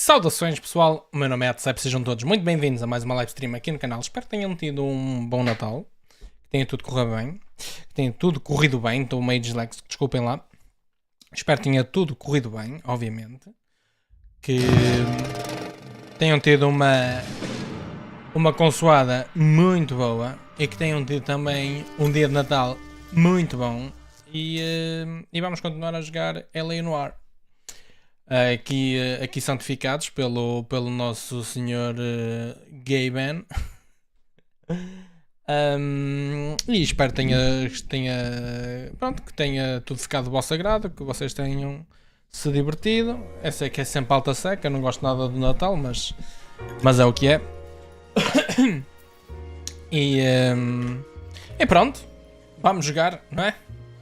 Saudações pessoal, o meu nome é Atecep, sejam todos muito bem-vindos a mais uma live stream aqui no canal. Espero que tenham tido um bom Natal, que tenha tudo corrido bem, que tenha tudo corrido bem, estou meio disléxico, desculpem lá. Espero que tenha tudo corrido bem, obviamente, que tenham tido uma consoada muito boa e que tenham tido também um dia de Natal muito bom e vamos continuar a jogar NOIRE. Aqui santificados pelo nosso senhor Gaben. E espero que tenha tudo ficado do vosso agrado, que vocês tenham se divertido. Eu sei que é sempre alta seca, eu não gosto nada do Natal, mas é o que é. E pronto, vamos jogar, não é?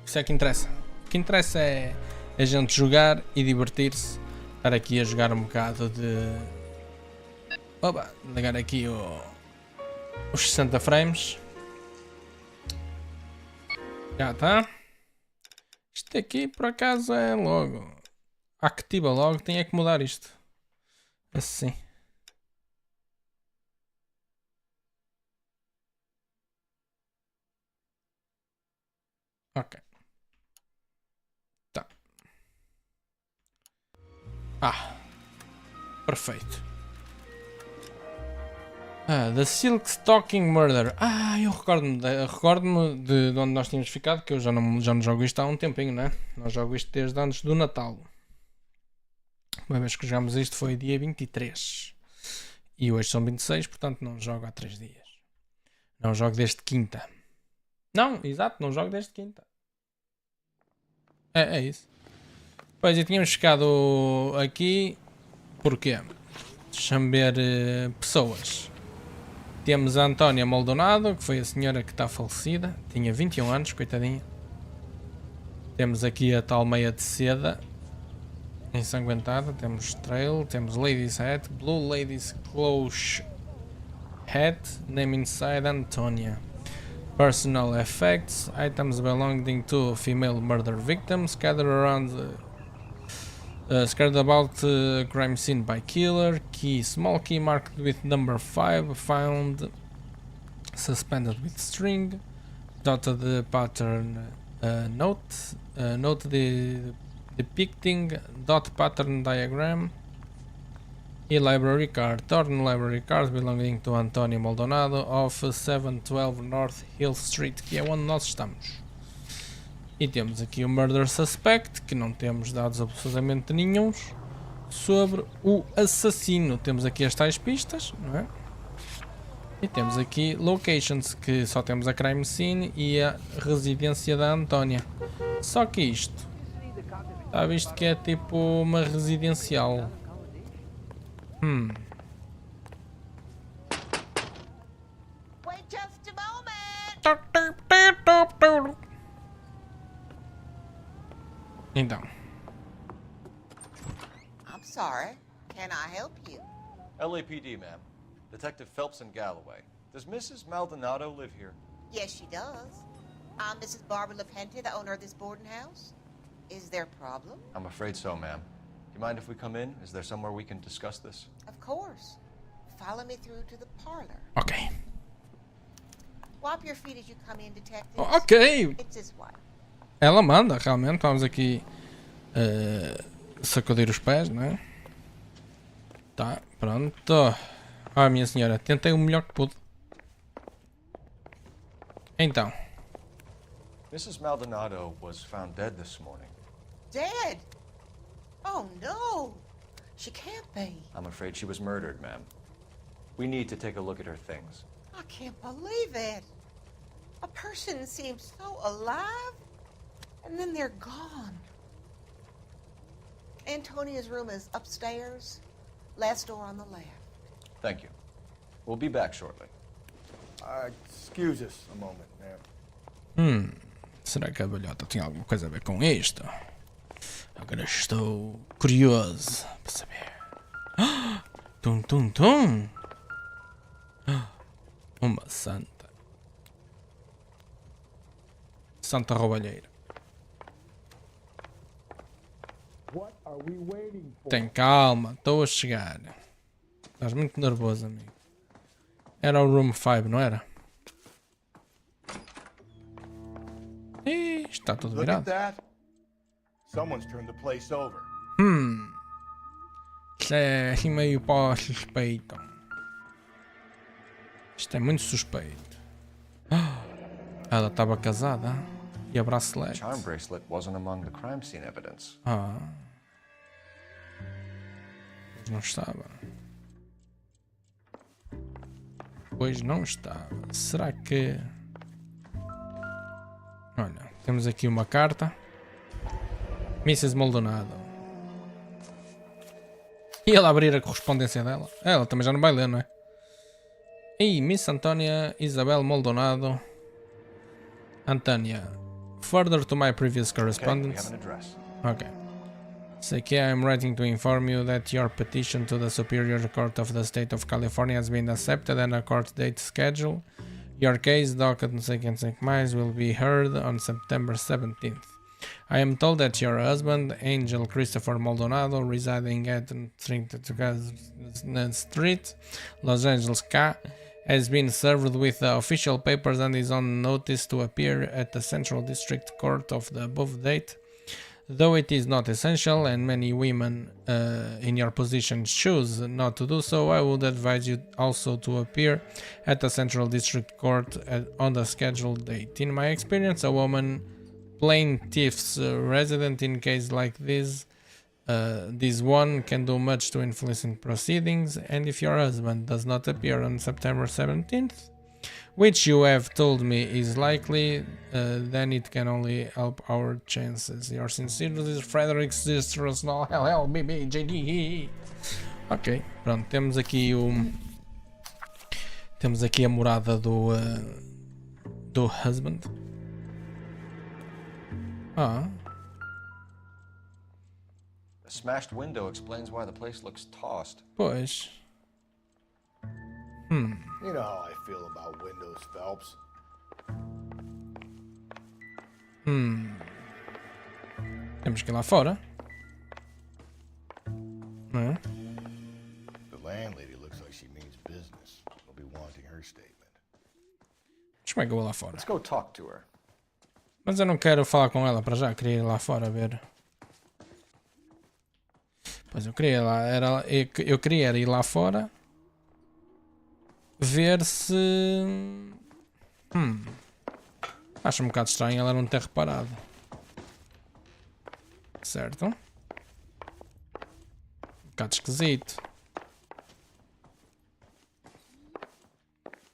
Isso é que interessa. O que interessa é a gente jogar e divertir-se. Estar aqui a jogar um bocado de... Opa, ligar aqui os 60 frames. Já está. Isto aqui por acaso é logo. Ativa logo, tem que mudar isto. Assim. Ok. Tá. Perfeito. The Silk Stalking Murder. Eu recordo-me de onde nós tínhamos ficado, que eu já não jogo isto há um tempinho, né? Nós jogo isto desde antes do Natal. Uma vez que jogamos isto foi dia 23. E hoje são 26, portanto não jogo há 3 dias. Não jogo desde quinta. Não, exato, não jogo desde quinta. É isso. Pois, e tínhamos ficado aqui. Porquê? Deixa-me ver pessoas. Temos a Antónia Maldonado, que foi a senhora que está falecida. Tinha 21 anos, coitadinha. Temos aqui a tal meia de seda ensanguentada. Temos Trail, temos Ladies Hat, Blue Ladies Close Hat, name inside Antonia. Personal effects, items belonging to female murder victims, scattered around scared about crime scene by killer. Key, small key marked with number 5, found suspended with string. Dotted the pattern note. Note the depicting dot pattern diagram. E library card. Torn library card belonging to António Maldonado of 712 North Hill Street, que é onde nós estamos. E temos aqui o Murder Suspect, que não temos dados absolutamente nenhuns sobre o assassino. Temos aqui as tais pistas, não é? E temos aqui Locations, que só temos a Crime Scene e a residência da Antónia. Só que isto está visto que é tipo uma residencial. Wait just a moment. Então, I'm sorry. Can I help you? LAPD, ma'am. Detective Phelps and Galloway. Does Mrs. Maldonado live here? Yes, she does. I'm Mrs. Barbara LaPente, the owner of this boarding house. Is there a problem? I'm afraid so, ma'am. Do you mind if we come in? Is there somewhere we can discuss this? Of course. Follow me through to the parlor. ok. Wipe your feet as you come in, detective. Ok. It's his wife. Ela manda, realmente. Vamos aqui sacudir os pés, não é? Tá, pronto. Minha senhora, tentei o melhor que pude. Então. Mrs. Maldonado was found dead this morning. Dead? Oh, no. She can't be. I'm afraid she was murdered, ma'am. We need to take a look at her things. I can't believe it. A person seems so alive, and then they're gone. Antonia's room is upstairs, last door on the left. Thank you. We'll be back shortly. Excuse us a moment, ma'am. Será que a velhota tem alguma coisa a ver com isto? Agora estou curioso para saber. Tum tum tum! Uma santa. Santa roubalheira. What are are we waiting for? Tem calma, estou a chegar. Estás muito nervoso, amigo. Era o room 5, não era? Ih, está tudo Look at virado. that. Someone's turned the place over. Isto é assim meio pó suspeito. Isto é muito suspeito. Ela estava casada. E a bracelete. Charm bracelet wasn't among the crime scene evidence. Ah. Não estava. Pois não estava. Será que... Olha, temos aqui uma carta. Mrs. Maldonado. E ela abrir a correspondência dela. Ela também já não vai ler, não é? E Miss Antónia Isabel Maldonado. Antônia. Further to my previous Okay, we correspondence. have an address. Okay. So here I am writing to inform you that your petition to the Superior Court of the State of California has been accepted and a court date scheduled. Your case, docket não sei mais, will be heard on September 17th. I am told that your husband, Angel Christopher Maldonado, residing at 32 Street, Los Angeles, has been served with the official papers and is on notice to appear at the Central District Court of the above date. Though it is not essential and many women in your position choose not to do so, I would advise you also to appear at the Central District Court on the scheduled date. In my experience, a woman plaintiff's resident in case like this one can do much to influence in proceedings, and if your husband does not appear on September 17th, which you have told me is likely, then it can only help our chances. Your sincerely, Frederick Sisters, no, LLBB, JD. Ok, pronto, temos aqui a morada do husband. Ah. A smashed window explains why the place looks tossed. Pois. You know how I feel about windows, Phelps. Temos que ir lá fora. Não é? The landlady looks like she means business. We'll be wanting her statement. Mas como é que eu vou lá fora? Let's go talk to her. Mas eu não quero falar com ela para já, queria ir lá fora ver. Pois eu queria eu queria ir lá fora ver se... Acho um bocado estranho ela não ter reparado. Certo? Um bocado esquisito.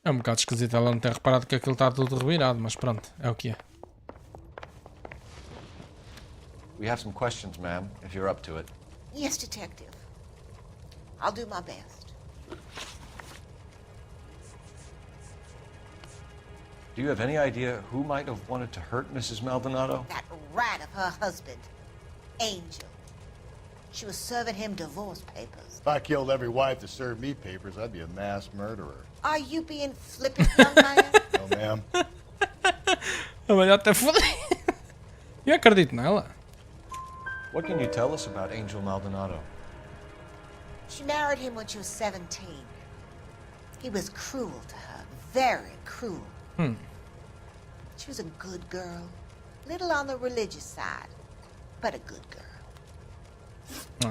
É um bocado esquisito ela não ter reparado que aquilo está tudo revirado, mas pronto, é o que é. We have some questions, ma'am, if you're up to it. Yes, Detective. I'll do my best. Do you have any idea who might have wanted to hurt Mrs. Maldonado? That rat of her husband, Angel. She was serving him divorce papers. If I killed every wife to serve me papers, I'd be a mass murderer. Are you being flippant, young man? No, ma'am. Mas já até falei. Eu acredito nela. What can you tell us about Angel Maldonado? She married him when she was 17. He was cruel to her, very cruel. She was a good girl, little on the religious side, but a good girl.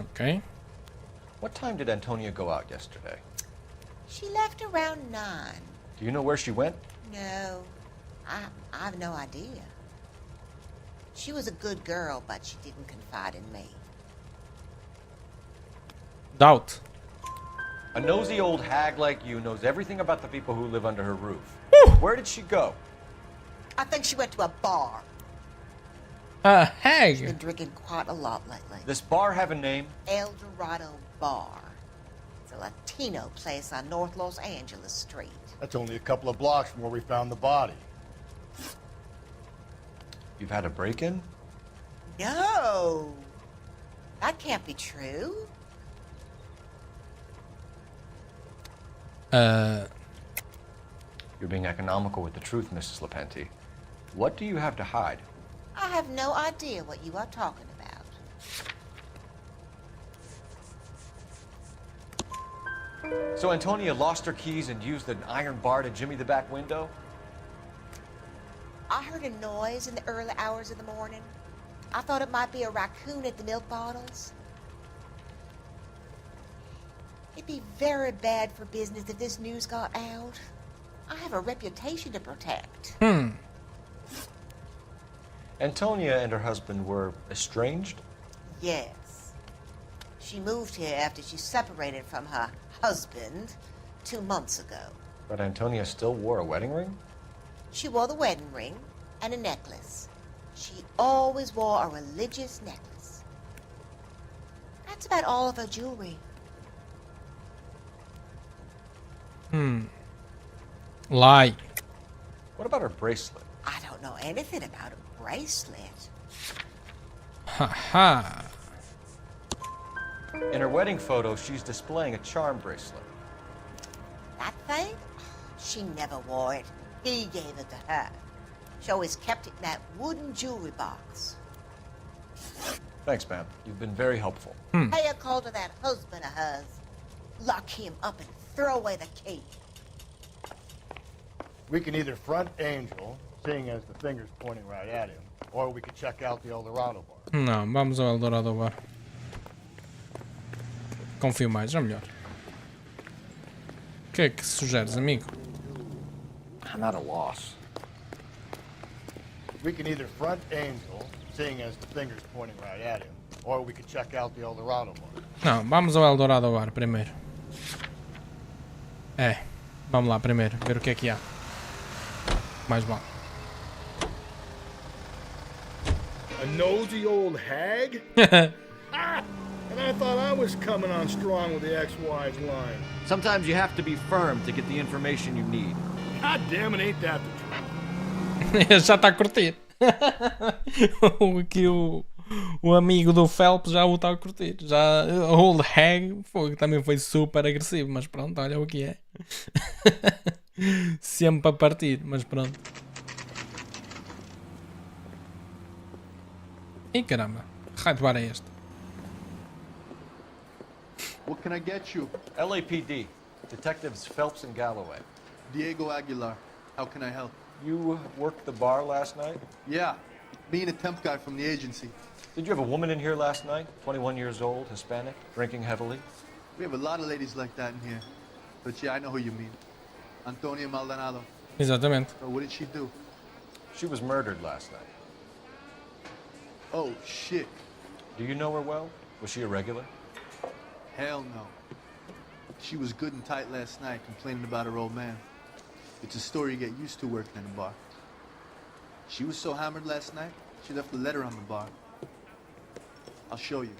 Ok. What time did Antonia go out yesterday? She left around 9. Do you know where she went? No, I have no idea. She was a good girl, but she didn't confide in me. Doubt. A nosy old hag like you knows everything about the people who live under her roof. Where did she go? I think she went to a bar. A She's been hag. drinking quite a lot lately. This bar have a name? El Dorado Bar. It's a Latino place on North Los Angeles Street. That's only a couple of blocks from where we found the body. You've had a break-in? No, that can't be true. You're being economical with the truth, Mrs. Lepenti. What do you have to hide? I have no idea what you are talking about. So Antonia lost her keys and used an iron bar to jimmy the back window? I heard a noise in the early hours of the morning. I thought it might be a raccoon at the milk bottles. It'd be very bad for business if this news got out. I have a reputation to protect. Antonia and her husband were estranged? Yes. She moved here after she separated from her husband 2 months ago. But Antonia still wore a wedding ring? She wore the wedding ring and a necklace. She always wore a religious necklace. That's about all of her jewelry. Lie. What about her bracelet? I don't know anything about a bracelet. Haha. In her wedding photo, she's displaying a charm bracelet. That thing? She never wore it. He gave it to her. She always kept it in that wooden jewelry box. Thanks, ma'am. You've been very helpful. Pay a call to that husband of hers. Lock him up and throw away the key. We can either front Angel, seeing as the finger's pointing right at him, or we could check out the Eldorado bar. Não, vamos ao Eldorado Bar. Confio mais, é melhor. O que é que sugeres, amigo? I'm at a loss. We can either front Angel, seeing as the finger's pointing right at him, or we could check out the Eldorado bar. Não, vamos ao Eldorado Bar primeiro. É, vamos lá primeiro, ver o que é que há. Mais vale. A nosy old hag? Ah! And I thought I was coming on strong with the ex-wives line. Sometimes you have to be firm to get the information you need. God damn it, ain't that the truth? Já está a curtir. Aqui o amigo do Phelps já o está a curtir. Já o Old Hag também foi super agressivo, mas pronto, olha o que é. Sempre a partir, mas pronto. E caramba, raio de bar é este? What can I get you? LAPD, Detectives Phelps and Galloway. Diego Aguilar. How can I help? You worked the bar last night? Yeah, me and a temp guy from the agency. Did you have a woman in here last night? 21 years old, Hispanic, drinking heavily? We have a lot of ladies like that in here. But yeah, I know who you mean. Antonia Maldonado. Exatamente. So what did she do? She was murdered last night. Oh, shit. Do you know her well? Was she a regular? Hell no. She was good and tight last night, complaining about her old man. It's a story you get used to working in a bar. She was so hammered last night, she left a letter on the bar. I'll show you.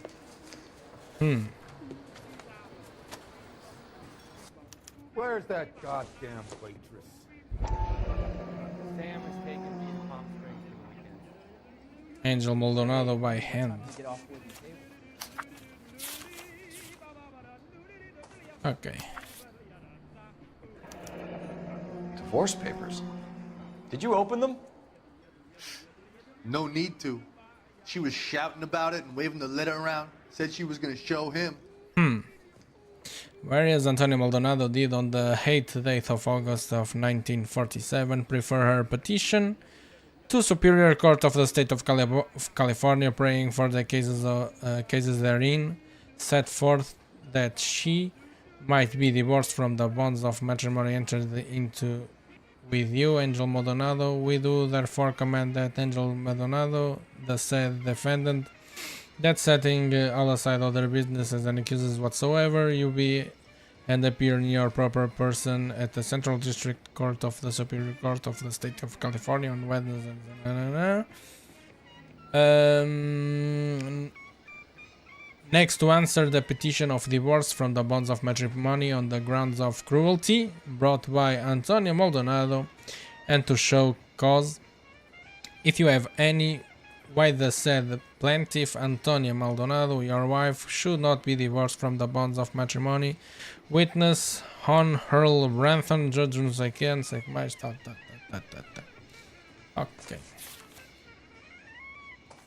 Where's that goddamn waitress? Sam is taking me to Palm Springs for the weekend. Angel Maldonado by hand. Get off with the table. Ok. Divorce papers. Did you open them? No need to. She was shouting about it and waving the letter around. Said she was gonna show him. Whereas Antonio Maldonado did on the 8th of August of 1947 prefer her petition to Superior Court of the State of California, praying for the cases therein, set forth that she might be divorced from the bonds of matrimony entered into with you, Angel Maldonado. We do therefore command that Angel Maldonado, the said defendant, that setting all aside other businesses and excuses whatsoever, you be and appear in your proper person at the Central District Court of the Superior Court of the State of California on Wednesday. Next, to answer the petition of divorce from the bonds of matrimony on the grounds of cruelty brought by Antonio Maldonado, and to show cause, if you have any, why the said plaintiff Antonia Maldonado, your wife, should not be divorced from the bonds of matrimony. Witness Hon Earl Branthon, judge não sei que, não sei que mais, tá. Ok.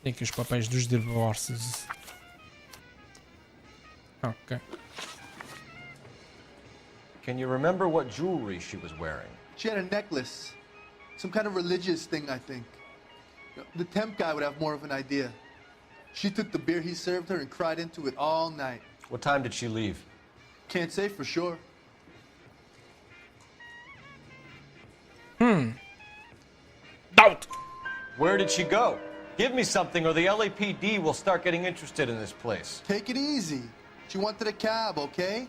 Tem aqui os papéis dos divórcios. Ok. Can you remember what jewelry she was wearing? She had a necklace. Some kind of religious thing, I think. The temp guy would have more of an idea. She took the beer he served her and cried into it all night. What time did she leave? Can't say for sure. Doubt. Where did she go? Give me something or the LAPD will start getting interested in this place. Take it easy. She wanted a cab, okay?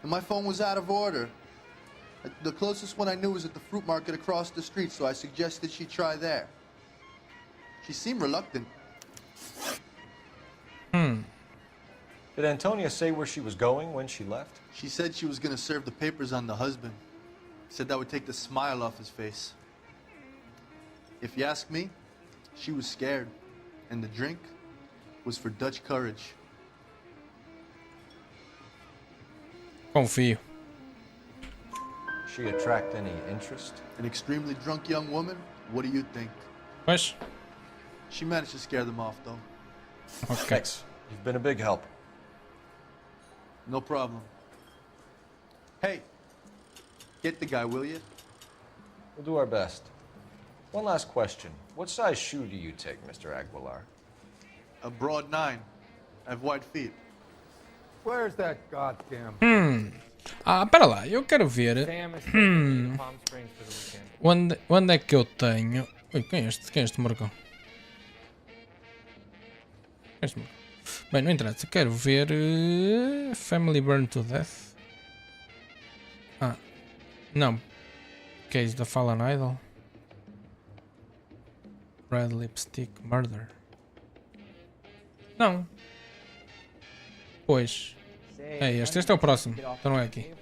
And my phone was out of order. The closest one I knew was at the fruit market across the street, so I suggested she try there. She seemed reluctant. Did Antonia say where she was going when she left? She said she was gonna serve the papers on the husband. Said that would take the smile off his face. If you ask me, she was scared. And the drink was for Dutch courage. Confio. She attract any interest? An extremely drunk young woman? What do you think? Pois. She managed to scare them off, though. Ok. Thanks. You've been a big help. No problem. Hey, get the guy, will you? We'll do our best. One last question. What size shoe do you take, Mr. Aguilar? A broad 9. I have wide feet. Where's that goddamn... Ah, pera lá, eu quero ver Sam is taking to Palm Springs for the weekend. onde é que eu tenho. Ui, quem é este? Quem é este marcão? Quem é este marcão? Bem, não interessa, quero ver Family Burned to Death. Ah, não. Case da Fallen Idol. Red Lipstick Murder. Não. Pois. É este é o próximo. Então não é aqui.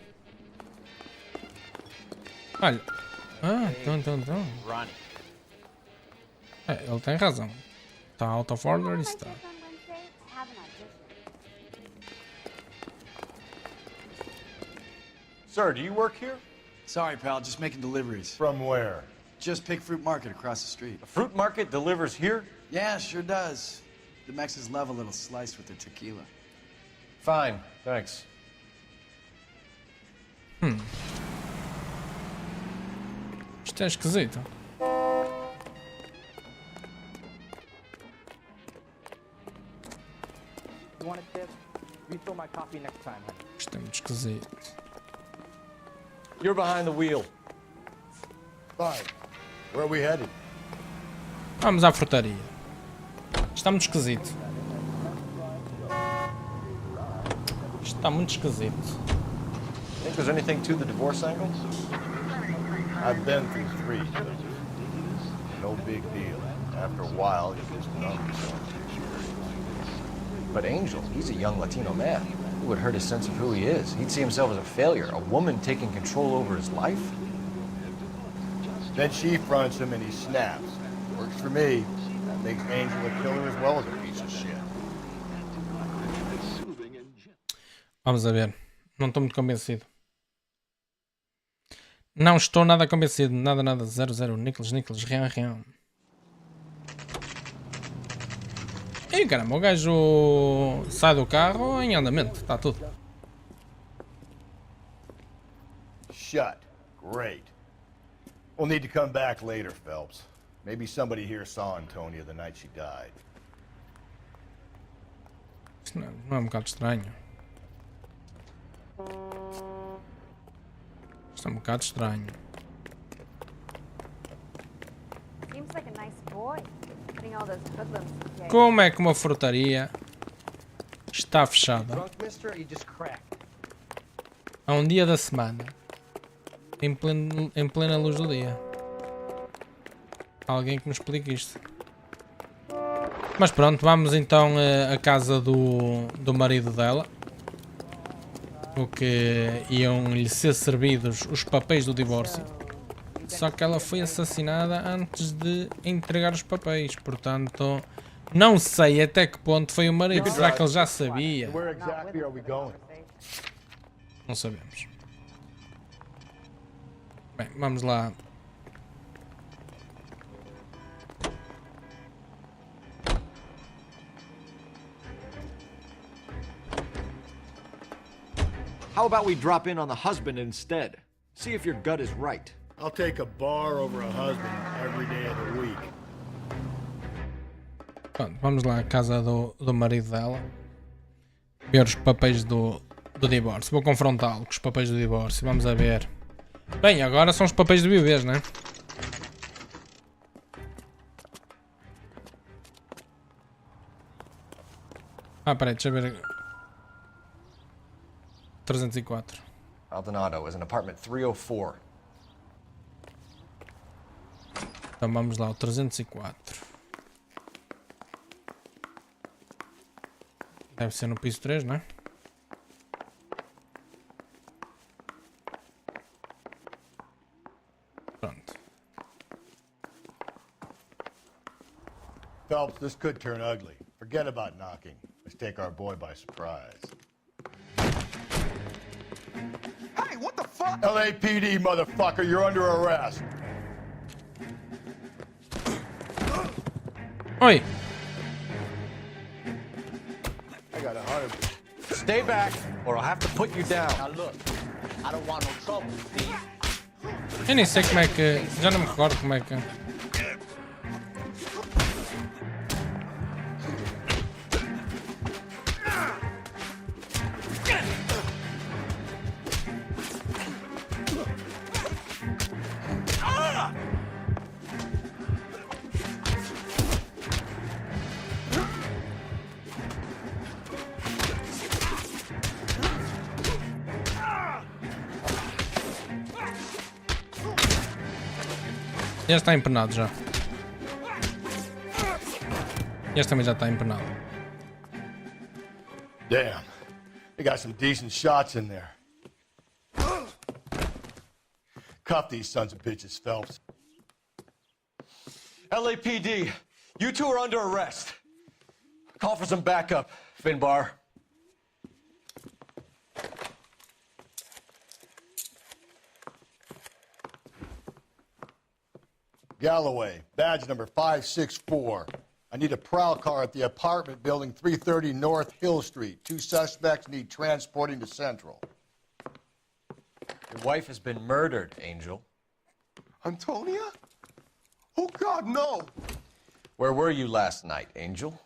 Olha. Ah, então. É, ele tem razão. Está out of order e está. Sir, do you work here? Sorry, pal, just making deliveries. From where? Just Pig Fruit Market across the street. The fruit market delivers here? Yeah, sure does. The Mexicans love a little slice with their tequila. Fine, thanks. Isto é esquisito. You want a tip? Refill my coffee next time, honey. Isto é muito esquisito. You're behind the wheel. Fine. Where are we headed? Vamos à frutaria. Está muito esquisito. Está muito esquisito. Think there's anything to the divorce angle? I've been through 3. No big deal. After a while, you just numb yourself. But Angel, he's a young Latino man. It would hurt his sense of who he is. He'd see himself as a failure, a woman taking control over his life. Then she fronts him and he snaps. Works for me. That makes Angel a killer as well as a piece of shit. Vamos a ver. Não estou muito convencido. Não estou nada convencido. Nada. 00. Nicholas. Rian. Ih, caramba, o gajo sai do carro em andamento. Está tudo. Shut. Great. We'll need to come back later, Phelps. Maybe somebody here saw Antonia the night she died. Isto não é um bocado estranho. Isto é um bocado estranho. Como é que uma frutaria está fechada a um dia da semana, em plena luz do dia? Alguém que me explique isto. Mas pronto, vamos então à casa do marido dela. O que iam-lhe ser servidos os papéis do divórcio. Só que ela foi assassinada antes de entregar os papéis. Portanto, não sei até que ponto foi o marido. Será que ele já sabia? Where exactly are we going? Não sabemos. Bem, vamos lá. How about we drop in on the husband instead? See if your gut is right. I'll take a bar over a husband every day of the week. Pronto, vamos lá à casa do marido dela. Ver os papéis do divórcio. Vou confrontá-lo com os papéis do divórcio. Vamos a ver. Bem, agora são os papéis de bebês, né? Ah, peraí, deixa eu ver. 304. Maldonado is in apartment 304. Então vamos lá, o 304. Deve ser no piso 3, não é? Pronto. Phelps, this could turn ugly. Forget about knocking. Let's take our boy by surprise. Hey, what the fuck? LAPD, motherfucker, you're under arrest. Oi! I got 100. Stay back, or I'll have to put you down. Now look, I don't want no trouble, see? Eu nem sei como é que... Já não me recordo como é que... Já está empenado já. Este também já está empenado. Damn. They got some decent shots in there. Cuff these sons of bitches, Phelps. LAPD, you two are under arrest. Call for some backup, Finbar. Galloway, badge number 564. I need a prowl car at the apartment building 330 North Hill Street. 2 suspects need transporting to Central. Your wife has been murdered, Angel. Antonia? Oh, God, no! Where were you last night, Angel?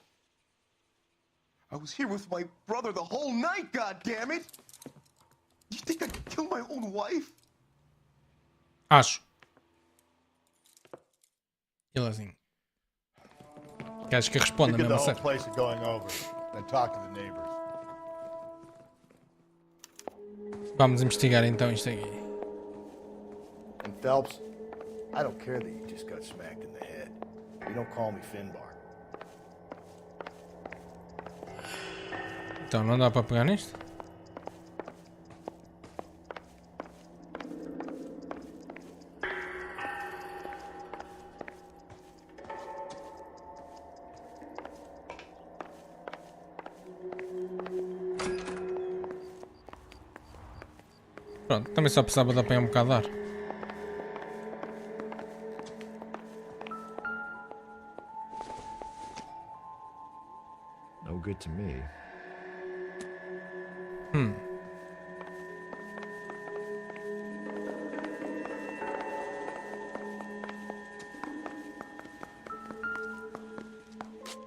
I was here with my brother the whole night, goddammit! You think I could kill my own wife? Acho. Ele assim. Queres que responda Get mesmo the a whole sério? place going over, then talk to the neighbors. Vamos investigar então isto aqui. And Phelps, I don't care that you just got smacked in the head. You don't call me Finbar. Então não dá para pegar nisto? Pronto, também só precisava de apanhar um bocado de ar. No good to me.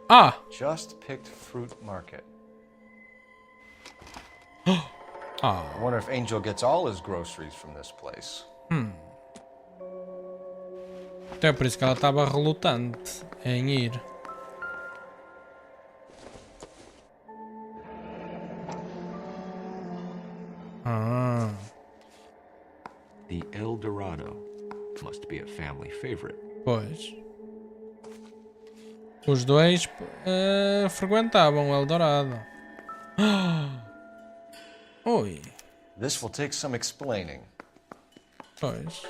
Ah! Just picked fruit market. Ah! I wonder if Angel gets all his groceries from this place. Então é por isso que ela estava relutante em ir. Ah. The El Dorado must be a family favorite. Pois. Os dois frequentavam o Eldorado. Oi. This will take some explaining. Pois.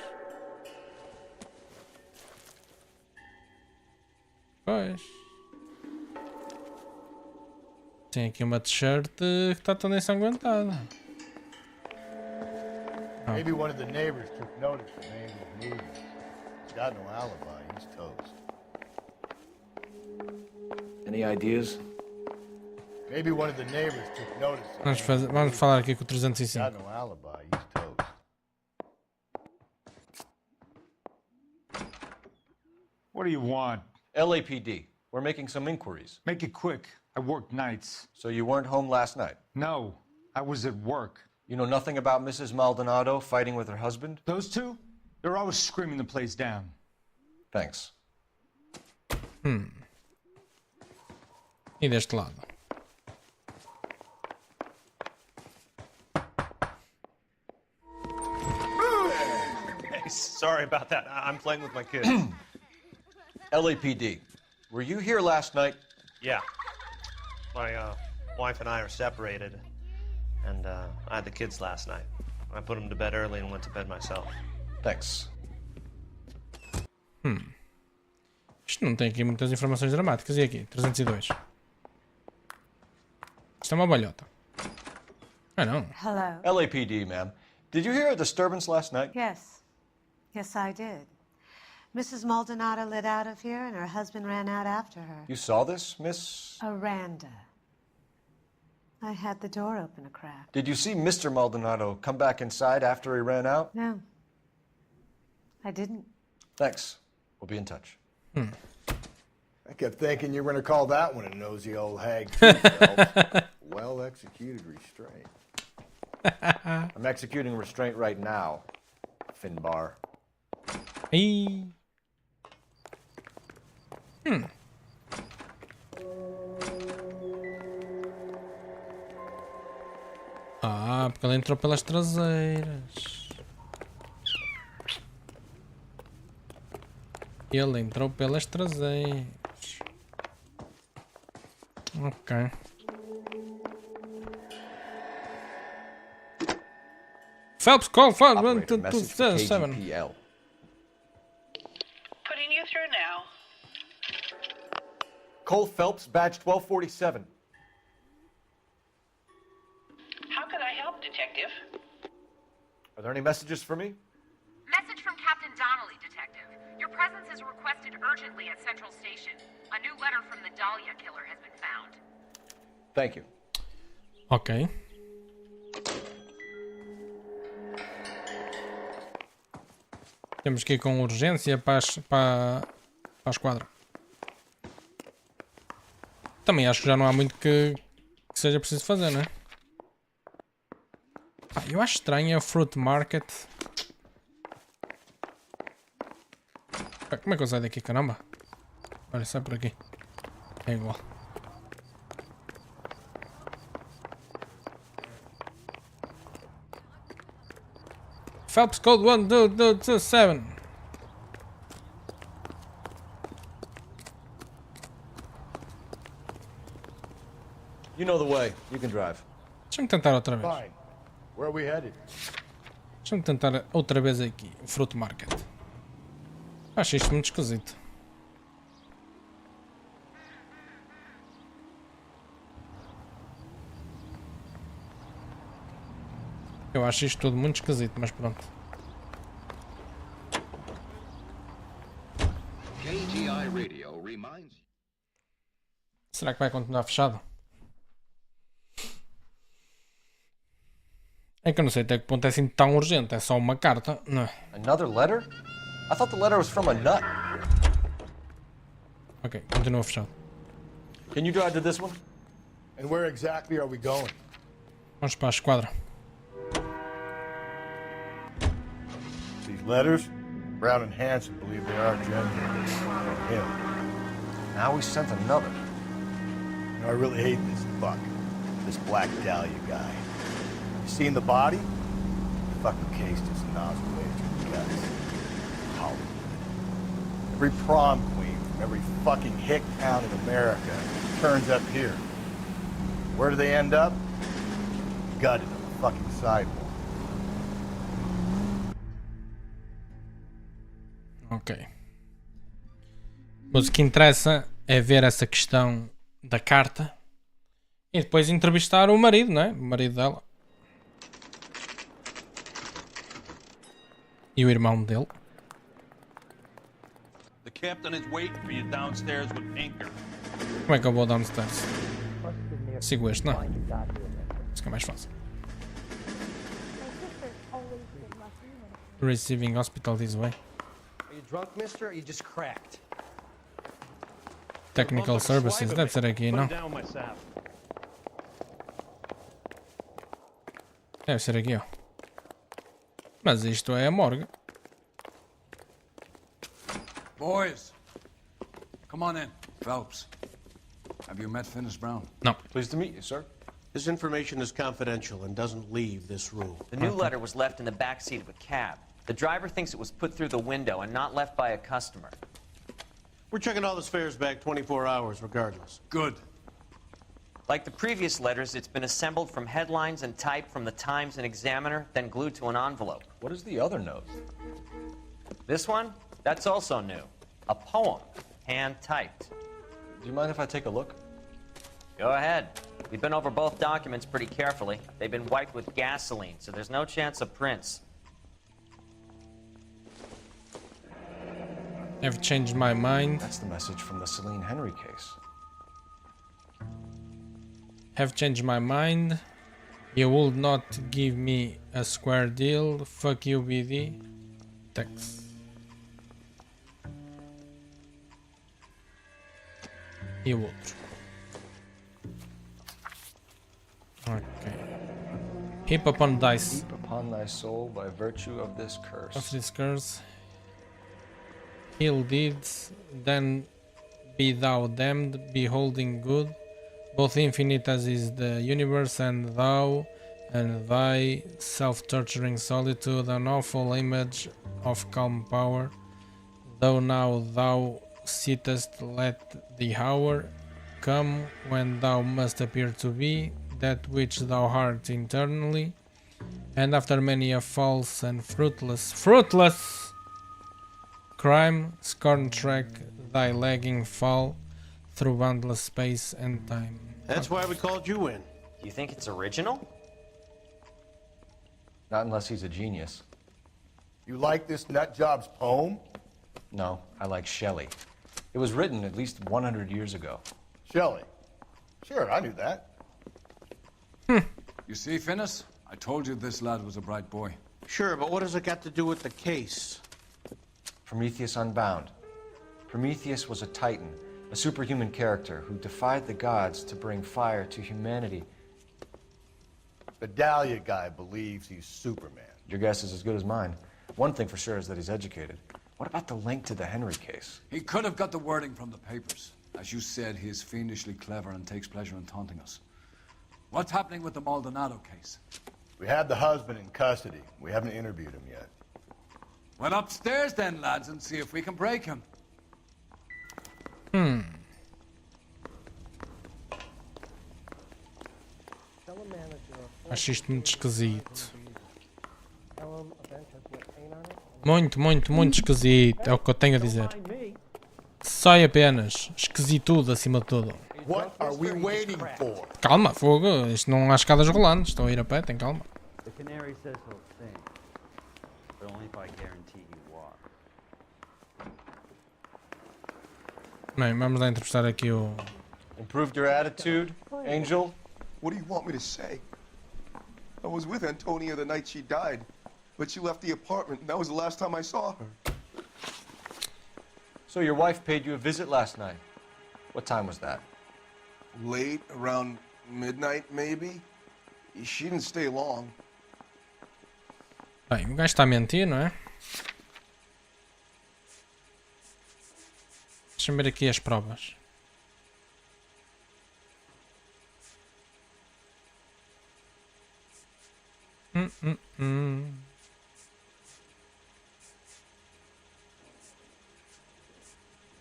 Pois. Tem aqui uma t-shirt que está toda ensanguentada. Maybe one of the neighbors took notice the man was moving. He's got no alibi. He's toast. Any ideas? Maybe one of the neighbors took notice. Vamos falar aqui com o 305. Got no alibi. He's toast. What do you want? LAPD. We're making some inquiries. Make it quick. I work nights. So you weren't home last night? No, I was at work. You know nothing about Mrs. Maldonado fighting with her husband? Those two? They're always screaming the place down. Thanks. E deste lado. Hey, sorry about that. I'm playing with my kids. LAPD. Were you here last night? Yeah. My wife and I are separated, and I had the kids last night. I put them to bed early and went to bed myself. Thanks. Isto não tem aqui muitas informações dramáticas. E aqui? 302. Isto é uma balhota. Ah, não. Hello. LAPD, ma'am. Did you hear a disturbance last night? Yes. Yes, I did. Mrs. Maldonado lit out of here, and her husband ran out after her. You saw this, Miss? Aranda. I had the door open a crack. Did you see Mr. Maldonado come back inside after he ran out? No. I didn't. Thanks. We'll be in touch. I kept thinking you were going to call that one a nosy old hag, too, Phelps. Well-executed restraint. I'm executing restraint right now, Finbar. E... Ah, porque ele entrou pelas traseiras. Ele entrou pelas traseiras. Ok. Phelps, call 51227. KGPL. Putting you through now. Cole Phelps, badge 1247. How can I help, Detective? Are there any messages for me? Message from Captain Donnelly, Detective. Your presence is requested urgently at Central Station. A new letter from the Dahlia killer has been found. Thank you. Ok. Temos que ir com urgência para a esquadra. Também acho que já não há muito que seja preciso fazer, não é? Ah, eu acho estranho a Fruit Market. Ah, como é que eu saio daqui, caramba? Olha, sai por aqui. É igual. Phelps Code 1227. You know the way. You can drive. Deixa-me tentar outra vez. Fine. Where are we headed? Deixa-me tentar outra vez aqui. O Fruit Market. Acho isto muito esquisito. Eu acho isto tudo muito esquisito, mas pronto. Será que vai continuar fechado? É que eu não sei até que ponto é assim tão urgente. É só uma carta, não é? Another letter? I thought the letter was from a nut. Ok, continua fechado. Can you drive to this one? And where exactly are we going? Vamos para a esquadra. These letters? Brown and Hanson believe they are genuine. From him. Now we sent another. You know, I really hate this fuck. This Black Dahlia guy. You seen the body? Fucking cased his nozzle way through the guts. Hollywood. Every prom queen from every fucking hick town in America turns up here. Where do they end up? Gutted on the fucking sidewalk. Ok. Mas o que interessa é ver essa questão da carta e depois entrevistar o marido, não é? O marido dela. E o irmão dele. The captain is waiting for you downstairs with anchor. Como é que eu vou downstairs? Give me a Sigo este, não. Isso que é mais fácil. Receiving hospital this way. Are you drunk, mister, or you just cracked? Technical services, deve ser aqui, não? Deve ser aqui, ó. Mas isto é a morgue. Boys, come on in. Phelps, have you met Finis Brown? No. Pleased to meet you, sir. This information is confidential and doesn't leave this room. The new letter was left in the back seat of a cab. The driver thinks it was put through the window and not left by a customer. We're checking all the fares back 24 hours regardless. Good. Like the previous letters, it's been assembled from headlines and typed from the Times and Examiner, then glued to an envelope. What is the other note? This one? That's also new. A poem, hand-typed. Do you mind if I take a look? Go ahead. We've been over both documents pretty carefully. They've been wiped with gasoline, so there's no chance of prints. I've changed my mind. That's the message from the Celine Henry case. Have changed my mind. You would not give me a square deal. Fuck you, BD. Text. E o outro. Ok. Heap upon dice. Heap upon thy soul by virtue of this curse. Of this curse. Heal deeds, then be thou damned, beholding good. Both infinite as is the universe, and thou and thy self-torturing solitude, an awful image of calm power. Though now thou sittest, let the hour come when thou must appear to be that which thou art internally, and after many a false and fruitless crime, scorn track thy lagging fall through boundless space and time. That's why we called you in. Do you think it's original? Not unless he's a genius. You like this nutjob's poem? No, I like Shelley. It was written at least 100 years ago. Shelley? Sure, I knew that. You see, Finis? I told you this lad was a bright boy. Sure, but what has it got to do with the case? Prometheus Unbound. Prometheus was a titan, a superhuman character who defied the gods to bring fire to humanity. The Dahlia guy believes he's Superman. Your guess is as good as mine. One thing for sure is that he's educated. What about the link to the Henry case? He could have got the wording from the papers. As you said, he is fiendishly clever and takes pleasure in taunting us. What's happening with the Maldonado case? We have the husband in custody. We haven't interviewed him yet. Well, upstairs then, lads, and see if we can break him. Acho isto muito esquisito. Muito, muito, muito esquisito. É o que eu tenho a dizer. Só e apenas. Esquisitude acima de tudo. What are we waiting for? Calma, fogo. Isto não há escadas rolantes. Estão a ir a pé, tem calma. The canary says he'll sing, but only if I guarantee he walk. Bem, vamos lá entrevistar aqui o... Improved your attitude, Angel? What do you want me to say? I was with Antonia the night she died, but she left the apartment, and that was the last time I saw her. So your wife paid you a visit last night. What time was that? Late, around midnight, maybe? She didn't stay long. Bem, o gajo está a mentir, não é? Deixa-me ver aqui as provas.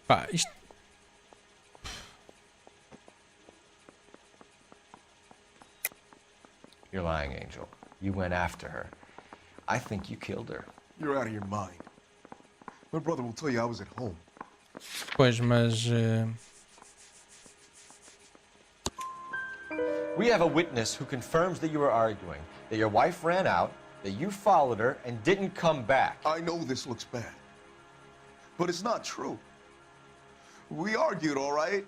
Pá, isto... You're lying, Angel. You went after her. I think you killed her. You're out of your mind. My brother will tell you I was at home. Pois, mas... We have a witness who confirms that you were arguing, that your wife ran out, that you followed her, and didn't come back. I know this looks bad, but it's not true. We argued, all right?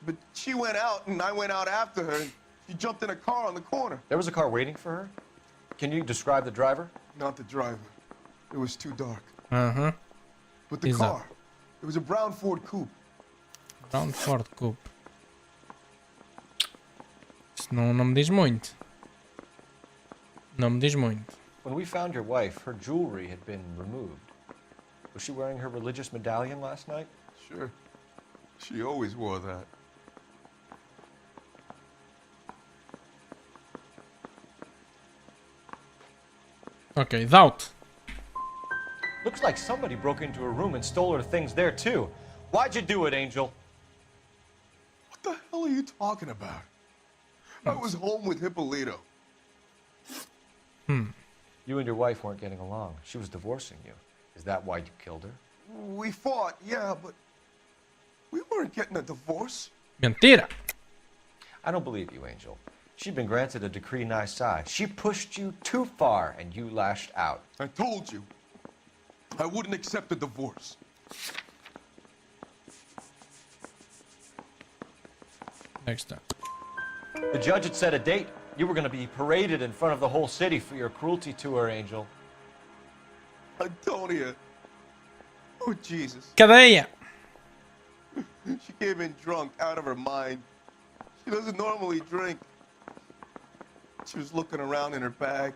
But she went out, and I went out after her, and she jumped in a car on the corner. There was a car waiting for her? Can you describe the driver? Not the driver. It was too dark. Aham. But the Exato. car, it was a brown Ford Coupe. Brown Ford Coupe. Isso não me diz muito. Não me diz muito. When we found your wife, her jewelry had been removed. Was she wearing her religious medallion last night? Sure. She always wore that. Ok, doubt. Looks like somebody broke into her room and stole her things there too. Why'd you do it, Angel? What the hell are you talking about? I was home with Hippolito. You and your wife weren't getting along. She was divorcing you. Is that why you killed her? We fought, yeah, but we weren't getting a divorce. Mentira. I don't believe you, Angel. She'd been granted a decree nisi. She pushed you too far and you lashed out. I told you. I wouldn't accept a divorce. Next time. The judge had set a date. You were going to be paraded in front of the whole city for your cruelty to her, Angel. Antonia. Oh, Jesus. Cadeia. She came in drunk, out of her mind. She doesn't normally drink. She was looking around in her bag.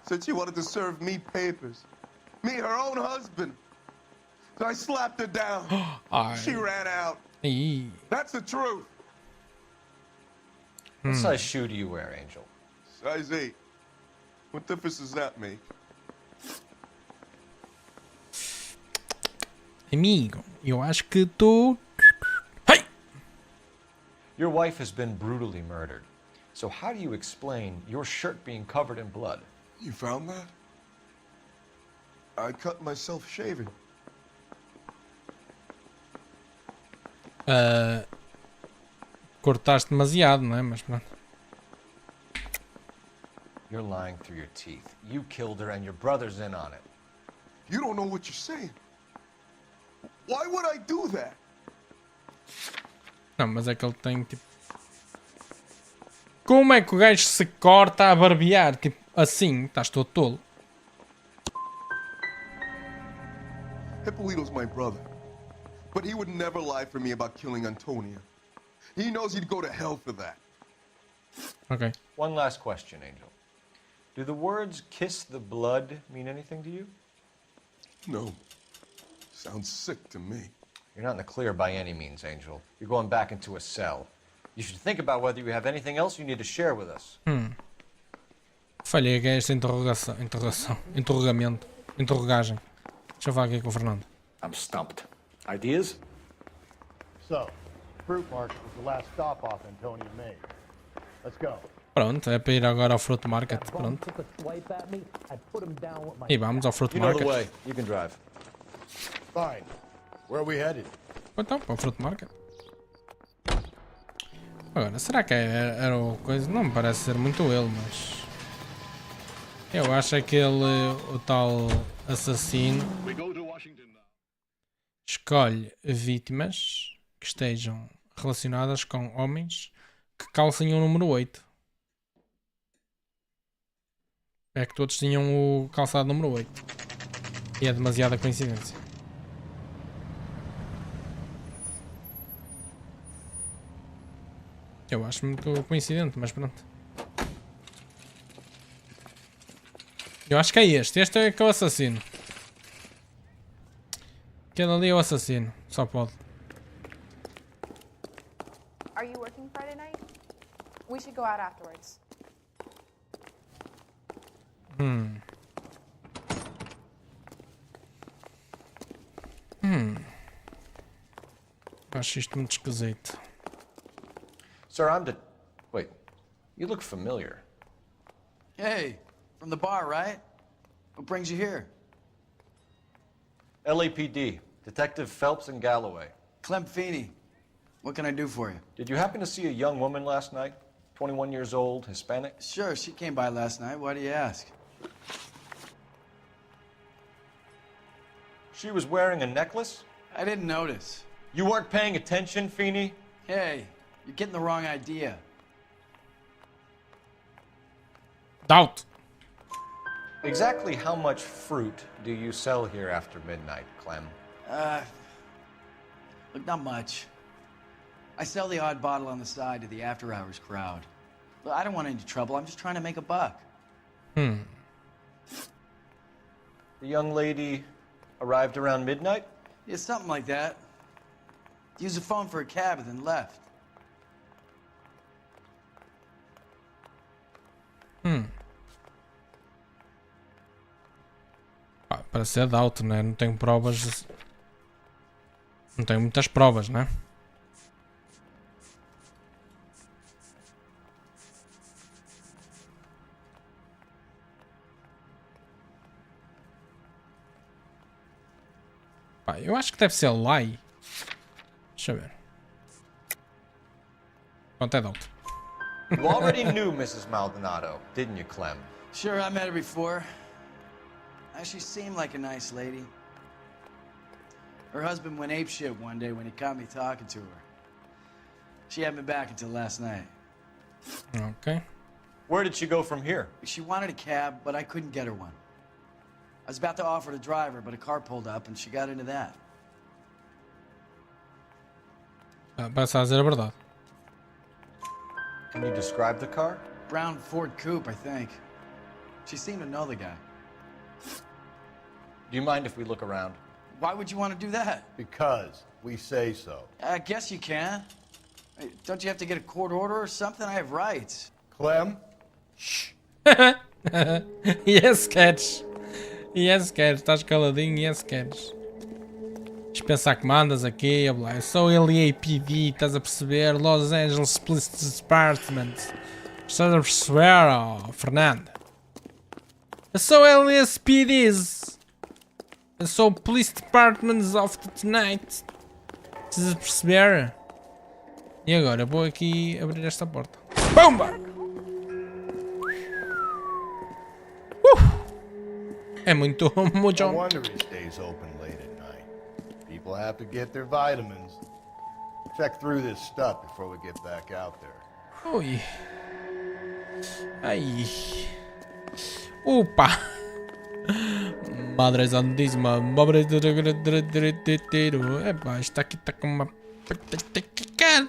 Said she wanted to serve me papers. Me, her own husband. So I slapped her down. She ran out. Ih. That's the truth. What size shoe do you wear, Angel? Size 8. What difference does that make? Amigo, eu acho que tu... Your wife has been brutally murdered. So how do you explain your shirt being covered in blood? You found that? I cut myself shaving. Cortaste demasiado, não é? Mas pronto. You're lying through your teeth. You killed her and your brother's in on it. You don't know what you're saying. Why would I do that? Não, mas é que ele tem tipo... Como é que o gajo se corta a barbear? Tipo, assim, estás todo tolo. Hippolito's my brother. But he would never lie for me about killing Antonia. He knows he'd go to hell for that. Ok. One last question, Angel. Do the words kiss the blood mean anything to you? No. Sounds sick to me. You're not in the clear by any means, Angel. You're going back into a cell. You should think about whether you have anything else you need to share with us. Falhei que é esta interrogamento, interrogagem. Deixa eu falar aqui com o Fernando. I'm stumped. Ideas? So, Fruit Market was the last stop off Antonia made. Let's go. Pronto, é para ir agora ao Fruit Market. Pronto. E vamos ao Fruit You know the Market. way. You can drive. Fine. Where are we headed? Então, para o Fruit Market. Agora, será que era o coisa? Não me parece ser muito ele, mas... Eu acho que o tal assassino escolhe vítimas que estejam relacionadas com homens que calcem o número 8. É que todos tinham o calçado número 8. E é demasiada coincidência. Eu acho muito coincidente, mas pronto. Eu acho que é este. Este é que é o assassino. Aquele ali é o assassino. Só pode. Are you working Friday night? We should go out afterwards. Acho isto muito esquisito. Sir, I'm the... Wait. You look familiar. Hey, from the bar, right? What brings you here? LAPD. Detective Phelps and Galloway. Clem Feeney. What can I do for you? Did you happen to see a young woman last night? 21 years old, Hispanic? Sure, she came by last night. Why do you ask? She was wearing a necklace? I didn't notice. You weren't paying attention, Feeney? Hey, you're getting the wrong idea. Doubt. Exactly how much fruit do you sell here after midnight, Clem? Look, not much. I sell the odd bottle on the side to the after-hours crowd. Look, I don't want any trouble. I'm just trying to make a buck. The young lady arrived around midnight? Yeah, something like that. Used the phone for a cab and then left. Pá, para ser doubt, né? Não tenho provas. Não tenho muitas provas, né? Pá, eu acho que deve ser lie. Deixa eu ver. Pronto, é doubt. You already knew Mrs. Maldonado, didn't you, Clem? Sure, I met her before. She seemed like a nice lady. Her husband went apeshit one day when he caught me talking to her. She hadn't been back until last night. Okay. Where did she go from here? She wanted a cab, but I couldn't get her one. I was about to offer to drive her, but a car pulled up and she got into that. Parece a dizer a verdade. Can you describe the car? Brown Ford Coupe, I think. She seemed to know the guy. Do you mind if we look around? Why would you want to do that? Because we say so. I guess you can. Hey, don't you have to get a court order or something? I have rights. Clem? Shh. Yes, queres. Yes, queres. Estás caladinho, yes, queres. Dispensar comandas aqui, eu sou LAPD, estás a perceber? Los Angeles Police Department. Estás a perceber, oh, Fernando? Eu sou LSPDs. Eu sou Police Departments of the Tonight. Estás a perceber? E agora vou aqui abrir esta porta. Bomba! É muito No wonder it stays open late at night. People have to get their vitamins. Check through this stuff before we get back out there. Ui. Ai. Opa. Madre Santíssima. Epá, isto aqui está com uma...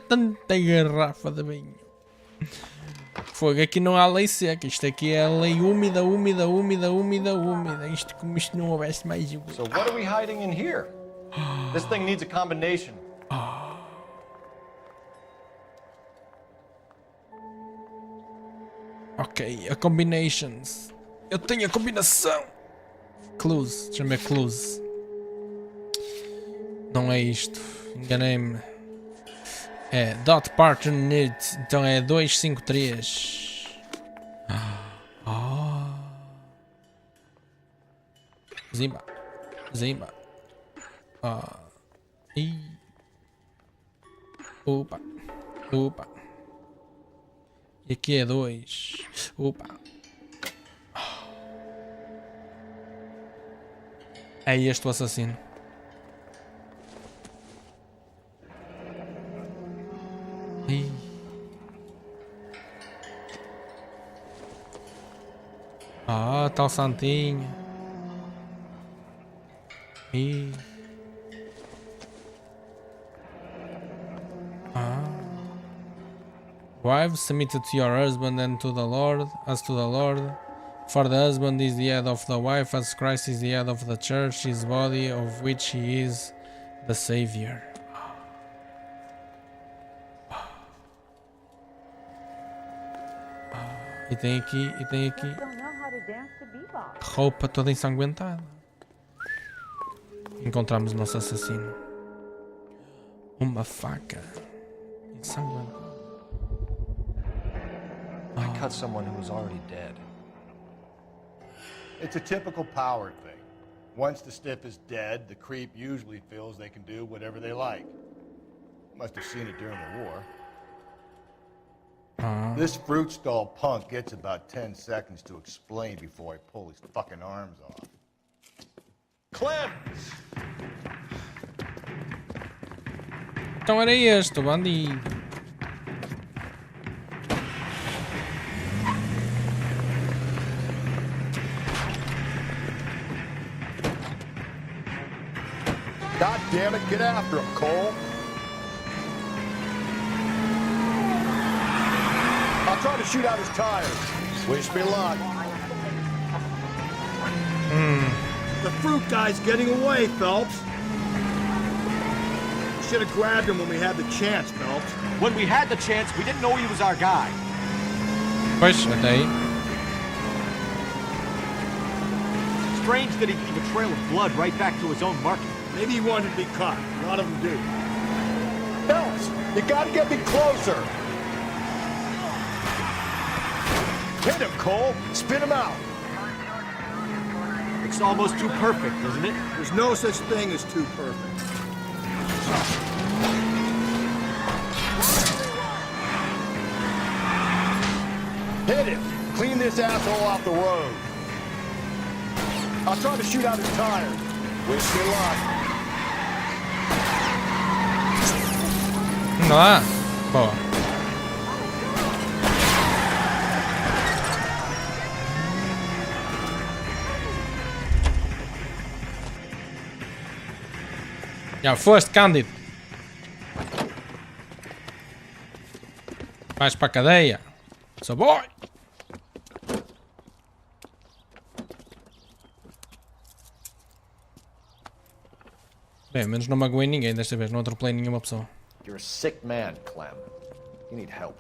tanta garrafa de vinho. Fogo, aqui não há lei seca. Isto aqui é lei úmida, úmida, úmida, úmida, úmida. Isto como isto não houvesse mais um. So what are we hiding in here? This thing needs a combination. Ok, a combinations. Eu tenho a combinação. Clues, chama clues. Não é isto. Enganei-me. É dot partner need. Então é 253. Zimba. Zimba. Opa. Opa. E aqui é 2. Opa. É este o assassino. Ih. Tá o santinho. Ih. Wives, submitted to your husband and to the Lord, as to the Lord. For the husband is the head of the wife, as Christ is the head of the church, his body, of which he is the Savior. E tem aqui, roupa toda ensanguentada. Encontramos o nosso assassino. Uma faca ensanguentada. I cut someone who was already dead. It's a typical power thing. Once the stiff is dead, the creep usually feels they can do whatever they like. Must have seen it during the war. This fruit stall punk gets about 10 seconds to explain before I pull his fucking arms off. Clem! Então era este, o bandido. God damn it, get after him, Cole. I'll try to shoot out his tires. Wish me luck. The fruit guy's getting away, Phelps. We should have grabbed him when we had the chance, Phelps. When we had the chance, we didn't know he was our guy. Pois, até aí. Strange that he'd leave a trail of blood right back to his own market. Maybe he wanted to be caught. A lot of them do. Phelps, you gotta get me closer. Hit him, Cole. Spin him out. It's almost too perfect, isn't it? There's no such thing as too perfect. Hit him. Clean this asshole off the road. I'll try to shoot out his tires. Wish me luck. Não dá? Boa. Já foste, Cândido. Vais para a cadeia. Sou boy. Bem, ao menos não magoei ninguém desta vez. Não atropelei nenhuma pessoa. You're a sick man, Clem. You need help.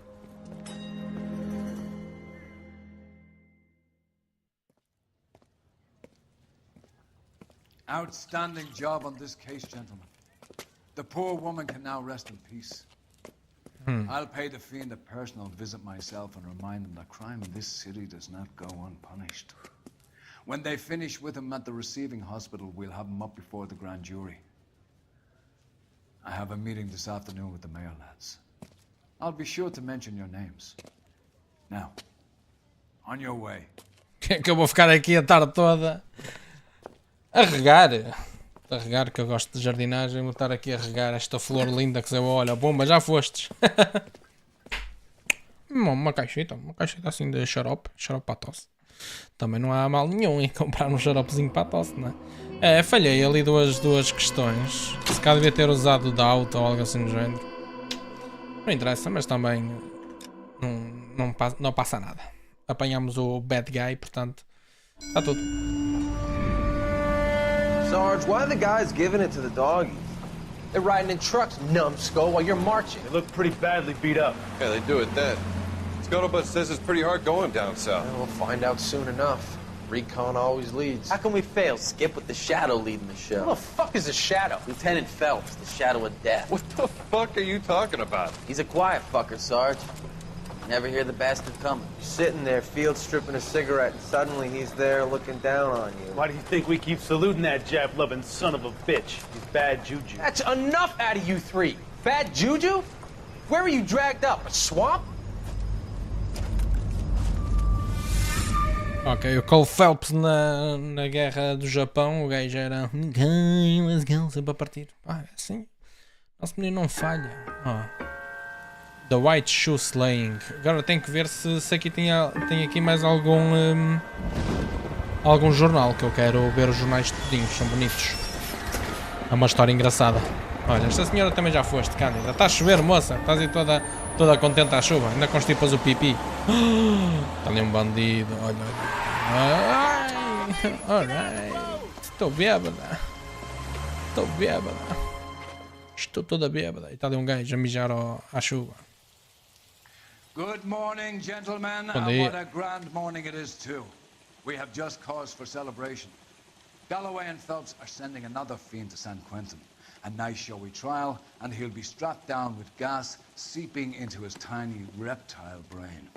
Outstanding job on this case, gentlemen. The poor woman can now rest in peace. I'll pay the fiend a personal visit myself and remind him that crime in this city does not go unpunished. When they finish with him at the receiving hospital, we'll have him up before the grand jury. I have a meeting this afternoon with the mayor lads. I'll be sure to mention your names. Now, on your way. Que eu vou ficar aqui a tarde toda a regar. A regar, que eu gosto de jardinagem. Vou estar aqui a regar esta flor linda que se olha. Bomba, já fostes. Uma caixita assim de xarope. Xarope para a tosse. Também não há mal nenhum em comprar um xaropezinho para a tosse, não é? Falhei ali duas questões. Se cá devia ter usado o da auto ou algo assim do género. Não interessa, mas também não passa nada. Apanhamos o bad guy, portanto, está tudo. Sarge, why are the guys giving it to the doggies? They're riding in trucks, numbskull, while you're marching. They look pretty badly beat up. Yeah, they do it then. Scuttlebutt says it's pretty hard going down south. Well, we'll find out soon enough. Recon always leads. How can we fail, Skip, with the Shadow leading the show? Who the fuck is the Shadow? Lieutenant Phelps, the Shadow of Death. What the fuck are you talking about? He's a quiet fucker, Sarge. Never hear the bastard coming. You're sitting there, field stripping a cigarette, and suddenly he's there looking down on you. Why do you think we keep saluting that Jap-loving son of a bitch? He's bad juju. That's enough out of you three. Bad juju? Where were you dragged up? A swamp? Ok, o Cole Phelps na guerra do Japão, o gajo era sempre a partir. Assim, nosso menino não falha. The White Shoe Slaying. Agora tenho que ver se aqui tem aqui mais algum jornal, que eu quero ver os jornais todinhos, são bonitos. É uma história engraçada. Olha, esta senhora também já foste, Cândida. Está a chover, moça. Estás aí toda contente à chuva. Ainda constipas o pipi. Está ali um bandido. Olha. Alright. Estou bêbada. Estou toda bêbada. E está ali um gajo a mijar à chuva. Good morning, gentlemen, Bom and dia. what a grand morning it is too. We have just cause for celebration. Galloway and Phelps are sending another fiend to San Quentin. A nice showy trial, and he'll be strapped down with gas seeping into his tiny reptile brain.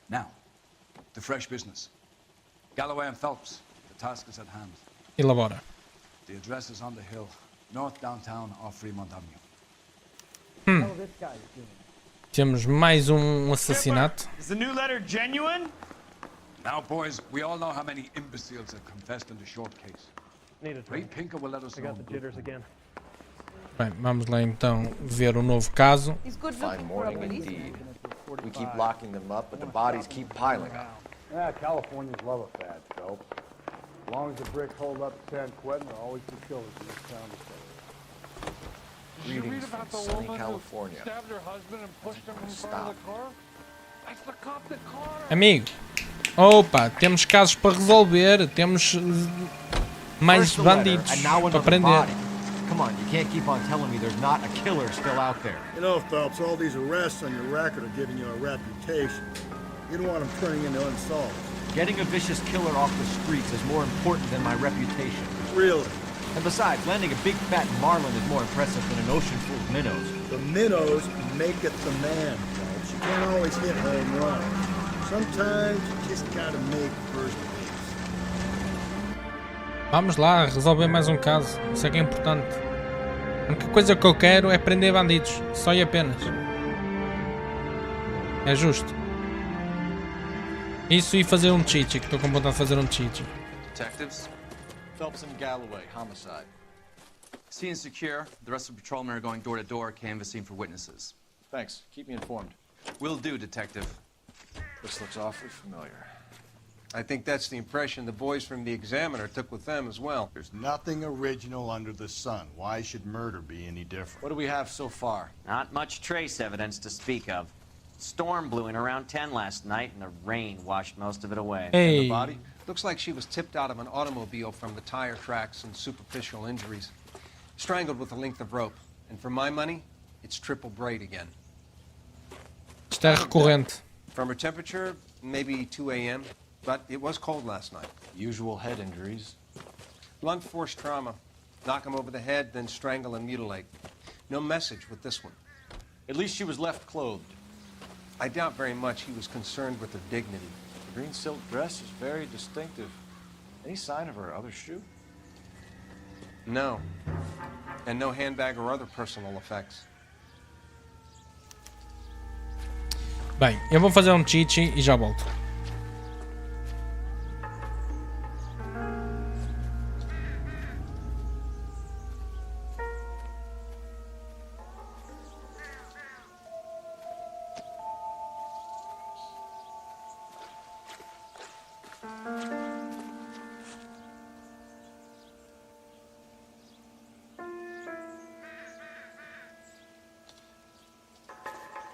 Now, to fresh business. Galloway and Phelps, the task is at hand. Elabora. The address is on the hill, north downtown off Fremont Avenue. This guy's doing. Temos mais assassinato. Is the new letter genuine? Now, boys, we all know how many imbeciles have confessed in the short case. Need a Ray Pinker will let us know. I got the jitters again. Bem, vamos lá então ver o novo caso. Fine morning indeed. We keep locking them up, but the bodies keep piling up. Yeah, Californians love a fat dope. As long as the bricks hold up to San Quentin, there are always the killers in this town to say. Greetings from sunny California. Stabbed her husband and pushed him in front of the car? That's the cop that caught her. Amigo, opa, temos casos para resolver, temos mais bandidos para prender. Come on, you can't keep on telling me there's not a killer still out there. You know, Phelps, all these arrests on your record are giving you a reputation. You don't want them turning into unsolved. Getting a vicious killer off the streets is more important than my reputation. Really? And besides, landing a big fat marlin is more impressive than an ocean full of minnows. The minnows make it the man, Phelps. You can't always hit home run. Sometimes you just gotta make first base. Vamos lá, resolver mais um caso. Isso é que é importante. A única coisa que eu quero é prender bandidos. Só e apenas. É justo. Isso e fazer um chichi, que estou com vontade de fazer um chichi. Detectives? Phelps and Galloway, homicide. Scene secure. The rest of the patrolmen are going door to door, canvassing for witnesses. Thanks. Keep me informed. Will do, Detective. This looks awfully familiar. I think that's the impression the boys from the Examiner took with them as well. There's nothing original under the sun. Why should murder be any different? What do we have so far? Not much trace evidence to speak of. Storm blew in around 10 last night, and the rain washed most of it away. Hey. And the body? Looks like she was tipped out of an automobile from the tire tracks and superficial injuries. Strangled with a length of rope. And for my money, it's triple braid again. Isto é recorrente. From her temperature, maybe 2 a.m., but it was cold last night. Usual head injuries. Blunt force trauma. Knock him over the head, then strangle and mutilate. No message with this one. At least she was left clothed. I doubt very much he was concerned with her dignity. The green silk dress is very distinctive. Any sign of her other shoe? No. And no handbag or other personal effects. Bem, eu vou fazer um chichi e já volto.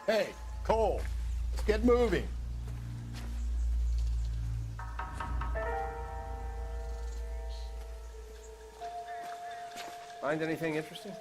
Hey, Cole, let's get moving. Find anything interesting?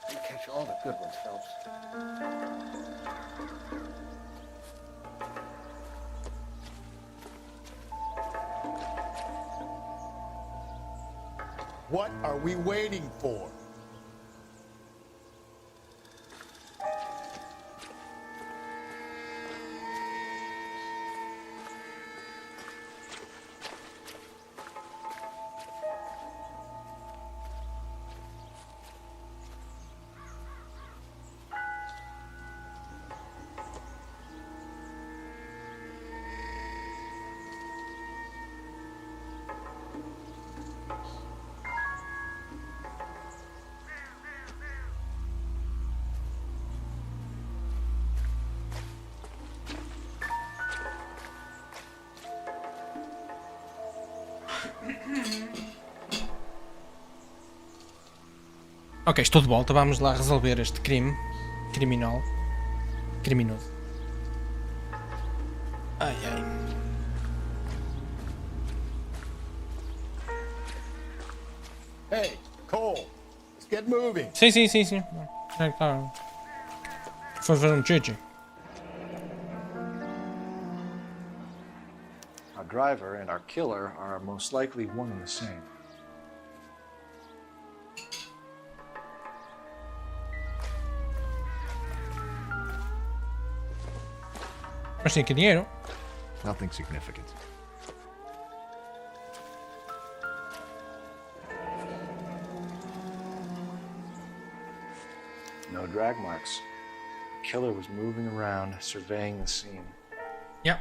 You catch all the good ones, Phelps. What are we waiting for? Ok, estou de volta, vamos lá resolver este crime. Criminoso. Ai ai. Hey, Cole, let's get moving. Sim. É que tá. Foi fazer um chichi. How driver and our killer are most likely one and the same. Mas tem aqui dinheiro. Nothing significant. No drag marks. The killer was moving around, surveying the scene. Yep.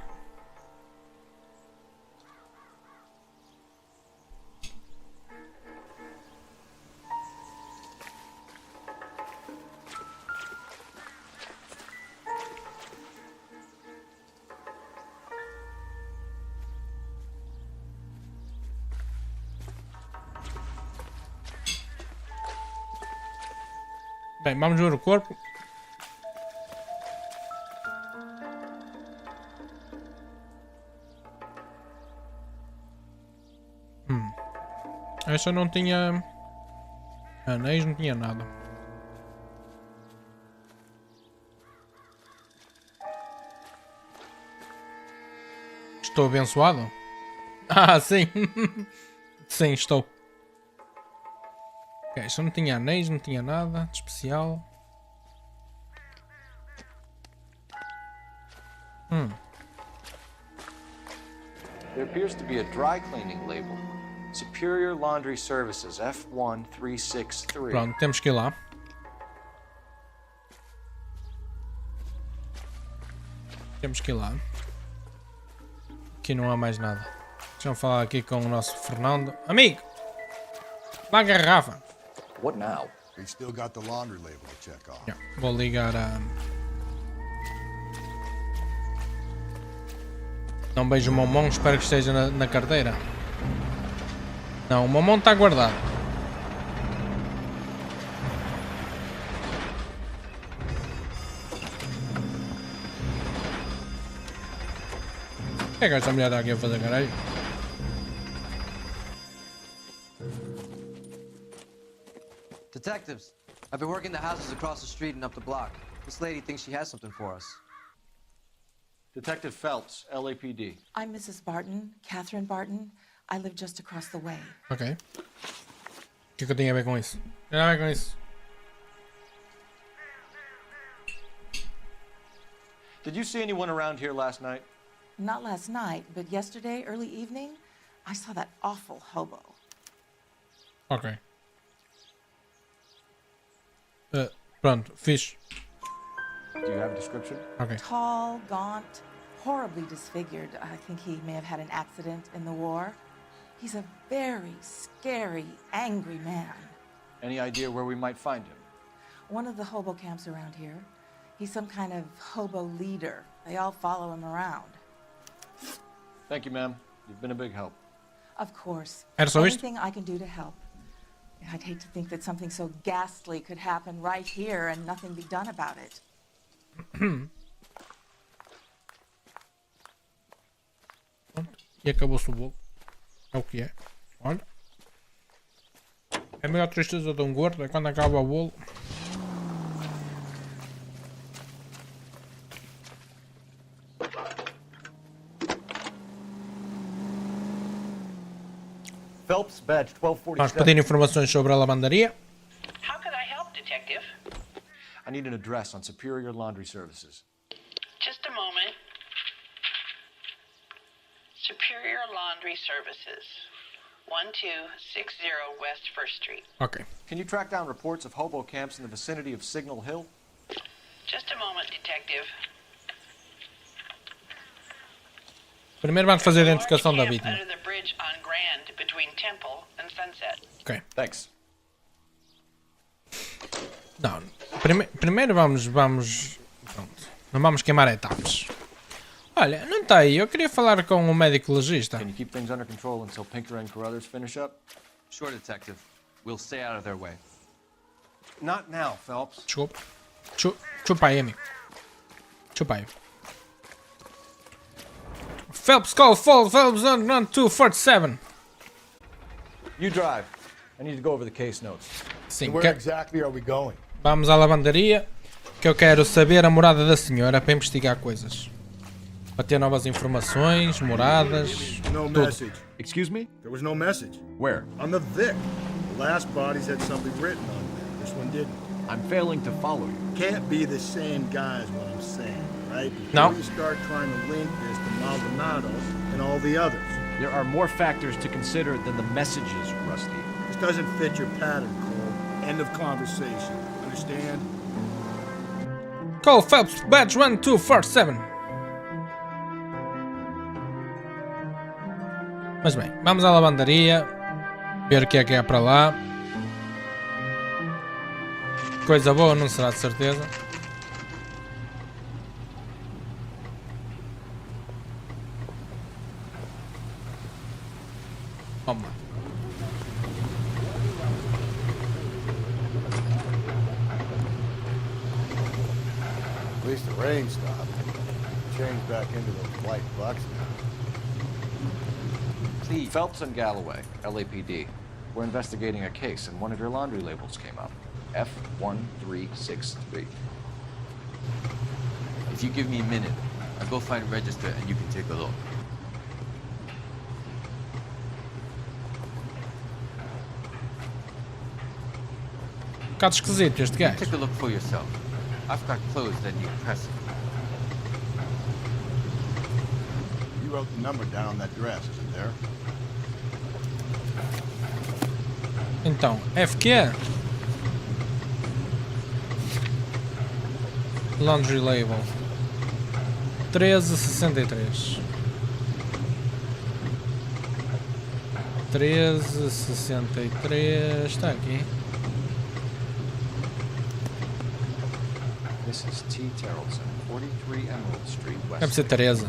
Bem, vamos ver o corpo. Essa não tinha anéis, não tinha nada. Estou abençoado? Ah, sim. Sim, estou. Ok, esta não tinha anéis, não tinha nada de especial. There appears to be a dry cleaning label. Superior Laundry Services, F1363. Pronto, temos que ir lá. Temos que ir lá. Aqui não há mais nada. Deixa-me falar aqui com o nosso Fernando. Amigo! Lá a garrafa. What now? We still got the laundry label to check off. Yeah, vou ligar a... Não vejo o Momon, espero que esteja na carteira. Não, o Momon está guardado. O que é que esta mulher está aqui a fazer, caralho? Detectives, I've been working the houses across the street and up the block. This lady thinks she has something for us. Detective Phelps, LAPD. I'm Mrs. Barton, Catherine Barton. I live just across the way. Ok. O que é que eu tenho a ver com isso? Tem a ver com isso. Did you see anyone around here last night? Not last night, but yesterday, early evening, I saw that awful hobo. Ok. Pronto, fixe. Do you have a description? Okay. Tall, gaunt, horribly disfigured. I think he may have had an accident in the war. He's a very scary, angry man. Any idea where we might find him? One of the hobo camps around here. He's some kind of hobo leader. They all follow him around. Thank you, ma'am. You've been a big help. Of course. Era só isto? Anything I can do to help. I'd hate to think that something so ghastly could happen right here and nothing be done about it. E acabou-se o bolo. É o que é. Olha. É a maior tristeza de um gordo é quando acaba o bolo. Phelps, badge 1247. Vamos pedir informações sobre a lavandaria. How could I help, Detective? I need an address on Superior Laundry Services. Just a moment. Superior Laundry Services, 1260 West 1st Street. Ok. Can you track down reports of hobo camps in the vicinity of Signal Hill? Just a moment, Detective. Primeiro vamos fazer a identificação da vítima. Under the bridge on Grand between Temple and Sunset. Ok. Thanks. Não. Primeiro vamos... Pronto. Não vamos queimar etapas. Olha, não está aí. Eu queria falar com o médico legista. Can you keep things under control until Pinker and Carruthers finish up? Sure, Detective. We'll stay out of their way. Not now, Phelps. Desculpa. Chupa aí, amigo. Chupa aí. Phelps, call Phelps on 247. You drive. I need to go over the case notes. Sim, Where exactly are we going? Vamos à lavandaria, que eu quero saber a morada da senhora para investigar coisas. Para ter novas informações, moradas, No tudo. message. Excuse me? There was no message. Where? On the Vic. The last bodies had something written on them. This one didn't. I'm failing to follow you. Can't be the same guy is what I'm saying, right? No. Before you start trying to link this to Maldonado and all the others. There are more factors to consider than the messages, Rusty. This doesn't fit your pattern, Cole. End of conversation. Understand? Call Phelps, badge 1247. Mas bem, vamos à lavandaria. Ver o que é há para lá. Coisa boa não será de certeza. Vamos lá. At least the rain stopped. Changed back into those white bucks now. Phelps and Galloway, LAPD. We're investigating a case, and one of your laundry labels came up. F1363. If you give me a minute, I'll go find a register and you can take a look. Um bocado esquisito este gajo. Take a look for yourself. I've got clothes that need pressing. You wrote the number down on that dress, isn't there? Então, FQ. Laundry label 1363. 1363 está aqui. Mrs. T. Terrellson, 43 Emerald Street, West. Deve ser Teresa.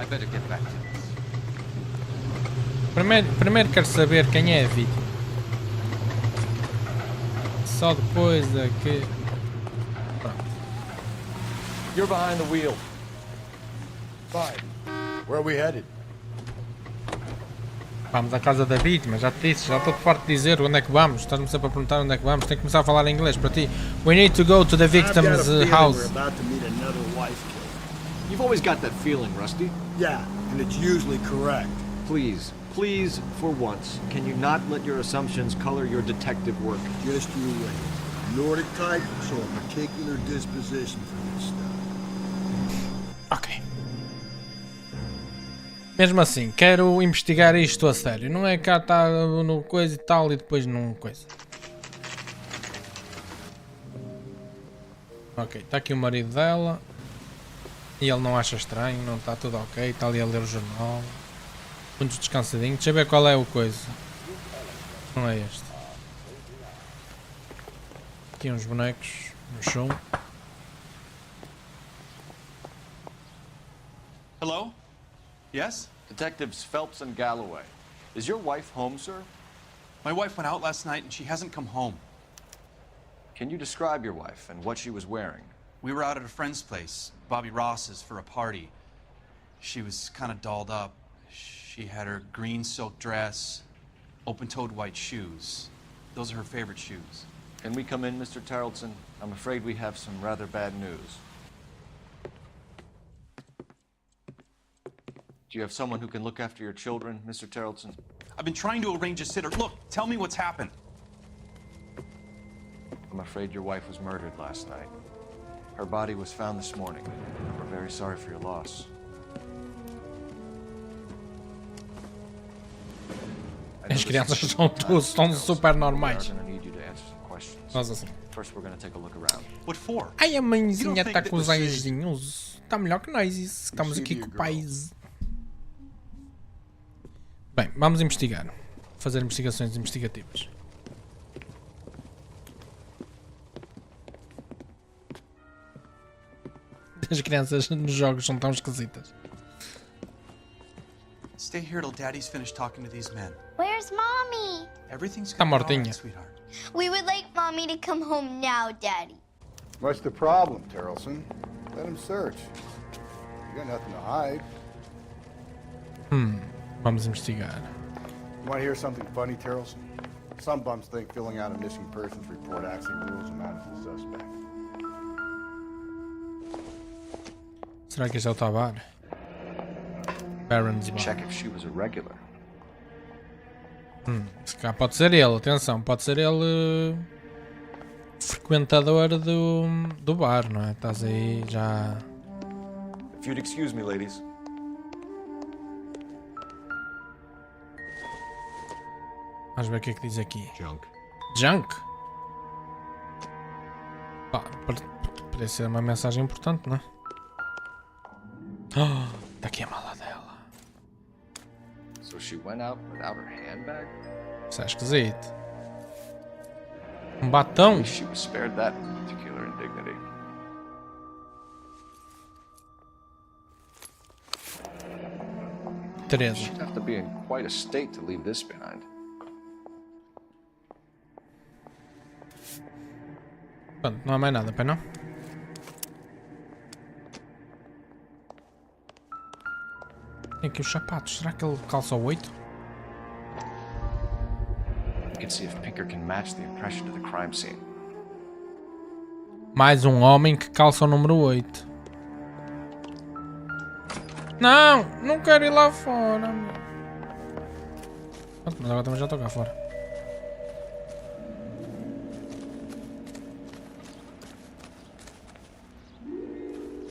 I better get back to this. Primeiro quero saber quem é a vítima. Só depois é que... Pronto. You're behind the wheel. Fine. Where are we headed? Vamos à casa da vítima, já te disse, já estou farto de dizer onde é que vamos. Estás-me sempre a perguntar onde é que vamos, tenho que começar a falar inglês para ti. We need to go to the victim's house. We're about to meet another wife killer. You've always got that feeling, Rusty. Yeah, and it's usually correct. Please, please, for once, can you not let your assumptions color your detective work? Just you wait. Nordic type, so a particular disposition for this stuff. Ok. Mesmo assim, quero investigar isto a sério. Não é cá está no coisa e tal e depois não coisa. Ok, está aqui o marido dela. E ele não acha estranho, não está tudo ok. Está ali a ler o jornal. Muito descansadinho. Deixa eu ver qual é o coisa. Não é este. Aqui uns bonecos no chão. Hello? Yes? Detectives Phelps and Galloway. Is your wife home, sir? My wife went out last night and she hasn't come home. Can you describe your wife and what she was wearing? We were out at a friend's place, Bobby Ross's, for a party. She was kind of dolled up. She had her green silk dress, open-toed white shoes. Those are her favorite shoes. Can we come in, Mr. Tarleton? I'm afraid we have some rather bad news. Do you have someone who can look after your children, Mr. Tarleton? I've been trying to arrange a sitter. Look, tell me what's happened. I'm afraid your wife was murdered last night. Her body was found this morning. We're very sorry for your loss. As crianças estão super normais. Nós assim. First, we're going to take a look around. What for? Ai, a mãezinha está com os aizinhos. Está melhor que nós. Estamos aqui com o pai. Bem, vamos investigar. Fazer investigações investigativas. As crianças nos jogos são tão esquisitas. Stay here till Daddy's finished talking to these men. Where's Mommy? Everything's Está gonna be all mortinha. right, sweetheart. We would like Mommy to come home now, Daddy. What's the problem, Tarleton? Let him search. You got nothing to hide. Vamos investigar. You want to hear something funny, Tarleton? Some bums think filling out a missing persons report actually rules them out as a suspect. Será que este é o Tabar? Baron's Bar. Check if she was a regular. Se cá pode ser ele, atenção, pode ser ele frequentador do bar, não é? Estás aí já. If you'd excuse me, ladies. Vamos ver o que é que diz aqui. Junk. Junk? Pá, parece ser uma mensagem importante, não é? Está aqui a mala dela. So she went out without her handbag? Isso é esquisito. Um batão? At least she was spared that particular indignity. Teresa. She'd have to be in quite a state to leave this behind. Pronto, não há mais nada, pai não? Tem aqui os sapatos. Será que ele calça o 8? You can see if Pinker can match the impression to the crime scene. Mais um homem que calça o número 8. Não! Não quero ir lá fora, meu. Pronto, mas agora também já estou cá fora.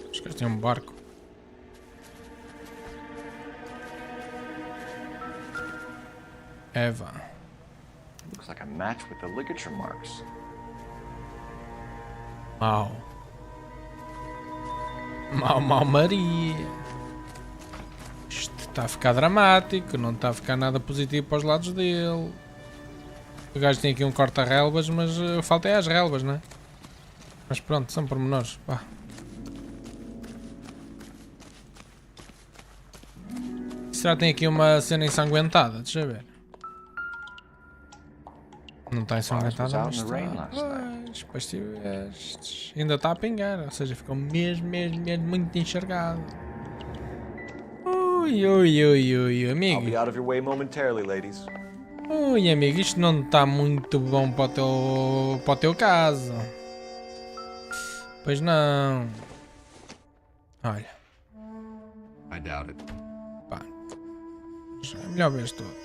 Acho que tem um barco. Eva. Looks like a match with the ligature marks. Mau. Mau Maria. Isto está a ficar dramático, não está a ficar nada positivo para os lados dele. O gajo tem aqui um corta-relvas, mas falta é as relvas, não é? Mas pronto, são pormenores. Pá. Será que tem aqui uma cena ensanguentada? Deixa eu ver. Não está ensanguentada, mas está. Pois tiveste. Ainda está a pingar, ou seja, ficou mesmo muito enxergado. Ui, amigo. I'll be out of your way momentarily, ladies. Ui, amigo, isto não está muito bom para o teu caso. Pois não. Olha. I doubt it. Pá. É melhor ver isto todo.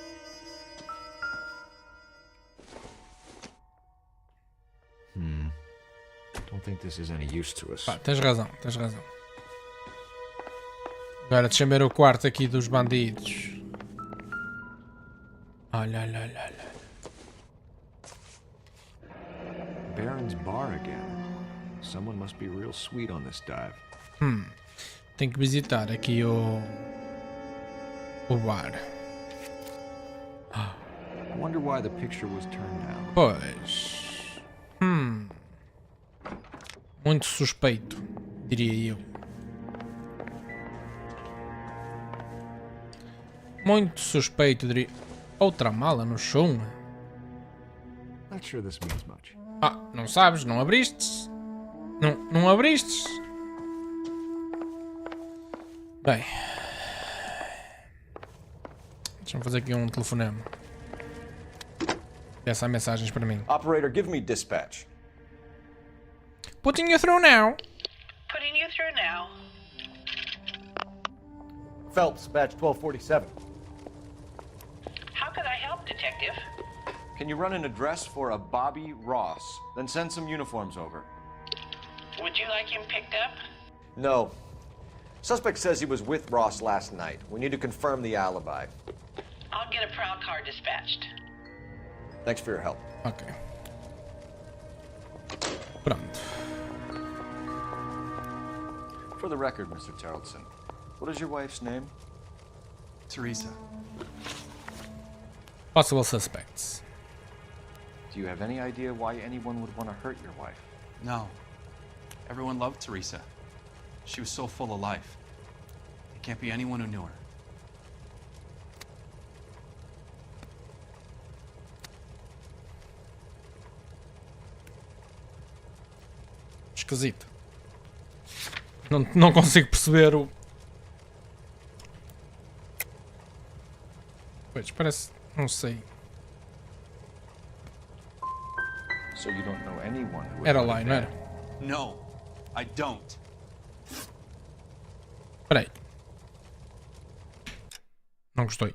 Don't think this is any use to us. Pá, tens razão. Agora deixa eu ver o quarto aqui dos bandidos. Olha. Baron's Bar again. Someone must be real sweet on this dive. Tenho que visitar aqui o bar. I wonder why the picture was turned down. Pois. Muito suspeito, diria eu. Muito suspeito, diria. Outra mala no chão? Not sure this means much. Ah, não sabes? Não abriste? Não abriste? Bem. Deixa-me fazer aqui um telefonema. Peça mensagens para mim. Operator, give me dispatch. Putting you through now. Putting you through now. Phelps, badge 1247. How could I help, Detective? Can you run an address for a Bobby Ross? Then send some uniforms over. Would you like him picked up? No. Suspect says he was with Ross last night. We need to confirm the alibi. I'll get a prowl car dispatched. Thanks for your help. Ok. Pronto. For the record, Mr. Tarleton, what is your wife's name? Teresa. Possible suspects. Do you have any idea why anyone would want to hurt your wife? No. Everyone loved Teresa. She was so full of life. It can't be anyone who knew her. Esquisito. Não consigo perceber o... Pois, parece... Não sei. So you don't know anyone who Era lá, não era? No, I don't. Espera aí. Não gostei.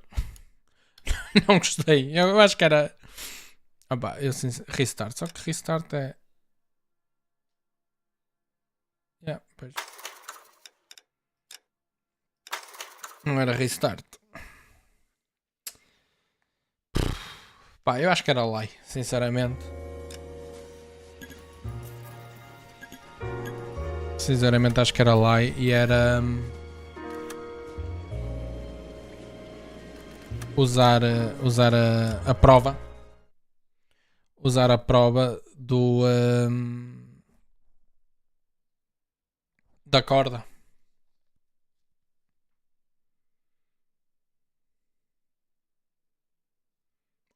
Não gostei. Eu acho que era... Ah pá, eu restart. Só que restart é... Yeah, pois. Não era restart. Pá, eu acho que era lie, sinceramente. Sinceramente acho que era lie e era... usar a prova. Usar a prova do... da corda.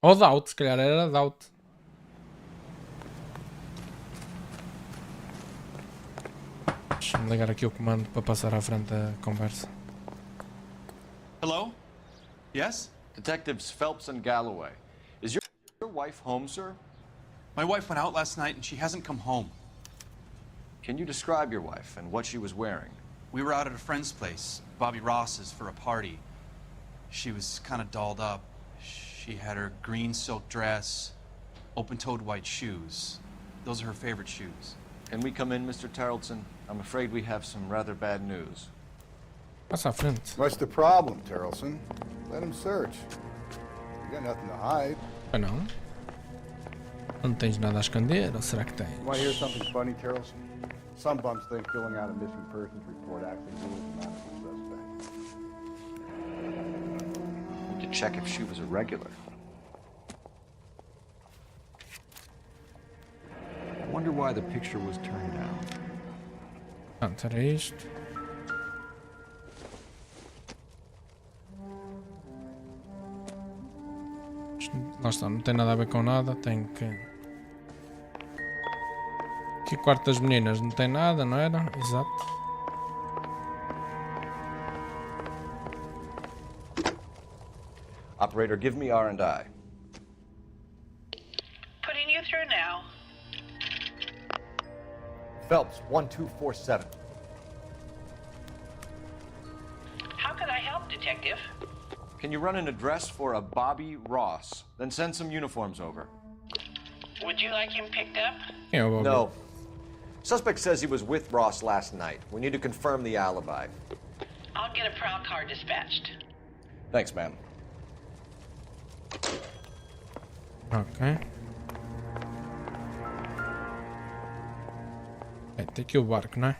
Ou doubt, se calhar era doubt. Deixa-me ligar aqui o comando para passar à frente da conversa. Hello? Yes? Detectives Phelps and Galloway. Is your wife home, sir? My wife went out last night and she hasn't come home. Can you describe your wife and what she was wearing? We were out at a friend's place, Bobby Ross's, for a party. She was kind of dolled up. She had her green silk dress, open-toed white shoes. Those are her favorite shoes. Can we come in, Mr. Tarleton? I'm afraid we have some rather bad news. Passa à frente. What's the problem, Tarleton? Let him search. You got nothing to hide. Ah não? Não tens nada a esconder? Ou será que tens? You want to hear something funny, Tarleton? Some bums think filling out a missing persons report actually rules them out as a suspect. We could check if she was a regular. I wonder why the picture was turned down. Pronto, era isto. Lá está, não tem nada a ver com nada, tem que... Aqui o quarto das meninas não tem nada, não era? Exato. Operator, give me R&I. Putting you through now. Phelps, 1247. How can I help, Detective? Can you run an address for a Bobby Ross? Then send some uniforms over. Would you like him picked up? Yeah, well, no. Suspect says he was with Ross last night. We need to confirm the alibi. I'll get a prowl car dispatched. Thanks, ma'am. Ok. Tem aqui o barco, não é?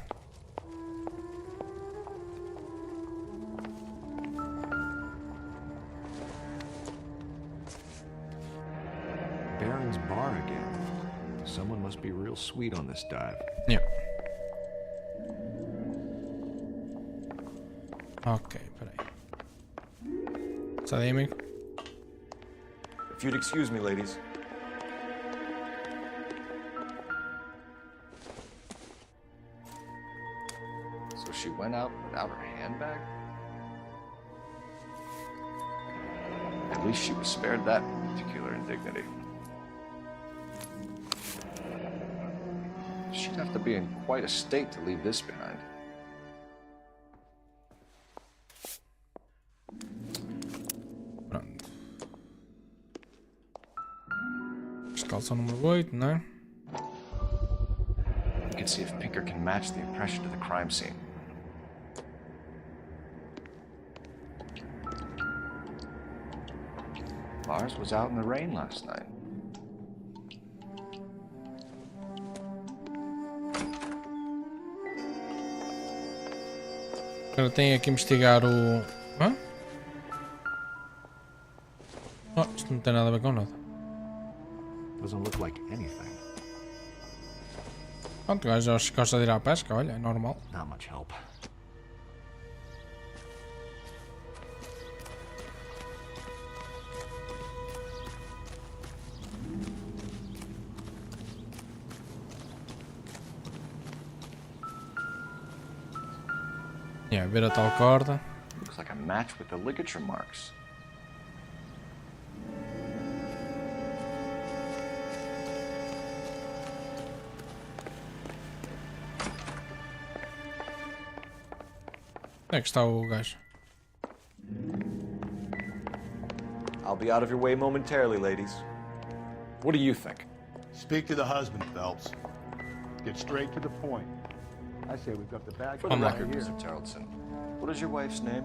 Baron's bar again. Someone must be real sweet on this dive. Yeah. Ok, peraí. Sai daí, amigo. If you'd excuse me, ladies. So she went out without her handbag? At least she was spared that particular indignity. She'd have to be in quite a state to leave this behind. Pronto. Calção número 8, não é? We can see if Pinker can match the impression to the crime scene. Lars was out in the rain last night. Agora tenho que investigar o... Hã? Oh, isto não tem nada a ver com nada. Doesn't look like anything. Pronto, o gajo gosta de ir à pesca, olha, é normal. Not much help. Yeah, ver a tal corda. Looks like a match with the ligature marks. Onde é que está o gajo? I'll be out of your way momentarily, ladies. What do you think? Speak to the husband, Phelps. Get straight to the point. I say we've got the bag For the right record, here. Mr. Tarleton, what is your wife's name?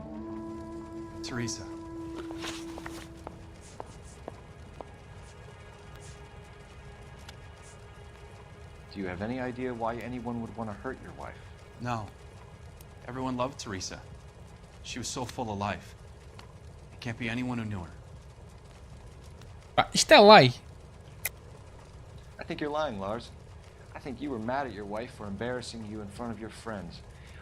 Teresa. Do you have any idea why anyone would want to hurt your wife? No. Everyone loved Teresa. She was so full of life. It can't be anyone who knew her. Pá, isto é lei. I think you're lying, Lars. I think you were mad at your wife for embarrassing you in front of your friends.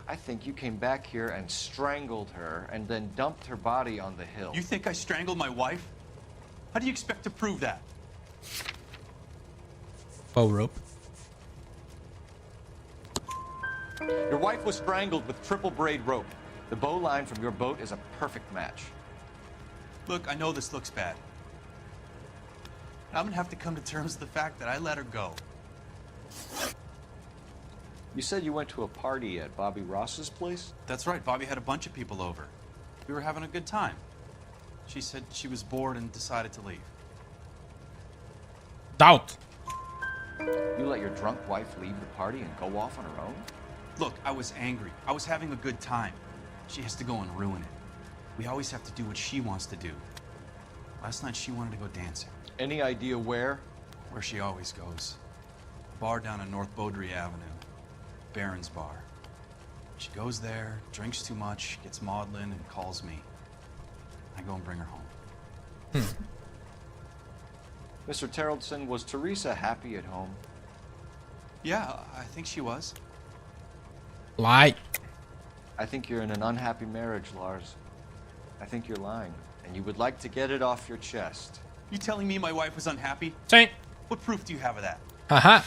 I think you came back here and strangled her and then dumped her body on the hill. You think I strangled my wife? How do you expect to prove that? Bow rope. Your wife was strangled with triple braid rope. The bow line from your boat is a perfect match. Look, I know this looks bad. I'm gonna have to come to terms with the fact that I let her go. You said you went to a party at Bobby Ross's place? That's right, Bobby had a bunch of people over. We were having a good time. She said she was bored and decided to leave. Doubt. You let your drunk wife leave the party and go off on her own? Look, I was angry. I was having a good time. She has to go and ruin it. We always have to do what she wants to do. Last night she wanted to go dancing. Any idea where? Where she always goes. A bar down on North Beaudry Avenue. Baron's Bar. She goes there, drinks too much, gets maudlin, and calls me. I go and bring her home. Mr. Tarleton, was Teresa happy at home? Yeah, I think she was. Lie. I think you're in an unhappy marriage, Lars. I think you're lying, and you would like to get it off your chest. You telling me my wife was unhappy? Sim. What proof do you have of that? Haha.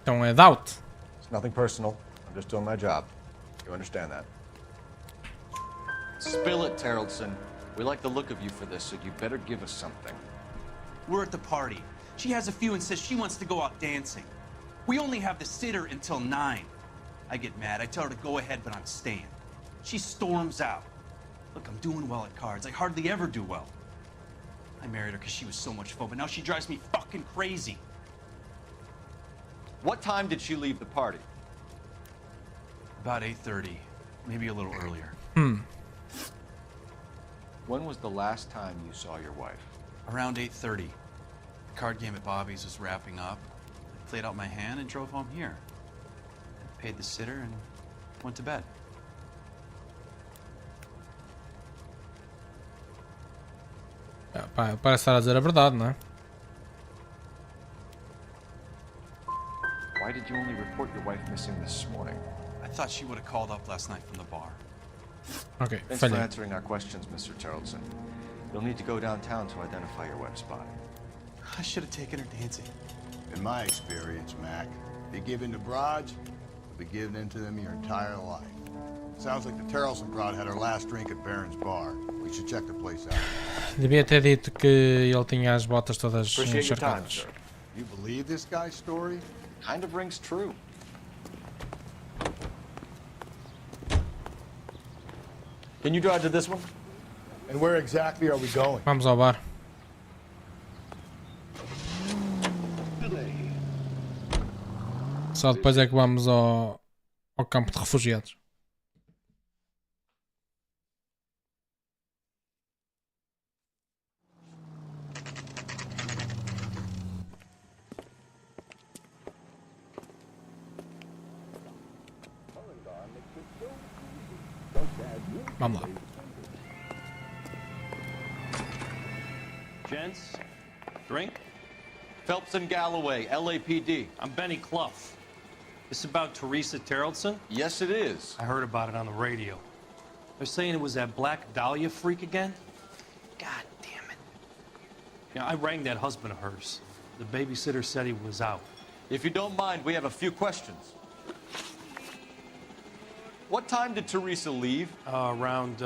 Então é doubt. It's nothing personal. I'm just doing my job. You understand that? Spill it, Tarleton. We like the look of you for this, so you better give us something. We're at the party. She has a few and says she wants to go out dancing. We only have the sitter until 9. I get mad. I tell her to go ahead, but I'm staying. She storms out. Look, I'm doing well at cards. I hardly ever do well. I married her because she was so much fun, but now she drives me fucking crazy. What time did she leave the party? About 8:30, maybe a little earlier. When was the last time you saw your wife? Around 8:30. The card game at Bobby's was wrapping up. I played out my hand and drove home here. I paid the sitter and went to bed. Parece estar a dizer a verdade, não é? Why did you only report your wife missing this morning? I thought she would have called up last night from the bar. Ok, Thanks for falhei. answering our questions, Mr. Tarleton. You'll need to go downtown to identify your wife's body. I should have taken her dancing. In my experience, Mac, if you give in to broads, you'll be giving in to them your entire life. Sounds like the Tarleton broad had her last drink at Baron's Bar. We should check the place out. Devia ter dito que ele tinha as botas todas Appreciate your time, encharcadas. sir. You believe this guy's story? Kind of rings true. Can you drive to this one? And where exactly are we going? Vamos ao bar. Só depois é que vamos ao campo de refugiados. Vamos lá. Gents, drink? Phelps and Galloway, LAPD. I'm Benny Clough. This about Teresa Tarleton? Yes, it is. I heard about it on the radio. They're saying it was that Black Dahlia freak again? God damn it. Yeah, I rang that husband of hers. The babysitter said he was out. If you don't mind, we have a few questions. What time did Teresa leave? Around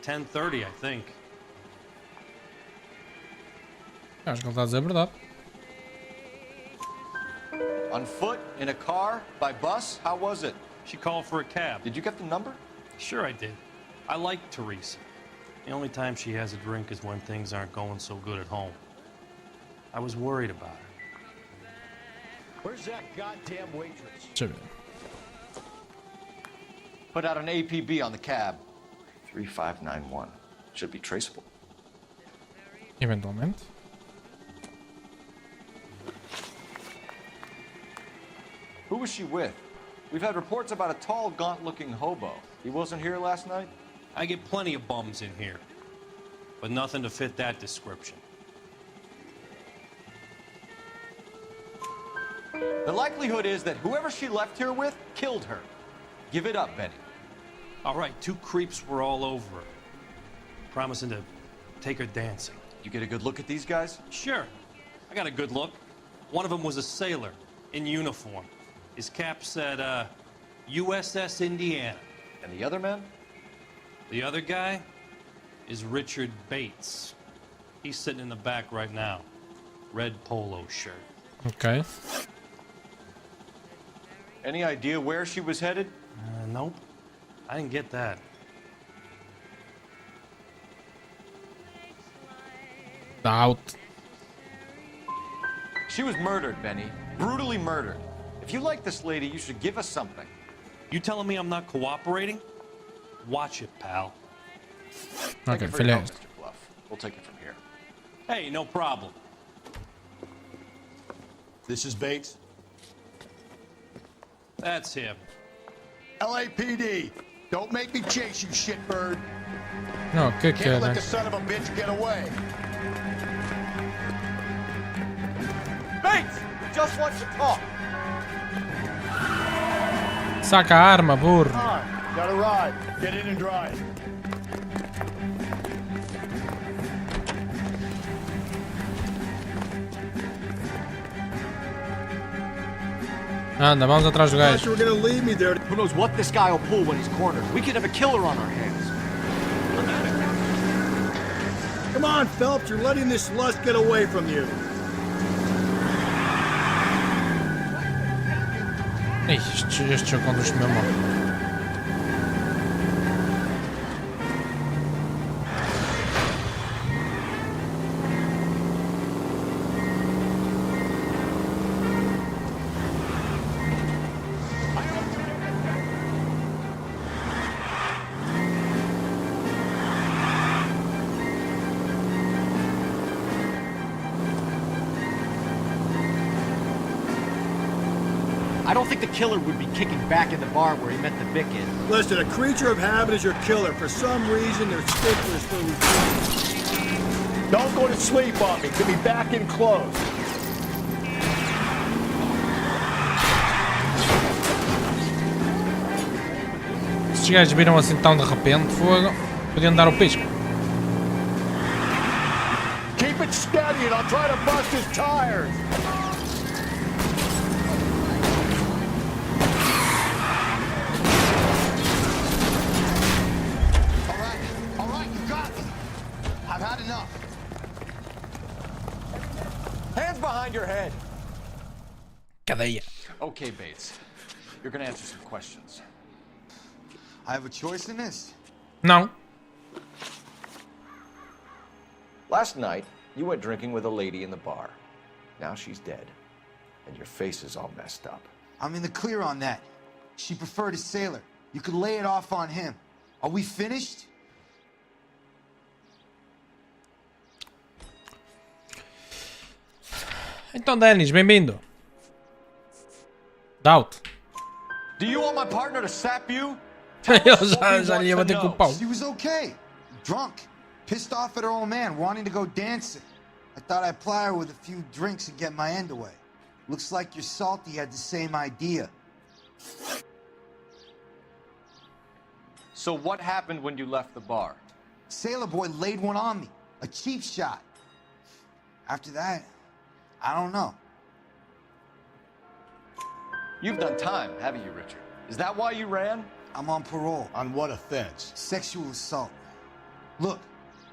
10:30, I think. Acho que ele está a dizer a verdade. On foot? In a car? By bus? How was it? She called for a cab. Did you get the number? Sure I did. I like Teresa. The only time she has a drink is when things aren't going so good at home. I was worried about her. Where's that goddamn waitress? Deixa eu ver. Put out an APB on the cab. 3591. Should be traceable. Eventualmente. Who was she with? We've had reports about a tall, gaunt-looking hobo. He wasn't here last night? I get plenty of bums in here, but nothing to fit that description. The likelihood is that whoever she left here with killed her. Give it up, Benny. All right, 2 creeps were all over her, promising to take her dancing. You get a good look at these guys? Sure. I got a good look. One of them was a sailor in uniform. His cap said, USS Indiana. And the other man? The other guy is Richard Bates. He's sitting in the back right now. Red polo shirt. Ok. Any idea where she was headed? Nope. I didn't get that. Out. She was murdered, Benny. Brutally murdered. If you like this lady, you should give us something. You telling me I'm not cooperating? Watch it, pal. Thank you for your help, Mr. Bluff. We'll take it from here. Hey, no problem. This is Bates. That's him. LAPD, don't make me chase you, shitbird. No, que Can't let queda. the son of a bitch get away. Bates! We just want to talk. Saca a arma, burro. Come on, got a ride. Get in and drive. Anda, vamos atrás do gajo. You were gonna leave me there. Who knows what this guy will pull when he's cornered? We could have a killer on our hands. Come on, Phelps, you're letting this lust get away from you. Ei, este jogo conduz mesmo mal. I don't think the killer would be kicking back in the bar where he met the Vic in. Listen, a creature of habit is your killer. For some reason, they're sticklers for routine. Don't go to sleep on me. Could be back in close. Se os gajos viram assim tão de repente, fogo, podiam dar o pisco. Keep it steady and I'll try to bust his tires. All right, you got me. I've had enough. Hands behind your head. Cadeia. Okay, Bates. You're gonna answer some questions. I have a choice in this. Não. Last night, you went drinking with a lady in the bar. Now she's dead, and your face is all messed up. I'm in the clear on that. She preferred a sailor. You could lay it off on him. Are we finished? Então, Dennis, bem-vindo. Doubt. Do you want my partner to sap you? Eu já lhe ia bater com o pau. She was okay. Drunk. Pissed off at her old man, wanting to go dancing. I thought I'd ply her with a few drinks and get my end away. Looks like your salty had the same idea. So what happened when you left the bar? Sailor boy laid one on me. A cheap shot. After that, I don't know. You've done time, haven't you, Richard? Is that why you ran? I'm on parole. On what offense? Sexual assault. Look,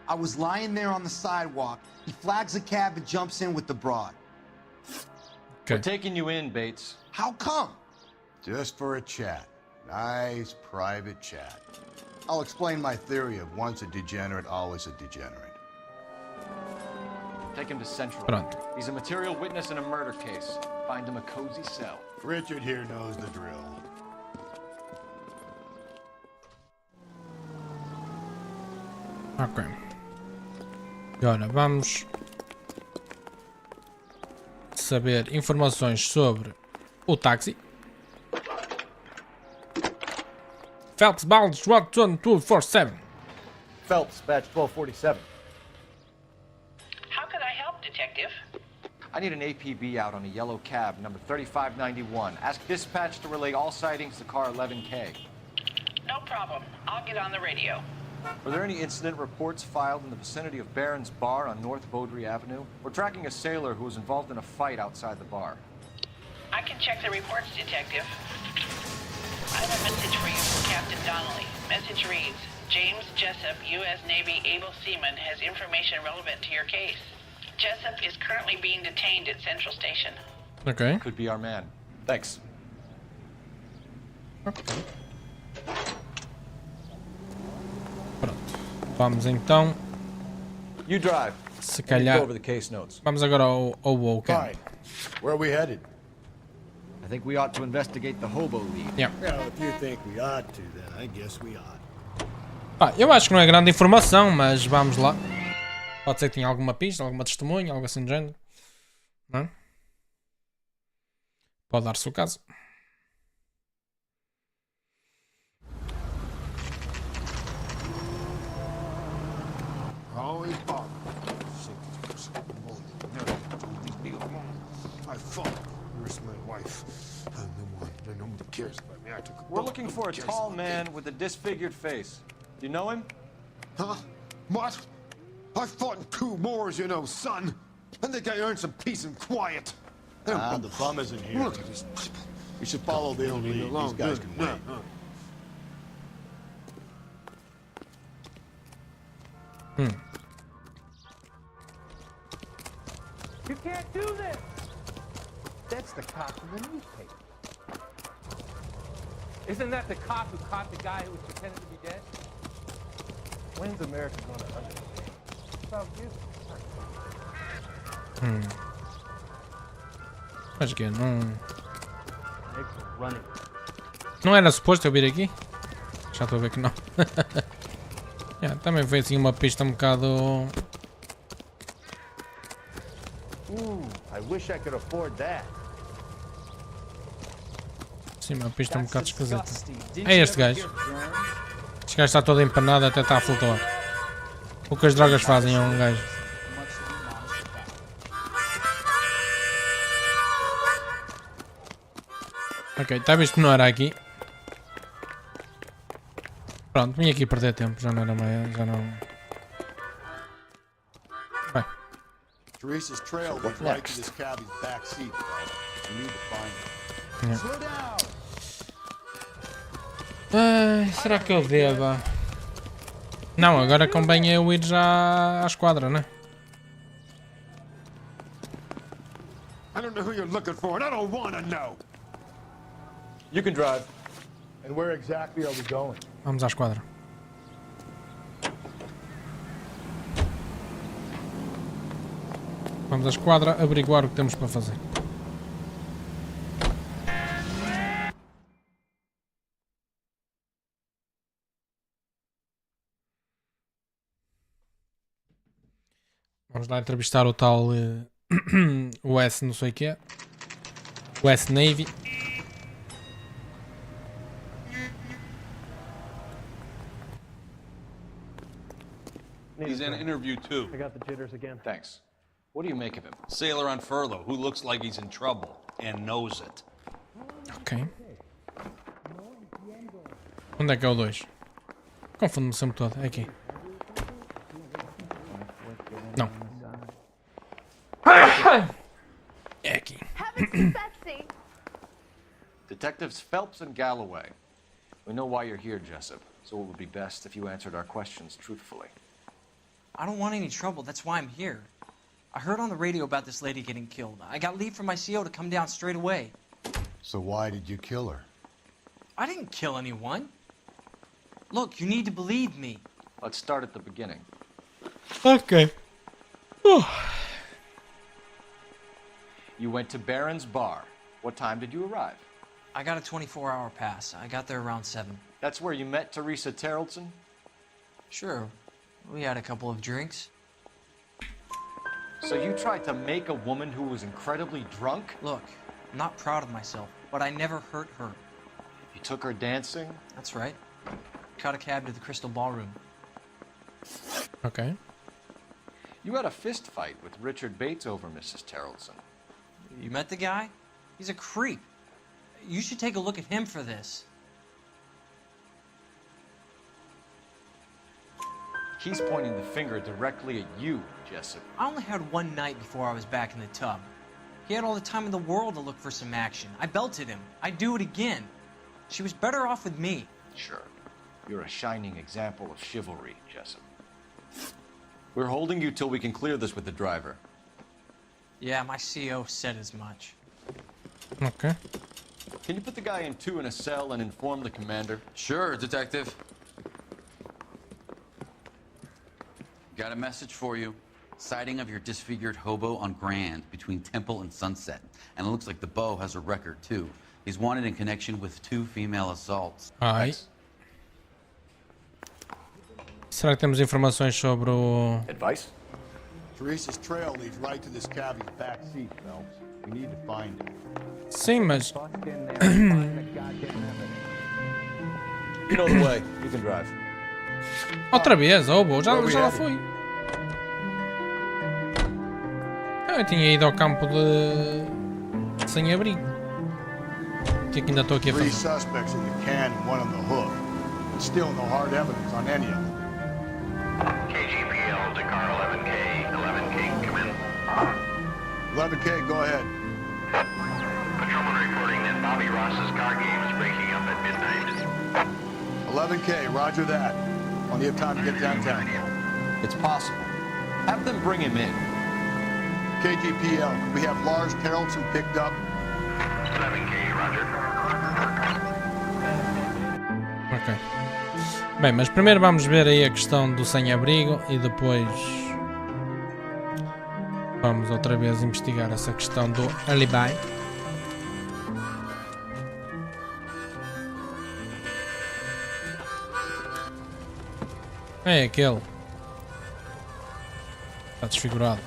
I was lying there on the sidewalk. He flags a cab and jumps in with the broad. We're taking you in, Bates. How come? Just for a chat. Nice private chat. I'll explain my theory of once a degenerate, always a degenerate. Take him to Central. Pronto. He's a material witness in a murder case. Find him a cozy cell. Richard here knows the drill. Ok. E olha, vamos saber informações sobre o táxi. Phelps, Baldes, Watson, 247. Phelps, badge 1247. How can I help, Detective? I need an APB out on a yellow cab, number 3591. Ask dispatch to relay all sightings to car 11K. No problem. I'll get on the radio. Were there any incident reports filed in the vicinity of Barron's Bar on North Beaudry Avenue? We're tracking a sailor who was involved in a fight outside the bar. I can check the reports, Detective. I have a message for you from Captain Donnelly. Message reads, James Jessup, U.S. Navy able seaman, has information relevant to your case. Jessup is currently being detained at Central Station. Ok. Could be our man. Thanks. Pronto. Vamos então. You drive. Se calhar. Go over the case notes. Vamos agora ao camp. Fine. Where are we headed? I think we ought to investigate the hobo lead. Yeah. Well, if you think we ought to, then I guess we ought. Pá, eu acho que não é grande informação, mas vamos lá. Pode ser que tenha alguma pista, alguma testemunha, algo assim do género. Não é? Pode dar-se o caso. We're looking for a tall man with a disfigured face. Do you know him? Huh? What? I fought in 2 wars, you know, son. I think I earned some peace and quiet. Ah, the bum isn't here. We should follow the lead. These guys can wait. You can't do this! That's the cop from the newspaper. Isn't that the cop who caught the guy who was pretending to be dead? When's America gonna understand? It's about you. Acho que não. Não era suposto eu vir aqui? Já estou a ver que não. Yeah, também foi assim uma pista um bocado. I wish I could afford that. Sim, uma pista um bocado esquisita. É este gajo. Este gajo está todo empanado, até está a flutuar. O que as drogas fazem a um gajo. Ok, está visto que não era aqui. Pronto, vim aqui perder tempo, já não era mais. Já não. Bem. Teresa's trail leads right to this cabbie's back seat. We need to find it. Slow down. Ai, será que eu devo? Não, agora convém eu ir já à esquadra, né? I don't know who you're looking for, and I don't want to know. You can drive. And where exactly are we going? Vamos à esquadra. Vamos à esquadra averiguar o que temos para fazer. Vamos lá entrevistar o tal o S não sei o que é. O S Navy. He's in an interview too. I got the jitters again. Thanks. What do you make of him? Sailor on furlough who looks like he's in trouble and knows it. Ok. Onde é que é o 2? Confundo-me sempre todo. É aqui. Não. É aqui. Detectives Phelps and Galloway. We know why you're here, Jessup, so it would be best if you answered our questions truthfully. I don't want any trouble. That's why I'm here. I heard on the radio about this lady getting killed. I got leave from my CO to come down straight away. So why did you kill her? I didn't kill anyone. Look, you need to believe me. Let's start at the beginning. Ok. You went to Barron's Bar. What time did you arrive? I got a 24-hour pass. I got there around 7. That's where you met Teresa Terrellson? Sure. We had a couple of drinks. So you tried to make a woman who was incredibly drunk? Look, I'm not proud of myself, but I never hurt her. You took her dancing? That's right. Caught a cab to the Crystal Ballroom. Ok. You had a fist fight with Richard Bates over Mrs. Terrellson. You met the guy? He's a creep. You should take a look at him for this. He's pointing the finger directly at you, Jessup. I only had one night before I was back in the tub. He had all the time in the world to look for some action. I belted him. I'd do it again. She was better off with me. Sure. You're a shining example of chivalry, Jessup. We're holding you till we can clear this with the driver. Yeah, my CO said as much. Ok. Can you put the guy in 2 in a cell and inform the commander? Sure, Detective. Got a message for you. Sighting of your disfigured hobo on Grand between Temple and Sunset. And it looks like the beau has a record, too. He's wanted in connection with 2 female assaults. Ai. Será que temos informações sobre o... Advice? Teresa's trail leads right to this cabbie's back seat, Phelps. We need to find it. Sim, mas... You know the way. You can drive. Outra vez, já lá fui. Eu tinha ido ao campo de... sem-abrigo. Que ainda estou aqui a 3 fazer. suspects in the can and 1 on the hook. But still no hard evidence on any of them. KGPL to car 11K. 11K, come in. 11K, go ahead. Patrolman reporting that Bobby Ross's car game is breaking up at midnight. 11K, roger that. Plenty of time to get downtown. It's possible. Have them bring him in. KGPL, we have Lars Terrellson picked up. 11K, roger. Ok. Bem, mas primeiro vamos ver aí a questão do sem-abrigo e depois vamos outra vez investigar essa questão do alibi. É aquele. Está desfigurado.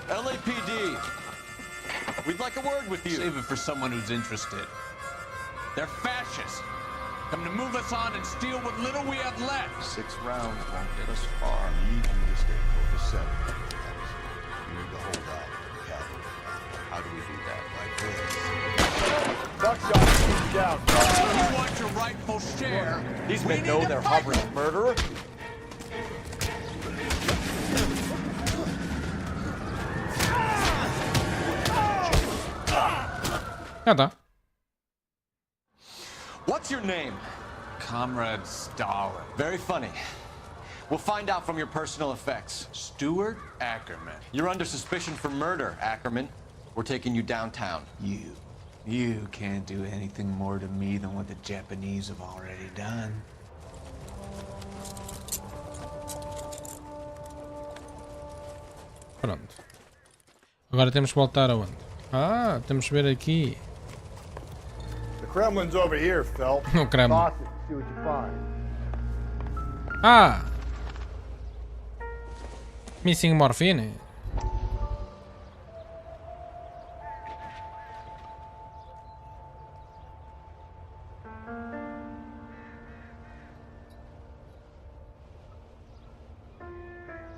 LAPD! We'd like a word with you. Save it for someone who's interested. They're fascists. Come to move us on and steal what little we have left. 6 rounds won't get us far. I need you to stay focused. 7. You need to hold out. Yeah. How do we do that? Like this. Buckshot, shoot down. You want your rightful share. These men know they're harboring a murderer. Nada. What's your name? Comrade Stalin. Very funny. We'll find out from your personal effects. Stuart Ackerman. You're under suspicion for murder, Ackerman. We're taking you downtown. You can't do anything more to me than what the Japanese have already done. Pronto. Agora temos que voltar aonde? Ah, temos que ver aqui. The Kremlin's over here, Phelps. O Kremlin. Toss it, see what you find. Ah! Missing morphine.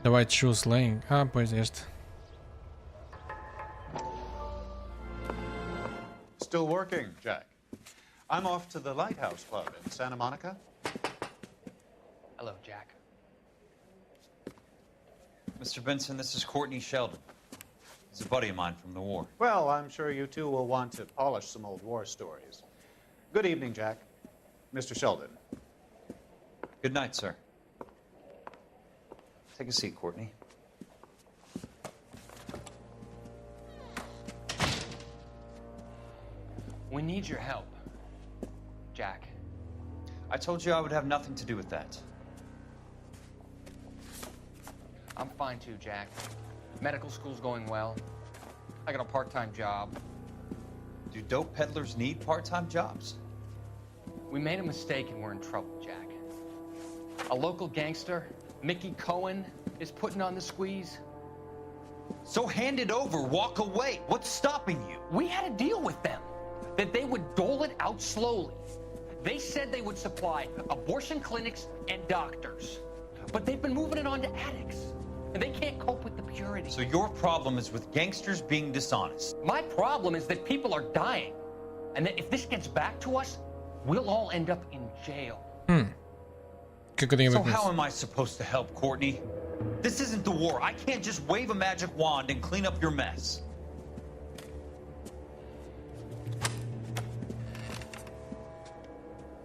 The White Shoe Slaying. Ah, pois este. Still working, Jack. I'm off to the Lighthouse Club in Santa Monica. Hello, Jack. Mr. Benson, this is Courtney Sheldon. He's a buddy of mine from the war. Well, I'm sure you two will want to polish some old war stories. Good evening, Jack. Mr. Sheldon. Good night, sir. Take a seat, Courtney. We need your help, Jack. I told you I would have nothing to do with that. I'm fine too, Jack. Medical school's going well. I got a part-time job. Do dope peddlers need part-time jobs? We made a mistake and we're in trouble, Jack. A local gangster, Mickey Cohen, is putting on the squeeze. So hand it over, walk away. What's stopping you? We had a deal with them that they would dole it out slowly. They said they would supply abortion clinics and doctors, but they've been moving it on to addicts, and they can't cope with the purity. So your problem is with gangsters being dishonest? My problem is that people are dying, and that if this gets back to us, we'll all end up in jail. So how am I supposed to help, Courtney? This isn't the war. I can't just wave a magic wand and clean up your mess.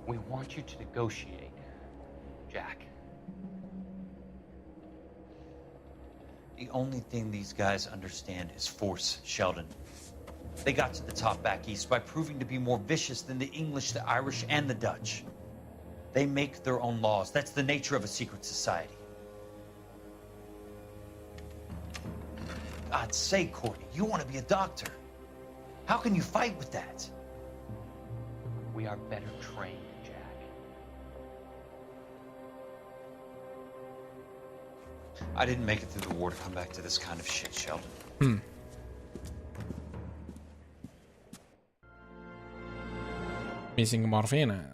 We want you to negotiate, Jack. The only thing these guys understand is force, Sheldon. They got to the top back east by proving to be more vicious than the English, the Irish, and the Dutch. They make their own laws. That's the nature of a secret society. God's sake, Courtney, you want to be a doctor. How can you fight with that? We are better trained, Jack. I didn't make it through the war to come back to this kind of shit, Sheldon. Missing morphine.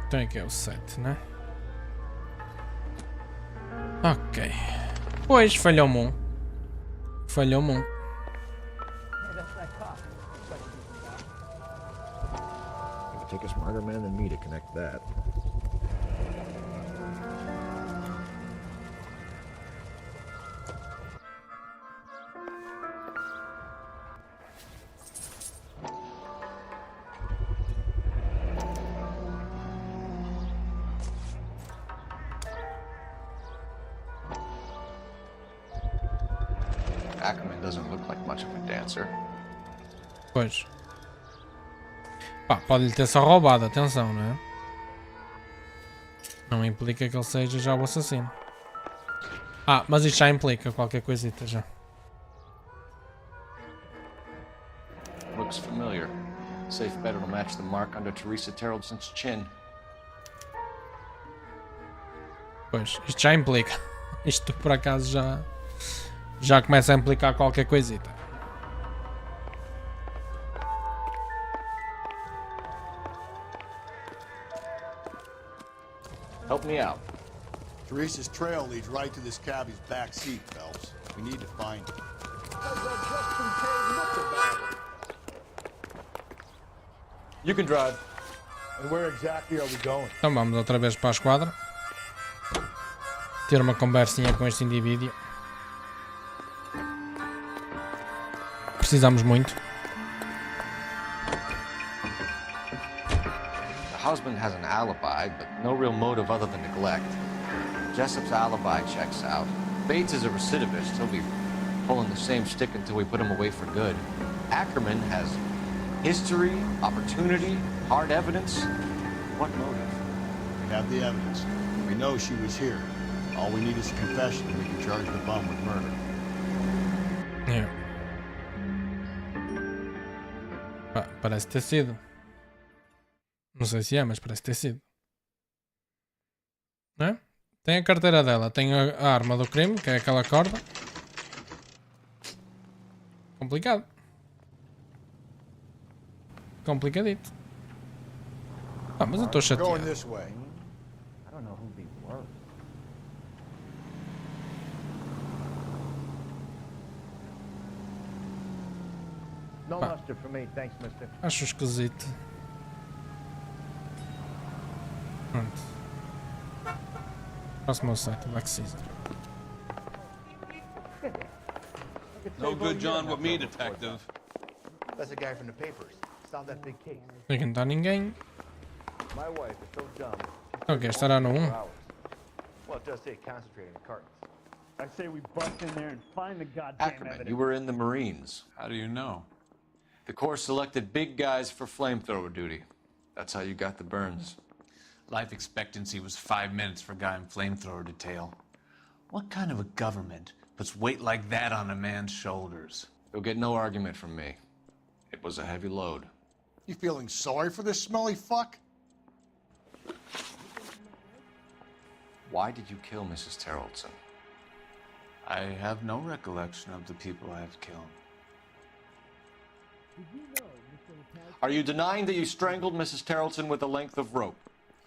Então é que é o 7, né? Ok. Pois, falhou-me um. Falhou-me um. It would take a smarter man than me to connect that. Ackerman doesn't look like much of a dancer. Pois. Pá, pode-lhe ter só roubado, atenção, não é? Não implica que ele seja já o assassino. Ah, mas isto já implica qualquer coisita já. Looks familiar. Safe bet it'll match the mark under Teresa Terrelson's chin. Pois, isto já implica. Isto por acaso já começa a implicar qualquer coisita. Help me out. Teresa's trail leads right to this cabbie's back seat, Phelps. We need to find it. You can drive. And where exactly are we going? Então vamos outra vez para a esquadra. Ter uma conversinha com este indivíduo. Precisamos muito. The husband has an alibi, but no real motive other than neglect. Jessup's alibi checks out. Bates is a recidivist. He'll be pulling the same stick until we put him away for good. Ackerman has history, opportunity, hard evidence. What motive? We have the evidence. We know she was here. All we need is a confession and we can charge the bum with murder. É. Pá, parece ter sido. Não sei se é, mas parece ter sido. Não é? Tem a carteira dela, tem a arma do crime, que é aquela corda. Complicado. Complicadito. Ah, mas eu estou chateado. No Pá, mustard for me, thanks, mister. acho esquisito. Pronto. Próximo site, Black Caesar. No good John with me, detective. That's the guy from the papers. Solved that big case. Aqui não está ninguém. My wife is so dumb. Ok, estará no 1. Well, it does say concentrate in the cartons. I say we bust in there and find the goddamn Ackerman, evidence. you were in the Marines. How do you know? The Corps selected big guys for flamethrower duty. That's how you got the burns. Life expectancy was 5 minutes for a guy in flamethrower detail. What kind of a government puts weight like that on a man's shoulders? You'll get no argument from me. It was a heavy load. You feeling sorry for this smelly fuck? Why did you kill Mrs. Terrellson? I have no recollection of the people I have killed. Are you denying that you strangled Mrs. Terrellson with a length of rope?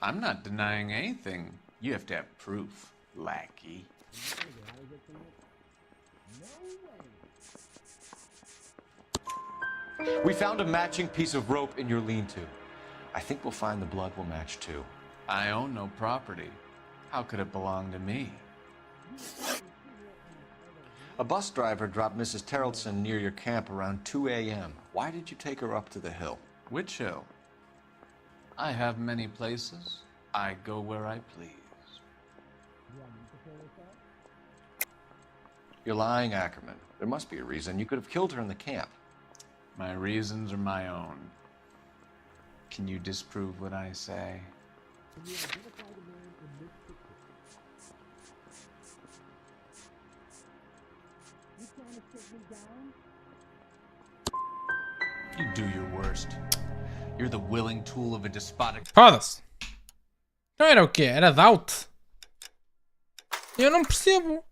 I'm not denying anything. You have to have proof, lackey. We found a matching piece of rope in your lean-to. I think we'll find the blood will match too. I own no property. How could it belong to me? A bus driver dropped Mrs. Terrellson near your camp around 2 a.m. Why did you take her up to the hill? Which hill? I have many places. I go where I please. You're lying, Ackerman. There must be a reason. You could have killed her in the camp. My reasons are my own. Can you disprove what I say? You do your worst. You're the willing tool of a despotic... Foda-se. Não era o quê? Era doubt. Eu não percebo.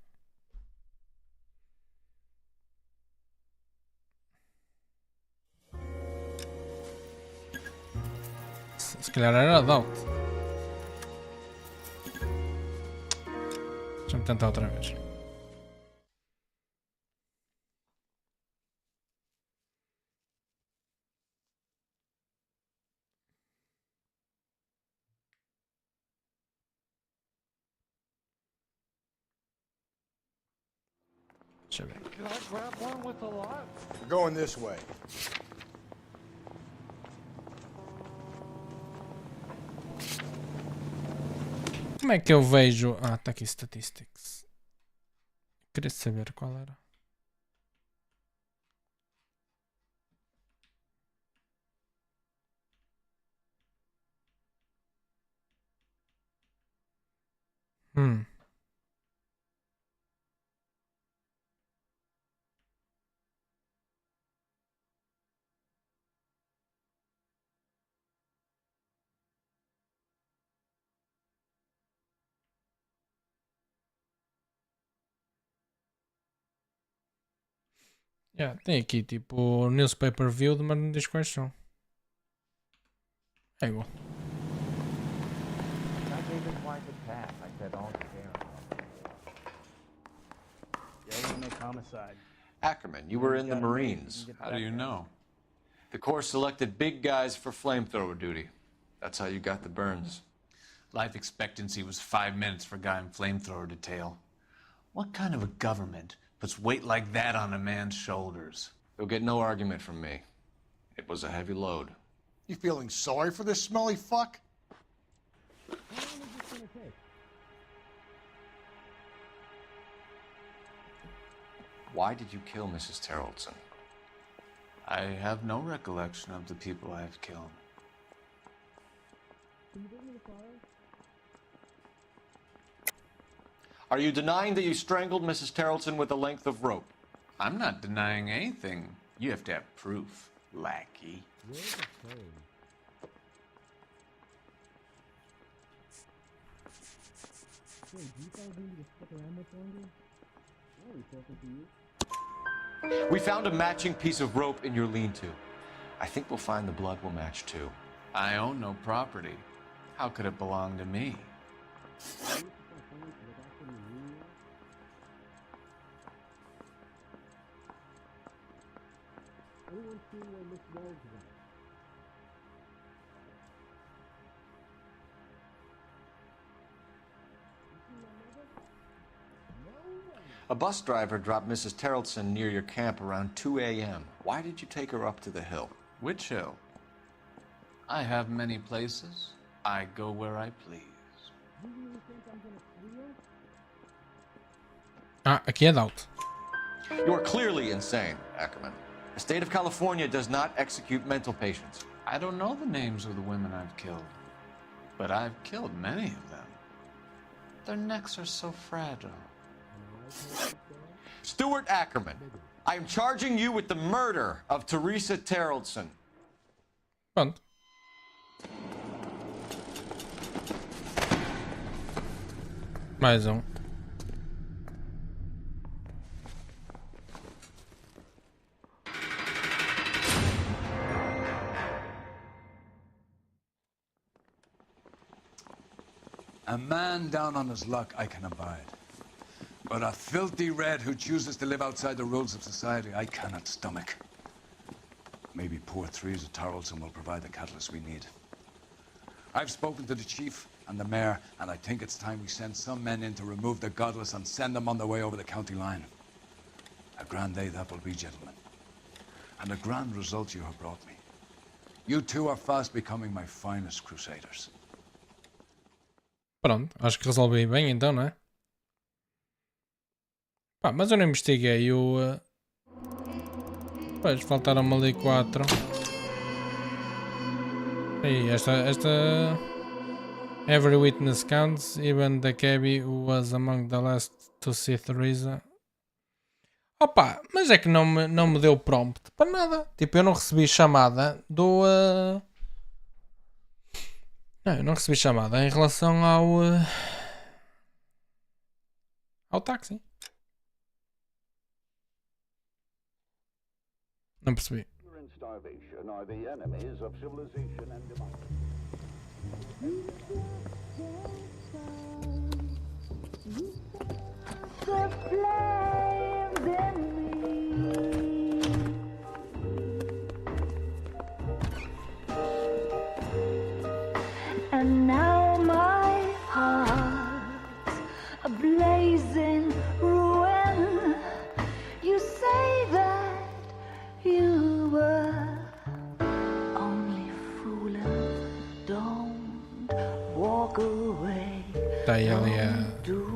Se calhar era doubt. Deixa-me tentar outra vez. Deixa eu ver. Can I grab one with a lot? We're going this way. Como é que eu vejo... Ah, tá aqui Statistics. Queria saber qual era. Yeah, tem aqui tipo newspaper viewed, mas não diz quais são. É igual. Ackerman, you were in the Marines. How do you know? The Corps selected big guys for flamethrower duty. That's how you got the burns. Life expectancy was 5 minutes for a guy in flamethrower detail. What kind of a government puts weight like that on a man's shoulders? You'll get no argument from me. It was a heavy load. You feeling sorry for this smelly fuck? Why did you kill Mrs. Terrellson? I have no recollection of the people I have killed. Are you denying that you strangled Mrs. Terrellson with a length of rope? I'm not denying anything. You have to have proof, lackey. We found a matching piece of rope in your lean-to. I think we'll find the blood will match too. I own no property. How could it belong to me? Anyone seen where Miss Wells went? A bus driver dropped Mrs. Terrelson near your camp around 2 a.m. Why did you take her up to the hill? Which hill? I have many places. I go where I please. You really think I'm gonna squeal? Ah, aqui é doubt. You are clearly insane, Ackerman. The state of California does not execute mental patients. I don't know the names of the women I've killed, but I've killed many of them. Their necks are so fragile. Stuart Ackerman, I am charging you with the murder of Teresa Terrelson. Pronto. Mais um. A man down on his luck I can abide. But a filthy red who chooses to live outside the rules of society I cannot stomach. Maybe poor Teresa Terrelson will provide the catalyst we need. I've spoken to the chief and the mayor, and I think it's time we send some men in to remove the godless and send them on their way over the county line. A grand day that will be, gentlemen. And a grand result you have brought me. You two are fast becoming my finest crusaders. Pronto, acho que resolvi bem então, não é? Pá, mas eu não investiguei o... Pois, faltaram-me ali 4. E esta... Every witness counts, even the cabbie who was among the last to see Teresa. Opa, mas é que não me deu prompt para nada. Tipo, eu não recebi chamada do... Não, eu não recebi chamada em relação ao táxi. Não percebi. Starvation are the enemies of civilization and democracy. The flames in me. And now my heart's a blazing ruin. You say that you were only fooling. Don't walk away. Don't do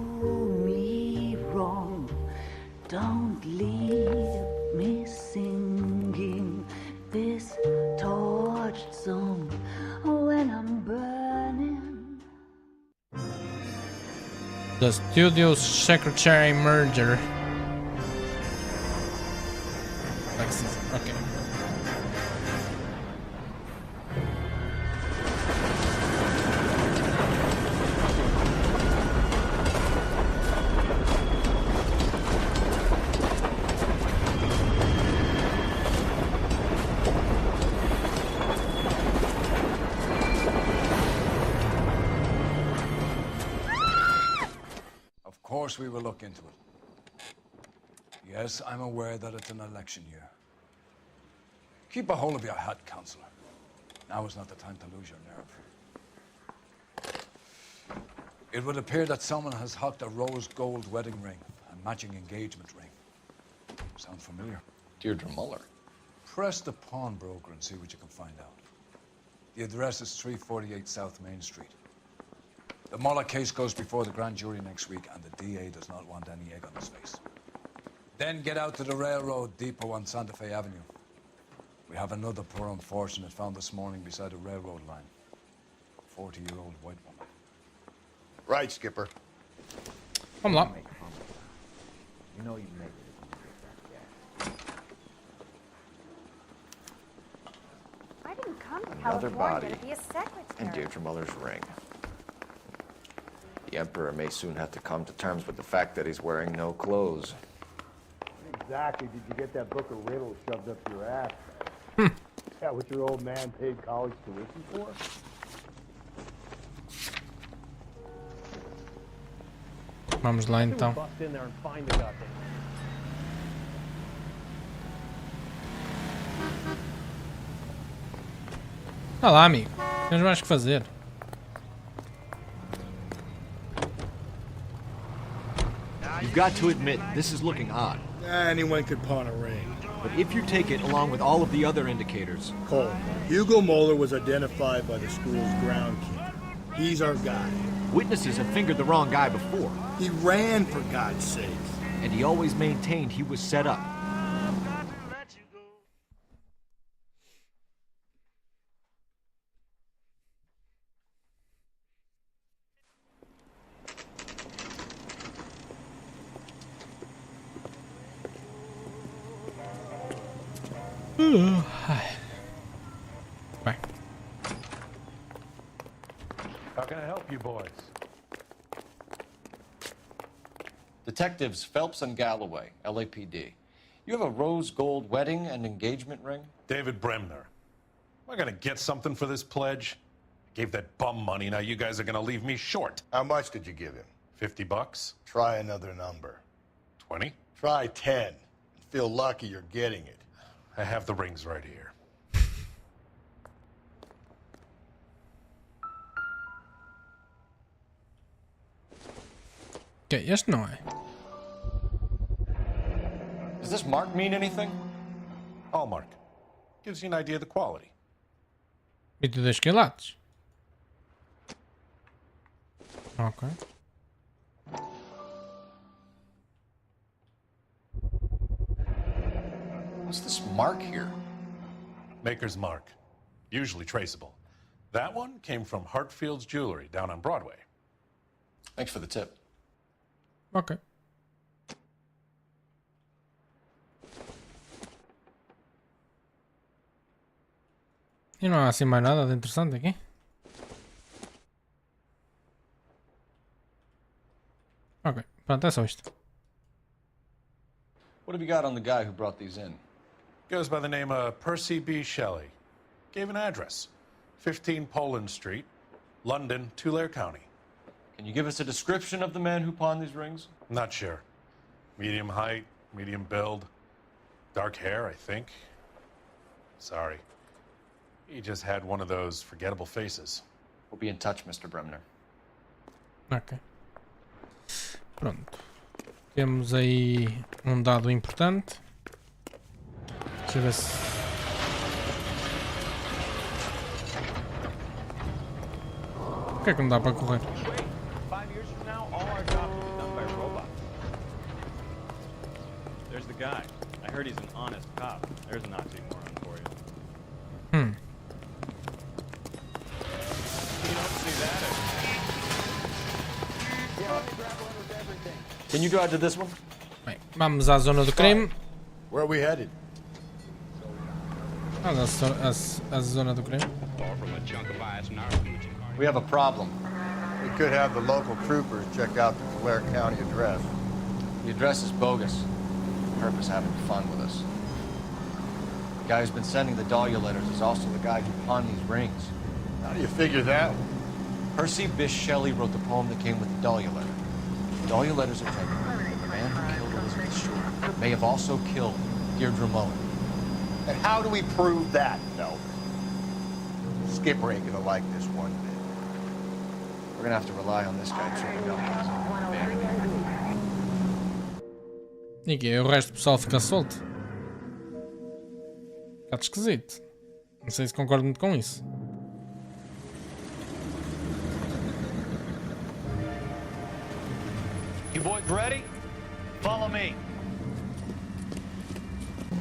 me wrong. Don't leave me singing this torched song when I'm burning. The studio secretary merger. Okay. Of course we will look into it. Yes, I'm aware that it's an election year. Keep a hold of your hat, Counselor. Now is not the time to lose your nerve. It would appear that someone has hocked a rose gold wedding ring and matching engagement ring. Sound familiar? Deirdre Muller. Press the pawnbroker and see what you can find out. The address is 348 South Main Street. The Muller case goes before the grand jury next week, and the DA does not want any egg on his face. Then get out to the railroad depot on Santa Fe Avenue. We have another poor unfortunate found this morning beside a railroad line. 40-year-old white woman. Right, Skipper. Vamos lá. You know you make it. I didn't come to Another California body. to be a secretary. And Deirdre Muller's ring. The Emperor may soon have to come to terms with the fact that he's wearing no clothes. Exactly did you get that book of riddles shoved up your ass? Is that what your old man paid college tuition for? Vamos lá então. Bust in there and find the goddamn. Vá lá, amigo. Tens mais que fazer. You've got to admit, this is looking odd. Anyone could pawn a ring. But if you take it along with all of the other indicators... Cole, Hugo Moeller was identified by the school's groundkeeper. He's our guy. Witnesses have fingered the wrong guy before. He ran, for God's sake. And he always maintained he was set up. Bem. How can I help you boys? Detectives Phelps and Galloway, LAPD. You have a rose gold wedding and engagement ring? David Bremner. Am I gonna get something for this pledge? I gave that bum money, now you guys are gonna leave me short. How much did you give him? $50? Try another number. 20? Try 10. Feel lucky you're getting it. I have the rings right here. Ok, este não é. Does this mark mean anything? Hallmark. Gives you an idea of the quality. 22 quilates. Ok. What's this mark here? Maker's mark. Usually traceable. That one came from Hartfield's Jewelry down on Broadway. Thanks for the tip. Ok. E não há assim mais nada de interessante aqui? Ok, pronto, é só isto. What have you got on the guy who brought these in? Goes by the name of Percy B. Shelley. Gave an address. 15 Poland Street, London, Tulare County. Can you give us a description of the man who pawned these rings? Not sure. Medium height, medium build. Dark hair, I think. Sorry. He just had one of those forgettable faces. We'll be in touch, Mr. Bremner. Ok. Pronto. Temos aí um dado importante. Deixa eu ver se... Por que é que não dá para correr? 5 years from now, all our jobs will be done by robots. There's the guy. I heard he's an honest cop. There's an oxymoron for you. Hmm. You don't see that Can you drive to this one? Bem, vamos à zona do crime. Where are we headed? Vamos à zona do crime. We have a problem. We could have the local troopers check out the Tulare County address. The address is bogus. Purpose having fun with us. The guy who's been sending the Dahlia letters is also the guy who pawned these rings. How do you figure that? Percy Bysshe Shelley wrote the poem that came with the Dahlia letter. The Dahlia letters are telling that the man who killed Elizabeth Short may have also killed Deirdre Mullen. And how do we prove that, Phelps? Skipper ain't gonna like this one bit. We're gonna have to rely on this guy tripping up on us. E que o resto do pessoal fica solto. Fica esquisito. Não sei se concordo muito com isso. You boys ready? Follow me.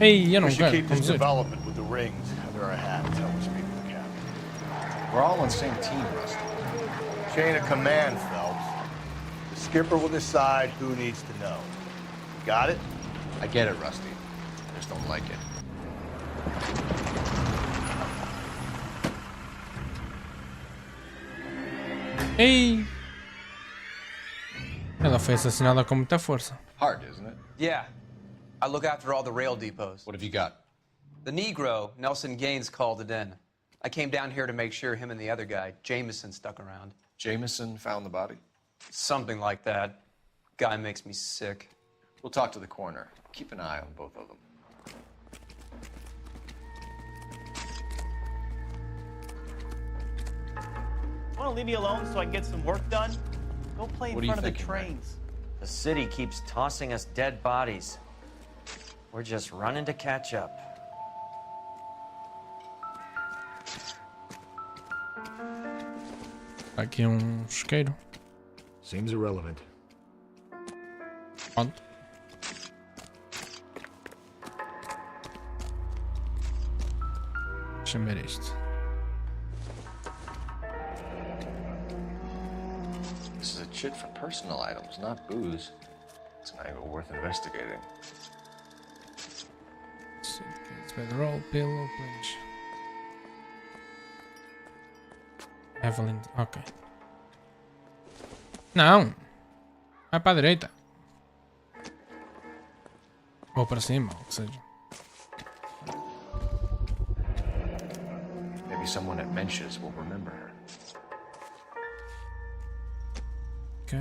Ei, eu não We should quero keep this conduzir. development with the rings under our hat until we speak with the captain. We're all on the same team, Rusty. Chain of command, Phelps. The skipper will decide who needs to know. Got it? I get it, Rusty. I just don't like it. Ei! Ela foi assassinada com muita força. Hard, isn't it? Yeah. I look after all the rail depots. What have you got? The Negro, Nelson Gaines, called it in. I came down here to make sure him and the other guy, Jameson, stuck around. Jameson found the body? Something like that. Guy makes me sick. We'll talk to the coroner. Keep an eye on both of them. Want to leave me alone so I can get some work done? Go play in front of the trains. The city keeps tossing us dead bodies. We're just running to catch up. Aqui isqueiro. Seems irrelevant. Pronto. Deixa-me ver isto. This is a chit for personal items, not booze. It's an angle worth investigating. Roll, pillow, plunge. Evelyn, ok. Não! Vai para a direita. Ou para cima, ou o que seja. Maybe someone at Mensch's will remember her. Ok.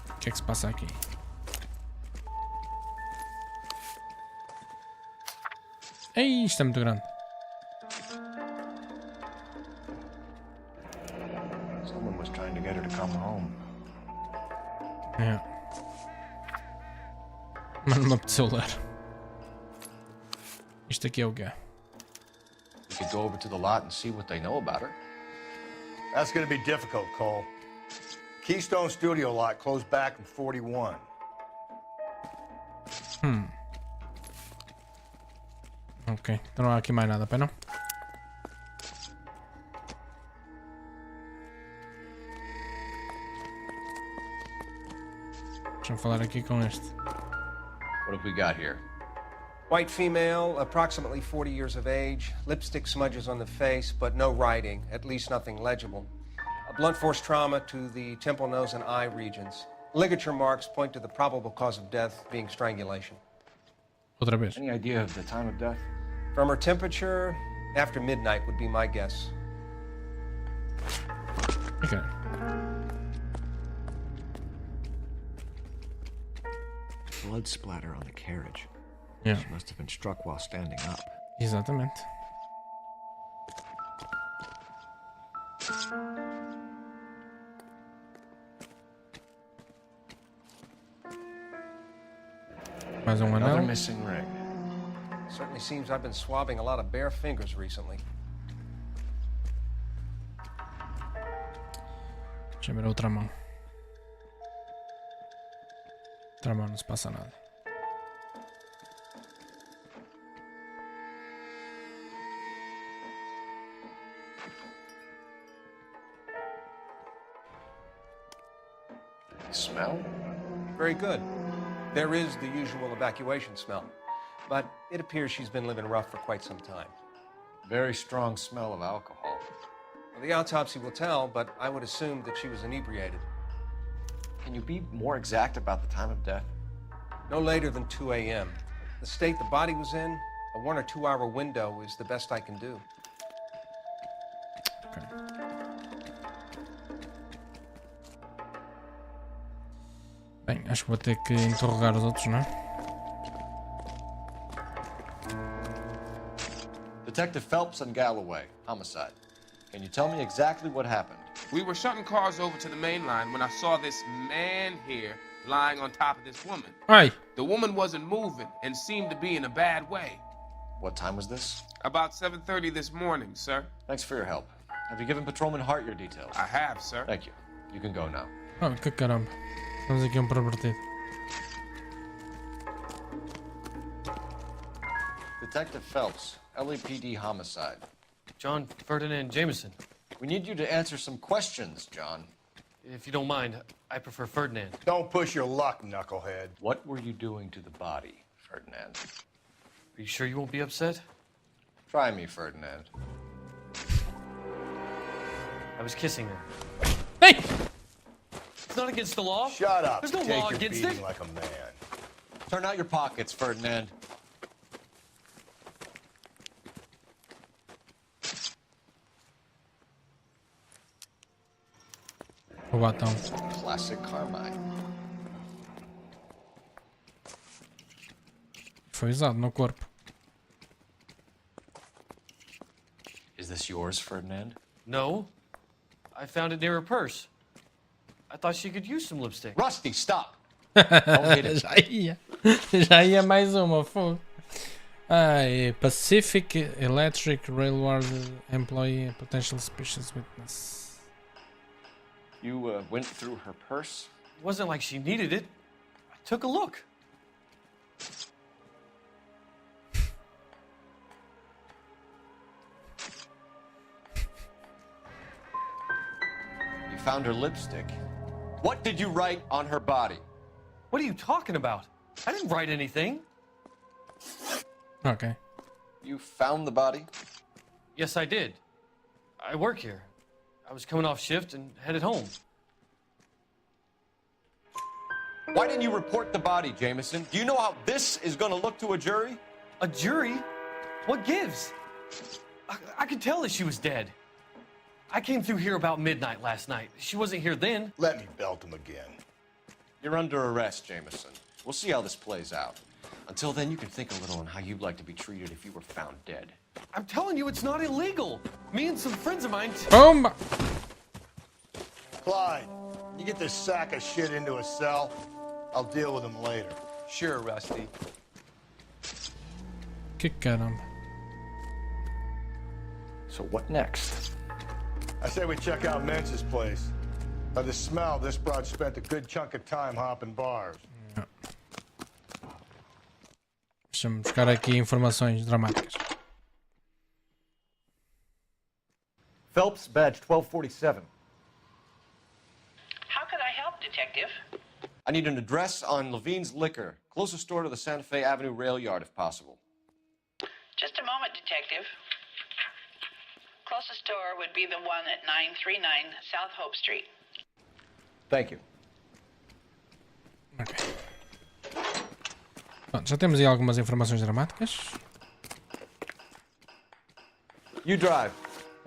O que é que se passa aqui? Ei, isto é muito grande. Someone was trying to get her to come home. É. Mas não me apeteceu ler. Isto aqui é o quê? We could go over to the lot and see what they know about her. That's gonna be difficult, Cole. Keystone Studio lot closed back in 41. Ok, então não há aqui mais nada, pá, não? Deixa-me falar aqui com este. What have we got here? White female, approximately 40 years of age, lipstick smudges on the face, but no writing, at least nothing legible. A blunt force trauma to the temple, nose, and eye regions. Ligature marks point to the probable cause of death being strangulation. Outra vez. Any idea of the time of death? From her temperature, after midnight would be my guess. Okay. Blood splatter on the carriage. Yeah. She must have been struck while standing up. Exatamente. Mais um Another anel. missing ring. Certainly seems I've been swabbing a lot of bare fingers recently. Deixa eu ver a outra mão. Outra mão, não se passa nada. Smell? Very good. There is the usual evacuation smell, but it appears she's been living rough for quite some time. Very strong smell of alcohol. Well, the autopsy will tell, but I would assume that she was inebriated. Can you be more exact about the time of death? No later than 2 a.m. The state the body was in, a 1 or 2 hour window is the best I can do. Okay. Bem, acho que vou ter que interrogar os outros, não é? Detective Phelps and Galloway, homicide. Can you tell me exactly what happened? We were shutting cars over to the main line when I saw this man here lying on top of this woman. Aye. The woman wasn't moving and seemed to be in a bad way. What time was this? About 7:30 this morning, sir. Thanks for your help. Have you given Patrolman Hart your details? I have, sir. Thank you. You can go now. Oh, que caramba. Temos aqui pervertido. Detective Phelps, LAPD homicide. John Ferdinand Jameson. We need you to answer some questions, John. If you don't mind, I prefer Ferdinand. Don't push your luck, knucklehead. What were you doing to the body, Ferdinand? Are you sure you won't be upset? Try me, Ferdinand. I was kissing her. Hey! It's not against the law. Shut up. There's no Take law your against beating it. like a man. Turn out your pockets, Ferdinand. O batão. Classic Carmine. Foi usado no corpo. Is this yours, Ferdinand? No. I found it near her purse. I thought she could use some lipstick. Rusty, stop! Don't hit it. Já ia mais uma, fogo. Pacific Electric Railroad employee, potential suspicious witness. You went through her purse? It wasn't like she needed it. I took a look. You found her lipstick. What did you write on her body? What are you talking about? I didn't write anything. Okay. You found the body? Yes, I did. I work here. I was coming off shift and headed home. Why didn't you report the body, Jameson? Do you know how this is going to look to a jury? A jury? What gives? I could tell that she was dead. I came through here about midnight last night. She wasn't here then. Let me belt him again. You're under arrest, Jameson. We'll see how this plays out. Until then, you can think a little on how you'd like to be treated if you were found dead. I'm telling you, it's not illegal. Me and some friends of mine... Boom! Clyde, you get this sack of shit into a cell. I'll deal with him later. Sure, Rusty. Que caramba. So what next? I say we check out Mentz's place. By the smell, this broad spent a good chunk of time hopping bars. Deixa-me buscar aqui informações dramáticas. Phelps, badge 1247. How could I help, Detective? I need an address on Levine's Liquor. Closest store to the Santa Fe Avenue rail yard, if possible. Just a moment, Detective. Closest store would be the one at 939 South Hope Street. Thank you. Ok. Pronto, já temos aí algumas informações dramáticas. You drive.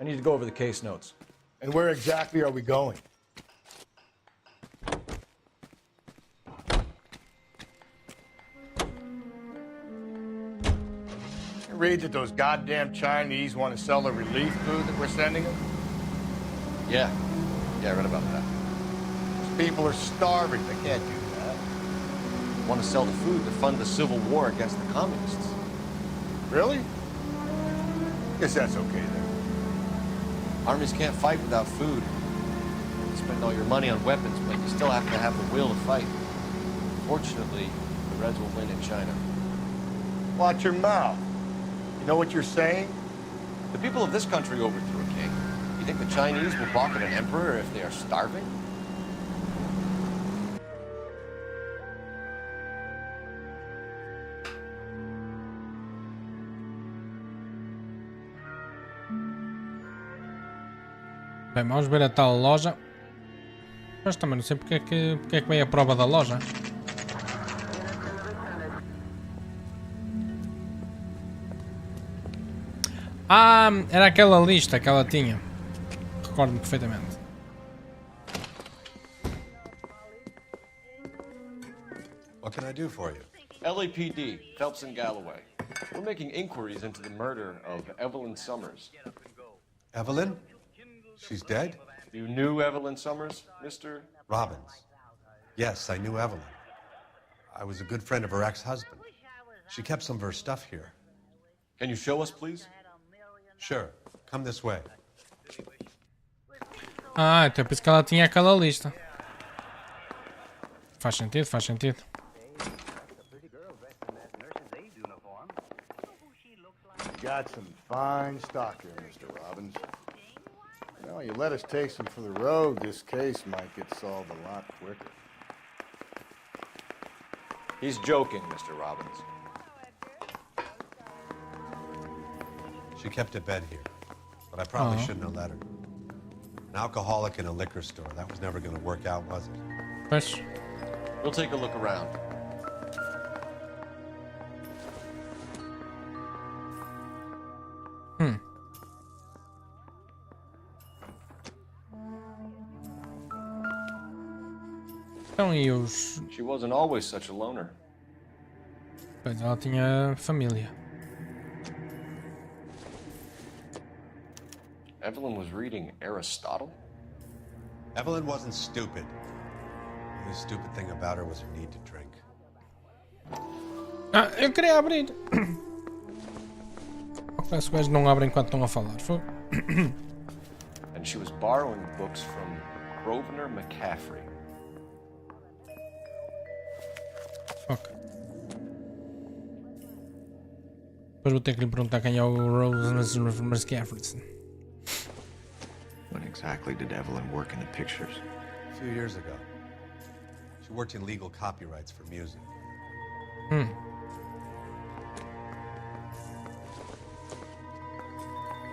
I need to go over the case notes. And where exactly are we going? You read that those goddamn Chinese want to sell the relief food that we're sending them? Yeah, I read about that. Those people are starving. They can't do that. Want to sell the food to fund the civil war against the communists. Really? Guess that's okay then. Armies can't fight without food. You spend all your money on weapons, but you still have to have the will to fight. Fortunately, the Reds will win in China. Watch your mouth. You know what you're saying? The people of this country overthrew a king. You think the Chinese will balk at an emperor if they are starving? Bem, vamos ver a tal loja. Mas também não sei porque é que vem a prova da loja. Ah, era aquela lista que ela tinha. Recordo-me perfeitamente. What can I do for you? LAPD, Phelps and Galloway. We're making inquiries into the murder of Evelyn Summers. Evelyn? She's dead? You knew Evelyn Summers, Mr. Robbins. Yes, I knew Evelyn. I was a good friend of her ex-husband. She kept some of her stuff here. Can you show us, please? Sure. Come this way. Ah, então é por isso que ela tinha aquela lista. Faz sentido, faz sentido. Got some fine stock here, Mr. Robbins. Well, you let us take some for the road, this case might get solved a lot quicker. He's joking, Mr. Robbins. She kept a bed here, but I probably shouldn't have let her. An alcoholic in a liquor store. That was never going to work out, was it? Pois. We'll take a look around. Então, e os... She wasn't always such a loner. Pois, ela tinha família. Evelyn was reading Aristotle? Evelyn wasn't stupid. The only stupid thing about her was her need to drink. Ah, eu queria abrir. Parece que os gajos não abrem enquanto estão a falar. Foi. And she was borrowing books from Grosvenor McCaffrey. Ok. Depois vou ter que lhe perguntar quem é o Rose McCaffrey. When exactly did Evelyn work in the pictures? A few years ago. She worked in legal copyrights for music. Hmm.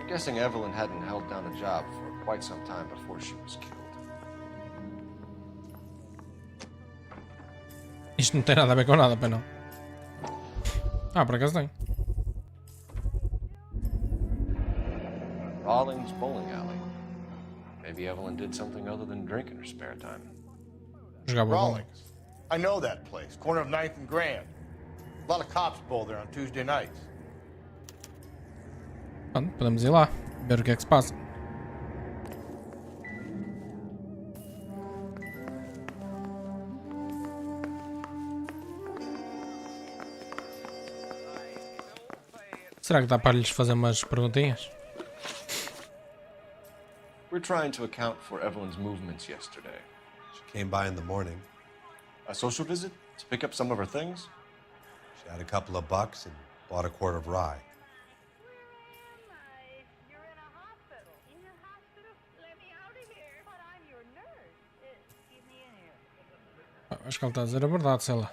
I'm guessing Evelyn hadn't held down a job for quite some time before she was killed. Isto não tem nada a ver com nada, pai não. Ah, por acaso tem. Rawlings Bowling Alley. Maybe Evelyn did something other than drink in her spare time. Rawlings. I know that place. Corner of 9th and Grand. A lot of cops bowl there on Tuesday nights. Pronto, podemos ir lá, ver o que é que se passa. Será que dá para lhes fazer umas perguntinhas? We're trying to account for Evelyn's movements yesterday. She came by in the morning. A social visit? To pick up some of her things? She had a couple of bucks and bought a quart of rye. Acho que ele está a dizer a verdade, sei lá.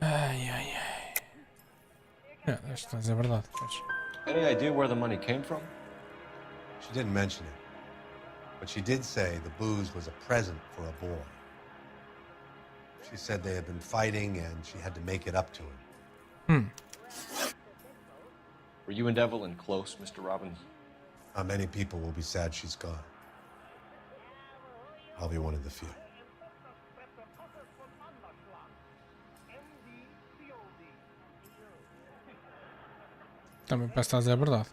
Ai, ai, ai. Acho que está a dizer a verdade. Pois. Any idea where the money came from? She didn't mention it. But she did say the booze was a present for a boy. She said they had been fighting and she had to make it up to him. Were you and Evelyn close, Mr. Robbins? Many people will be sad she's gone. I'll be one of the few. Também parece estar a dizer a verdade.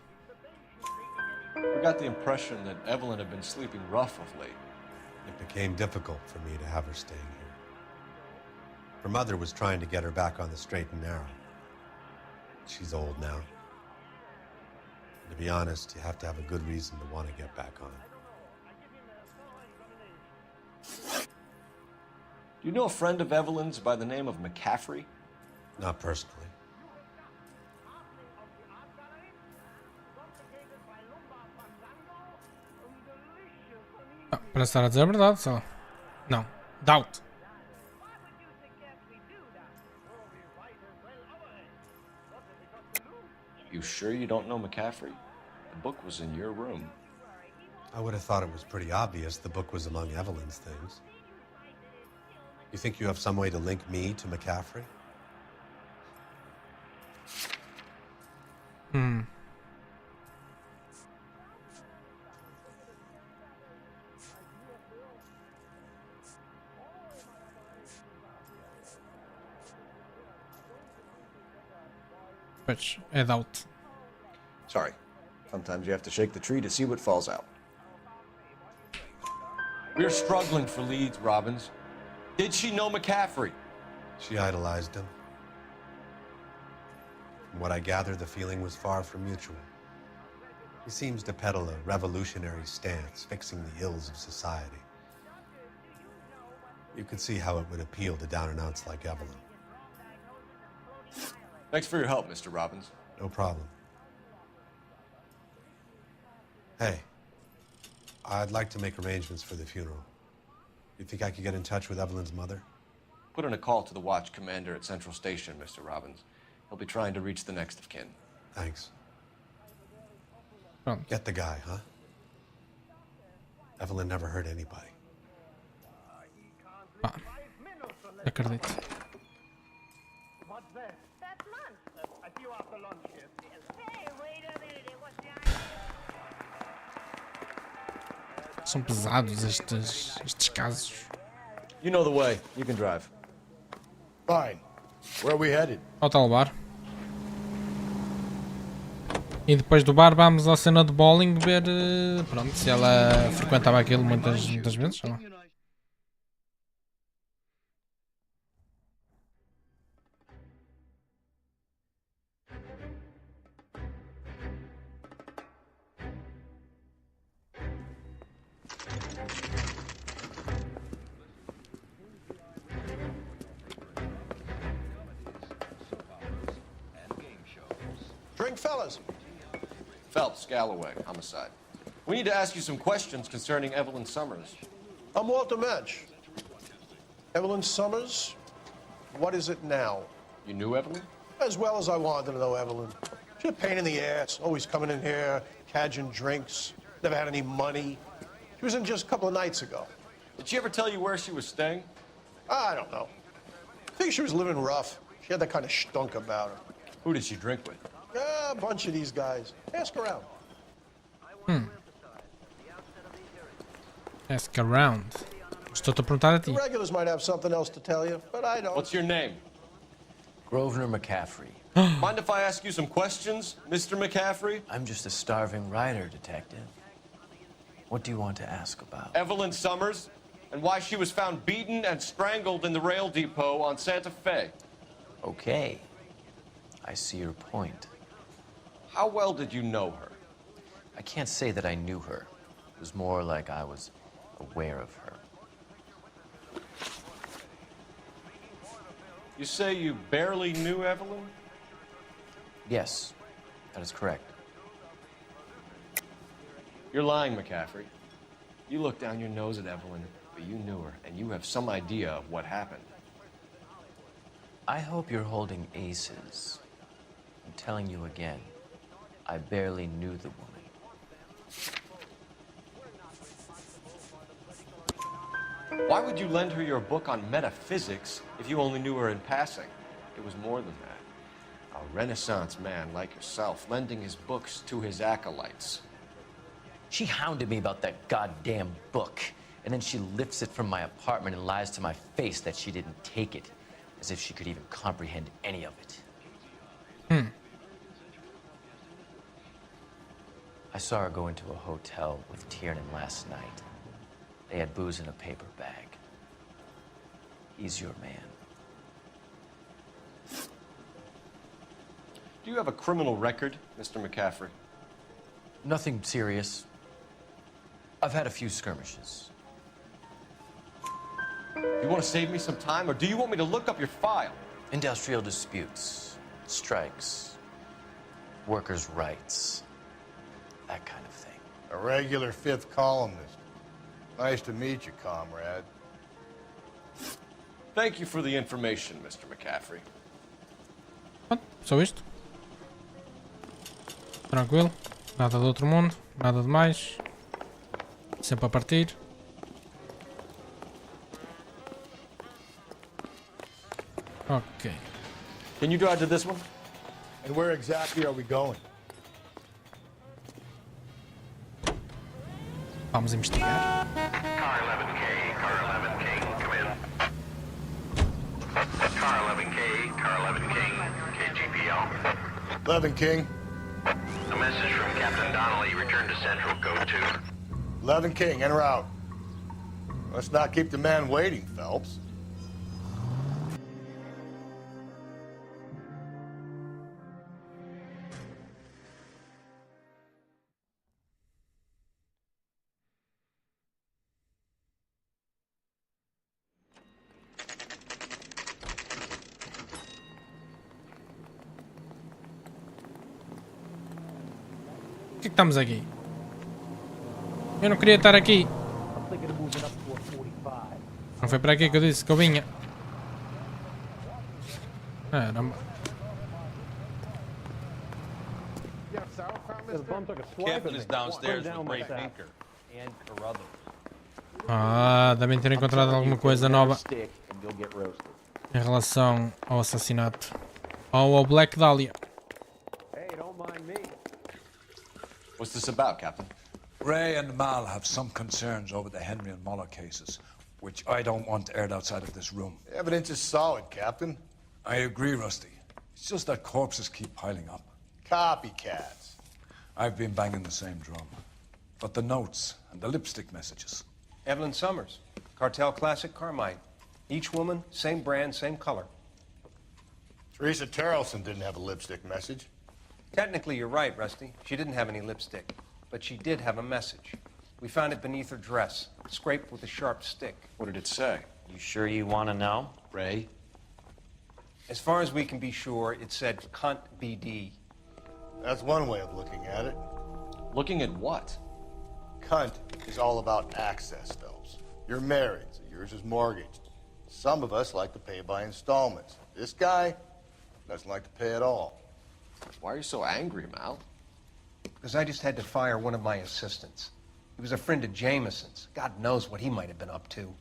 We got the impression that Evelyn had been sleeping rough of late. It became difficult for me to have her staying here. Her mother was trying to get her back on the straight and narrow. She's old now. And to be honest, you have to have a good reason to want to get back on. Do you know a friend of Evelyn's by the name of McCaffrey? Not personally. Ah, parece estar a dizer a verdade, sei lá. Não. Doubt. You sure you don't know McCaffrey? The book was in your room. I would have thought it was pretty obvious the book was among Evelyn's things. You think you have some way to link me to McCaffrey? Pois, é doubt. Sorry. Sometimes you have to shake the tree to see what falls out. We're struggling for leads, Robbins. Did she know McCaffrey? She idolized him. From what I gather, the feeling was far from mutual. He seems to peddle a revolutionary stance, fixing the ills of society. You could see how it would appeal to down-and-outs like Evelyn. Thanks for your help, Mr. Robbins. No problem. Hey, I'd like to make arrangements for the funeral. You think I could get in touch with Evelyn's mother? Put in a call to the watch commander at Central Station, Mr. Robbins. He'll be trying to reach the next of kin. Thanks. Pronto. Get the guy, huh? Evelyn never hurt anybody. Pá. Acredito. São pesados estes casos. You know the way. You can drive. Fine. Where are we headed? Ao tal bar. E depois do bar vamos à cena de bowling ver, pronto, se ela frequentava aquilo muitas vezes ou não. Drink, fellas. Phelps, Galloway, homicide. We need to ask you some questions concerning Evelyn Summers. I'm Walter Mensch. Evelyn Summers, what is it now? You knew Evelyn? As well as I wanted to know Evelyn. She's a pain in the ass, always coming in here, cadging drinks, never had any money. She was in just a couple of nights ago. Did she ever tell you where she was staying? I don't know. I think she was living rough. She had that kind of stunk about her. Who did she drink with? A bunch of these guys. Ask around. Ask around. Estou-te a perguntar a The ti. regulars might have something else to tell you, but I don't. What's your name? Grosvenor McCaffrey. Mind if I ask you some questions, Mr. McCaffrey? I'm just a starving writer, Detective. What do you want to ask about? Evelyn Summers, and why she was found beaten and strangled in the rail depot on Santa Fe. Okay. I see your point. How well did you know her? I can't say that I knew her. It was more like I was aware of her. You say you barely knew Evelyn? Yes, that is correct. You're lying, McCaffrey. You looked down your nose at Evelyn, but you knew her, and you have some idea of what happened. I hope you're holding aces. I'm telling you again, I barely knew the woman. Why would you lend her your book on metaphysics if you only knew her in passing? It was more than that. A Renaissance man like yourself, lending his books to his acolytes. She hounded me about that goddamn book, and then she lifts it from my apartment and lies to my face that she didn't take it, as if she could even comprehend any of it. I saw her go into a hotel with Tiernan last night. They had booze in a paper bag. He's your man. Do you have a criminal record, Mr. McCaffrey? Nothing serious. I've had a few skirmishes. You want to save me some time, or do you want me to look up your file? Industrial disputes, strikes, workers' rights, that kind of thing. A regular fifth columnist. Nice to meet you, comrade. Thank you for the information, Mr. McCaffrey. Só isto? Tranquilo. Nada do outro mundo. Nada de mais. Sempre a partir. Ok. Can you drive to this one? And where exactly are we going? Vamos investigar. Car 11K, car 11K, come in. Car 11K, car 11K, KGPL. 11 King. A message from Captain Donnelly, return to Central, code 2. 11 King, en route. Let's not keep the man waiting, Phelps. Por que estamos aqui? Eu não queria estar aqui. Não foi para aqui que eu disse que eu vinha. Caramba. Captain is downstairs with Ray Pinker and Carruthers. Ah, devem ter encontrado alguma coisa nova em relação ao assassinato. Ou ao Black Dahlia. What's this about, Captain? Ray and Mal have some concerns over the Henry and Muller cases, which I don't want aired outside of this room. The evidence is solid, Captain. I agree, Rusty. It's just that corpses keep piling up. Copycats. I've been banging the same drum. But the notes and the lipstick messages. Evelyn Summers, Cartel Classic Carmine. Each woman, same brand, same color. Teresa Terrelson didn't have a lipstick message. Technically, you're right, Rusty. She didn't have any lipstick, but she did have a message. We found it beneath her dress, scraped with a sharp stick. What did it say? You sure you want to know? Ray? As far as we can be sure, it said cunt BD. That's one way of looking at it. Looking at what? Cunt is all about access, Phelps. You're married, so yours is mortgaged. Some of us like to pay by installments. This guy doesn't like to pay at all. Why are you so angry, Mal? Because I just had to fire one of my assistants. He was a friend of Jameson's. God knows what he might have been up to.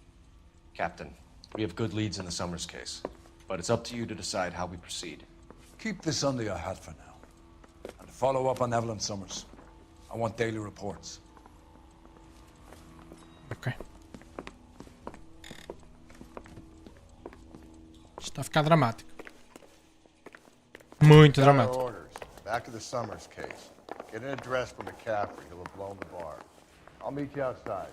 Captain, we have good leads in the Summers case, but it's up to you to decide how we proceed. Keep this under your hat for now. And follow up on Evelyn Summers. I want daily reports. Ok. Está a ficar dramático. Muito Got our dramático. orders. Back to the Summers case. Get an address for McCaffrey. He'll have blown the bar. I'll meet you outside.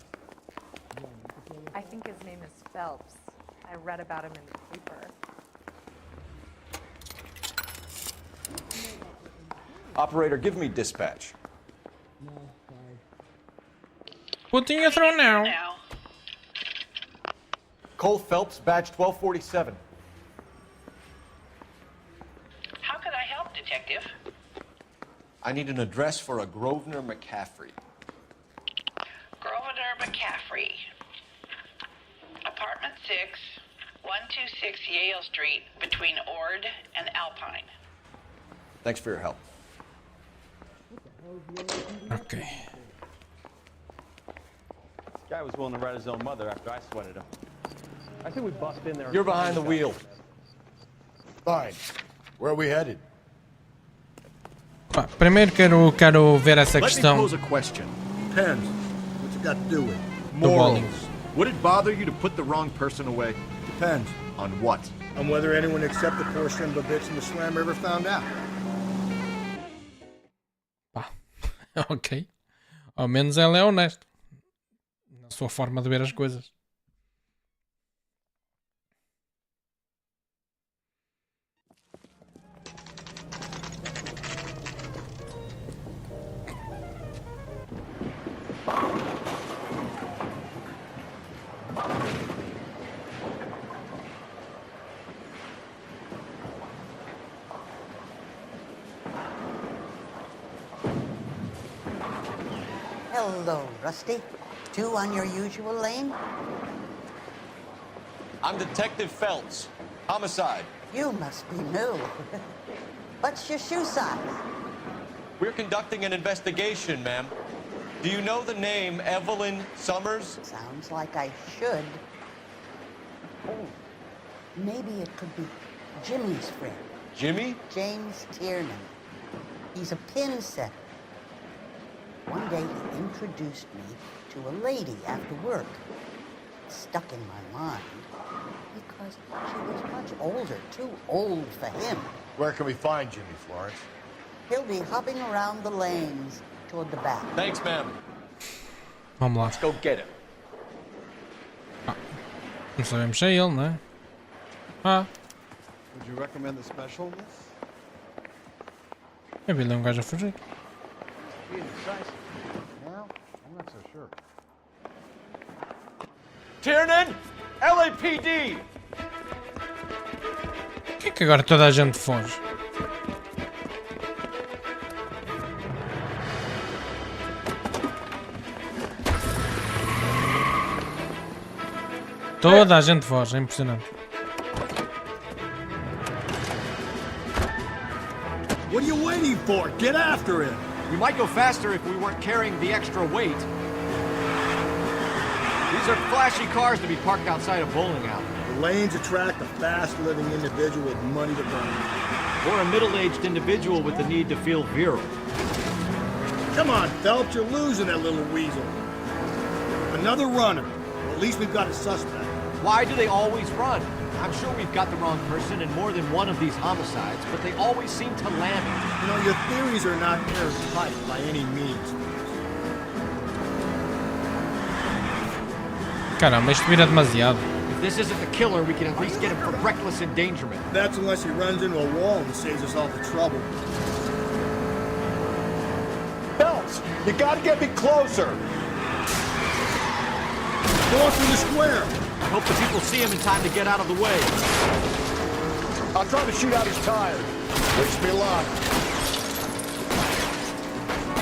I think his name is Phelps. I read about him in the paper. Operator, give me dispatch. Putting you through now. Cole Phelps, badge 1247. How could I help, Detective? I need an address for a Grosvenor McCaffrey. Grosvenor McCaffrey. Apartment 6, 126 Yale Street, between Ord and Alpine. Thanks for your help. Okay. Guy was willing to write his own mother after I sweated him. I think we bust in there. You're behind the wheel. Fine. Where are we headed? Pá, primeiro quero ver essa Let me questão pose a question. Depends. What's it got to do with? do bowling. Would it bother you to put the wrong person away? Depends. On what? On whether anyone except the poor son of a bitch in the slammer ever found out. Pá, ok. Ao menos ela é honesta na sua forma de ver as coisas. Hello, Rusty. Two on your usual lane? I'm Detective Phelps. Homicide. You must be new. What's your shoe size? We're conducting an investigation, ma'am. Do you know the name Evelyn Summers? Sounds like I should. Oh, maybe it could be Jimmy's friend. Jimmy? James Tiernan. He's a pin setter. One day he introduced me to a lady after work. It stuck in my mind because she was much older, too old for him. Where can we find Jimmy, Florence? He'll be hopping around the lanes toward the back. Thanks, ma'am. Vamos lá. Let's go get him. Não sabemos se é ele, não é? Ah, Would you recommend the special in this? eu vi ali um gajo a fugir. Being decisive. Well, I'm not so sure. Tiernan! LAPD! Por que é que agora toda a gente foge? Toda a gente foge, é impressionante. What are you waiting for? Get after him! We might go faster if we weren't carrying the extra weight. These are flashy cars to be parked outside a bowling alley. The lanes attract a fast-living individual with money to burn. Or a middle-aged individual with the need to feel virile. Come on, Phelps, you're losing that little weasel. Another runner. Well, at least we've got a suspect. Why do they always run? I'm sure we've got the wrong person in more than one of these homicides, but they always seem to land it. You know, your theories are not airtight by any means. Caramba, isto vira demasiado. If this isn't the killer, we can at least get him for reckless endangerment. That's unless he runs into a wall and saves us all the trouble. Phelps, you gotta get me closer. Going through the square. I hope the people see him in time to get out of the way. I'll try to shoot out his tires. Wish me luck.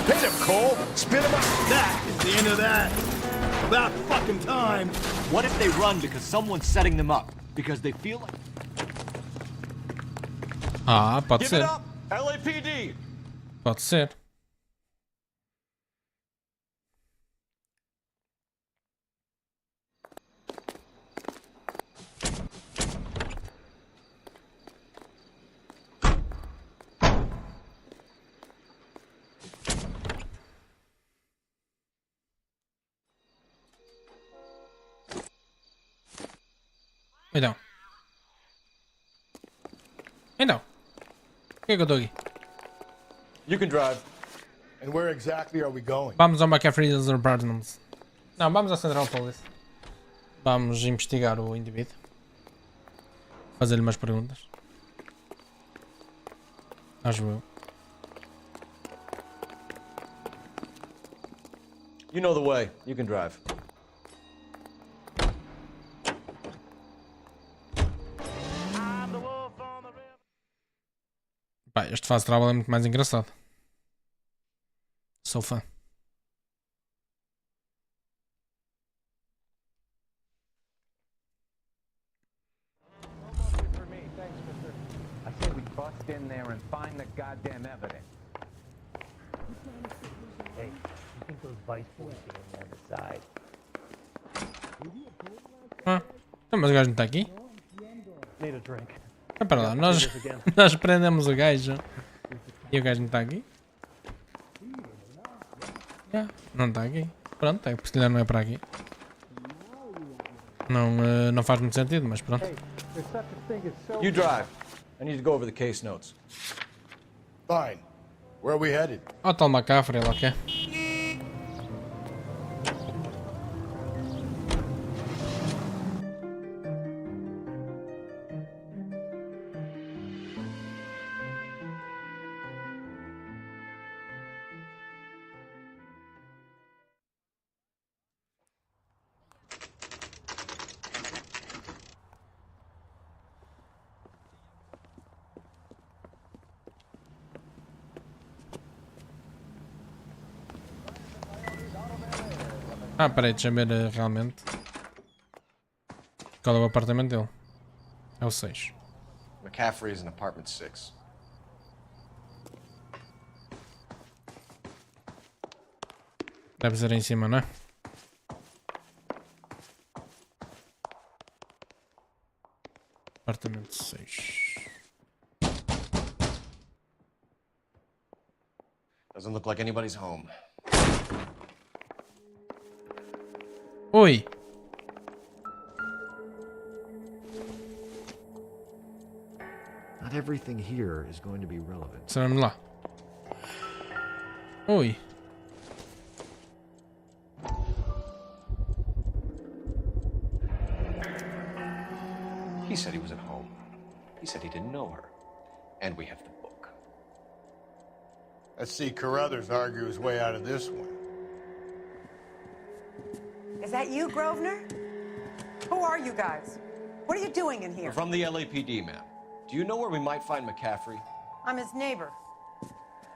Hit him, Cole. Spin him up. That is the end of that. About fucking time. What if they run because someone's setting them up? Because they feel like... Ah, pode Give ser. it up, LAPD. Pode ser. Então. Então. Por que é que eu estou aqui? You can drive. And where exactly are we going? Vamos ao McCaffrey's Apartments. Não, vamos ao Central Police. Vamos investigar o indivíduo. Fazer-lhe umas perguntas. Acho eu. You know the way. You can drive. Pá, este fast travel é muito mais engraçado. Sou fã. I say we bust in there and find the goddamn evidence. Hey, you think those vice boys are on the other side? Ah, então, mas o gajo não está aqui? Need a drink. Ah, para lá, nós prendemos o gajo e o gajo não está aqui? Não está aqui. Pronto, é que se calhar não é para aqui. Não, não faz muito sentido, mas pronto. You drive. I need to go over the case notes. Fine. Where are we headed? Ó, tal McCaffrey lá que é. Ah, peraí, deixa eu ver realmente qual é o apartamento dele. É o 6. McCaffrey is in apartment 6. Deve ser em cima, não é? Apartamento 6. Doesn't look like anybody's home. Oi! Not everything here is going to be relevant. Vamos lá. Oi! He said he was at home. He said he didn't know her. And we have the book. Let's see Carruthers argue his way out of this one. Is that you, Grosvenor? Who are you guys? What are you doing in here? We're from the LAPD, ma'am. Do you know where we might find McCaffrey? I'm his neighbor.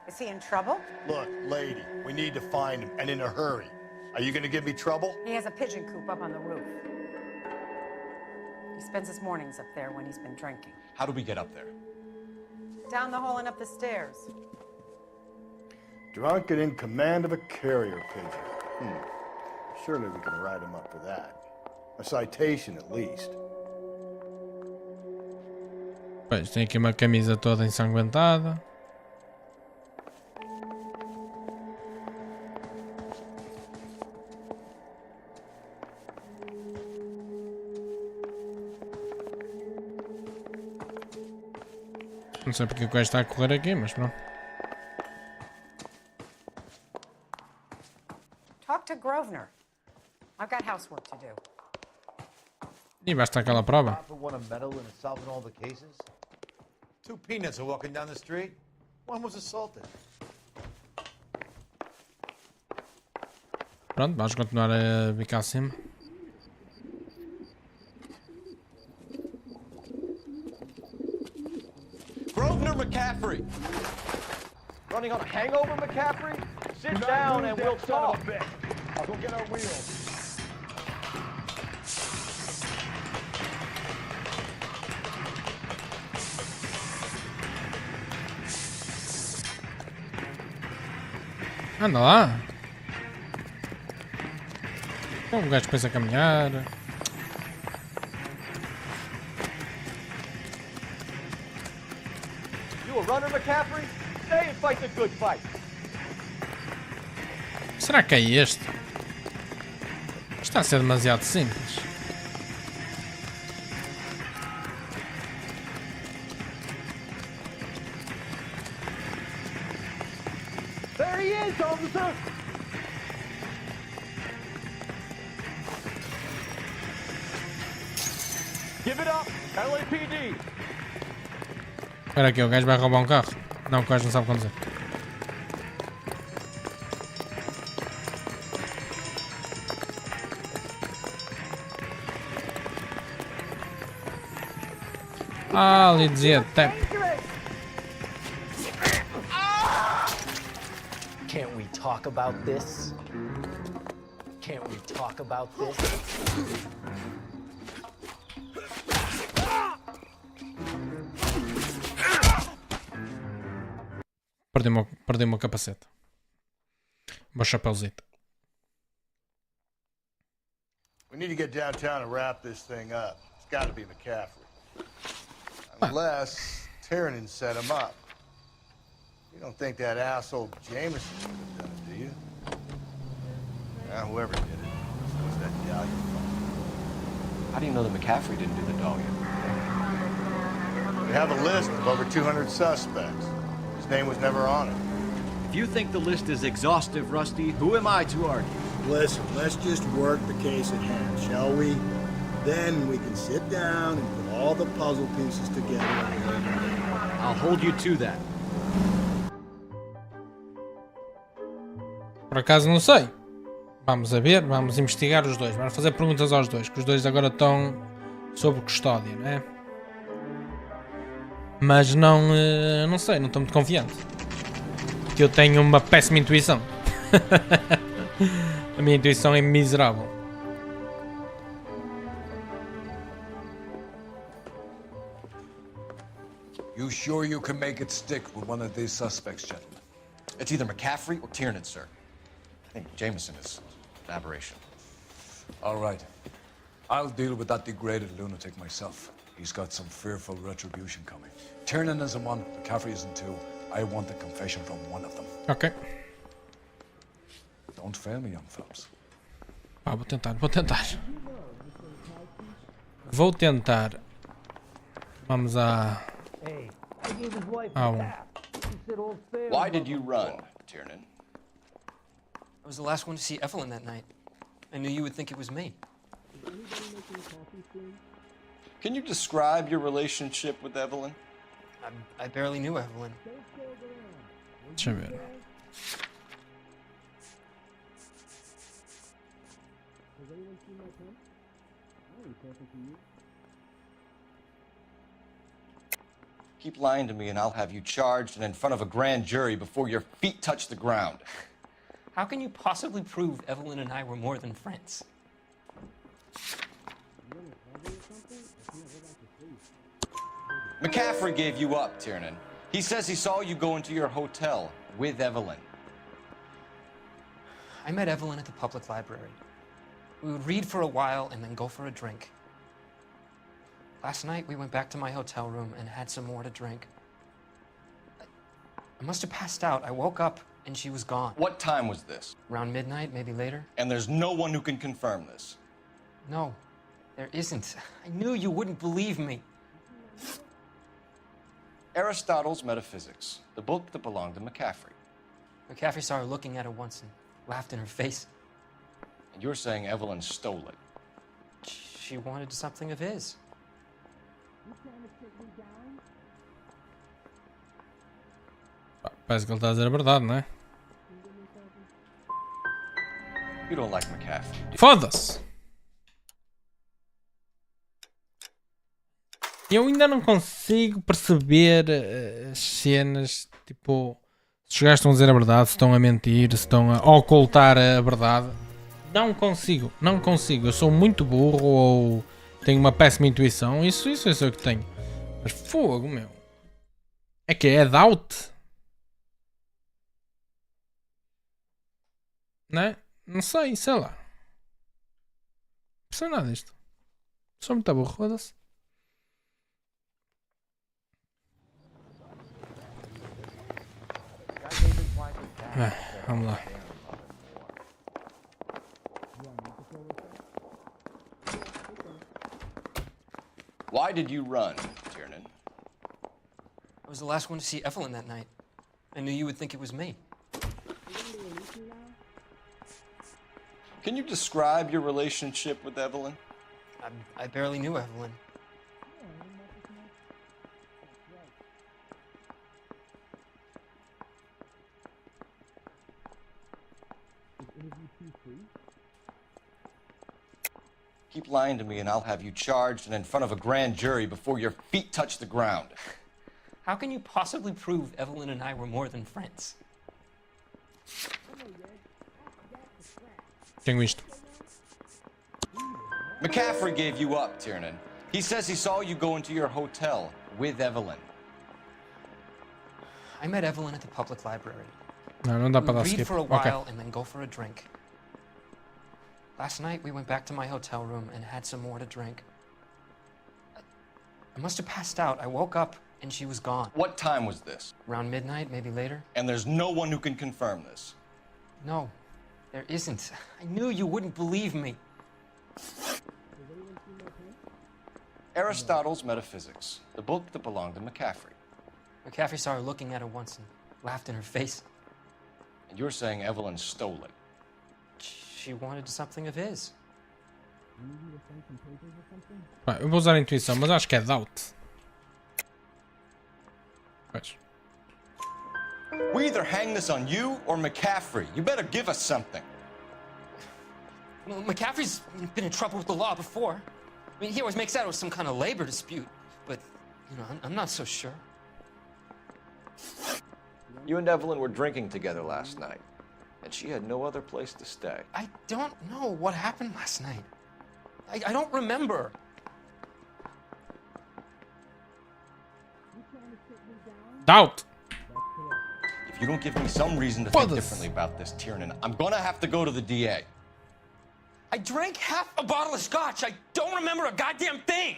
Is he in trouble? Look, lady, we need to find him, and in a hurry. Are you gonna give me trouble? He has a pigeon coop up on the roof. He spends his mornings up there when he's been drinking. How do we get up there? Down the hall and up the stairs. Drunk and in command of a carrier pigeon. Surely we can write him up for that. A citation, at least. Pois, tem aqui uma camisa toda ensanguentada. Não sei porque o gajo está a correr aqui, mas pronto. Talk to Grosvenor. I've got housework to do. E basta aquela prova. Won a medal in solving all the cases. 2 peanuts are walking down the street. One was assaulted. Pronto, vamos continuar a bicar acima. Grosvenor McCaffrey. Running on a hangover, McCaffrey? Sit down and we'll talk. I'll go get our wheels. Anda lá. Um gajo depois a caminhar. You a runner, McCaffrey? Stay and fight the good fight. Será que é este? Está a ser demasiado simples. There he is, officer! Give it up, LAPD! Espera aqui, o gajo vai roubar um carro. Não, o gajo não sabe conduzir. Ah, ali dizia Atecep. Can't we talk about this? Can't we talk about this? Perdi o meu capacete. O meu chapéuzito. We need to get downtown and wrap this thing up. It's got to be McCaffrey. Unless Tiernan set him up. You don't think that asshole Jameson would have done it, do you? Whoever did it was that Dahlia. How do you know that McCaffrey didn't do the Dahlia? We have a list of over 200 suspects. His name was never on it. If you think the list is exhaustive, Rusty, who am I to argue? Listen, let's just work the case at hand, shall we? Then we can sit down and put all the puzzle pieces together. I'll hold you to that. Por acaso não sei. Vamos a ver, vamos investigar os dois. Vamos fazer perguntas aos dois, que os dois agora estão sob custódia, não é? Mas não, não sei, não estou muito confiante. Que eu tenho uma péssima intuição. A minha intuição é miserável. You sure you can make it stick with one of these suspects, gentlemen? It's either McCaffrey or Tiernan, sir. I think Jameson is an aberration. All right. I'll deal with that degraded lunatic myself. He's got some fearful retribution coming. Tiernan isn't one, McCaffrey isn't two. I want a confession from one of them. Ok. Don't fail me, young Phelps. Ah, vou tentar. Vou tentar. Vamos a... Why did you run, Tiernan? I was the last one to see Evelyn that night. I knew you would think it was me. Can you describe your relationship with Evelyn? I barely knew Evelyn. Deixa eu ver. Keep lying to me and I'll have you charged and in front of a grand jury before your feet touch the ground. How can you possibly prove Evelyn and I were more than friends? McCaffrey gave you up, Tiernan. He says he saw you go into your hotel with Evelyn. I met Evelyn at the public library. We would read for a while and then go for a drink. Last night, we went back to my hotel room and had some more to drink. I must have passed out. I woke up and she was gone. What time was this? Around midnight, maybe later. And there's no one who can confirm this. No, there isn't. I knew you wouldn't believe me. Aristotle's Metaphysics, the book that belonged to McCaffrey. McCaffrey saw her looking at it once and laughed in her face. And you're saying Evelyn stole it. She wanted something of his. Parece que ele está a dizer a verdade, não é? You don't like McCaffrey, do you? Foda-se! Eu ainda não consigo perceber as cenas, tipo, se os gajos estão a dizer a verdade, se estão a mentir, se estão a ocultar a verdade. Não consigo, não consigo. Eu sou muito burro ou tenho uma péssima intuição, isso eu sei o que tenho. Mas fogo, meu. É que é doubt? Não é? Não sei lá. Não percebo nada disto. Sou muito burro, foda-se. Vamos lá. Why did you run, Tiernan? I was the last one to see Evelyn that night. I knew you would think it was me. Can you describe your relationship with Evelyn? I barely knew Evelyn. Keep lying to me and I'll have you charged and in front of a grand jury before your feet touch the ground. How can you possibly prove Evelyn and I were more than friends? Tenho isto. McCaffrey gave you up, Tiernan. He says he saw you go into your hotel with Evelyn. I met Evelyn at the public library. Não dá para dar We'd read skip. for a Ok. while and then go for a drink. Last night we went back to my hotel room and had some more to drink. I must have passed out. I woke up and she was gone. What time was this? Around midnight, maybe later. And there's no one who can confirm this. No, there isn't. I knew you wouldn't believe me. Aristotle's Metaphysics, the book that belonged to McCaffrey. McCaffrey saw her looking at it once and laughed in her face. And you're saying Evelyn stole it. She wanted something of his. Eu vou usar a intuição, mas acho que é doubt. Pois. We either hang this on you or McCaffrey. You better give us something. Well, McCaffrey's been in trouble with the law before. I mean, he always makes out it was some kind of labor dispute, but, you know, I'm not so sure. You and Evelyn were drinking together last night, and she had no other place to stay. I don't know what happened last night. I don't remember. Doubt. If you don't give me some reason to think differently about this, Tiernan, I'm gonna have to go to the DA. I drank half a bottle of scotch. I don't remember a goddamn thing.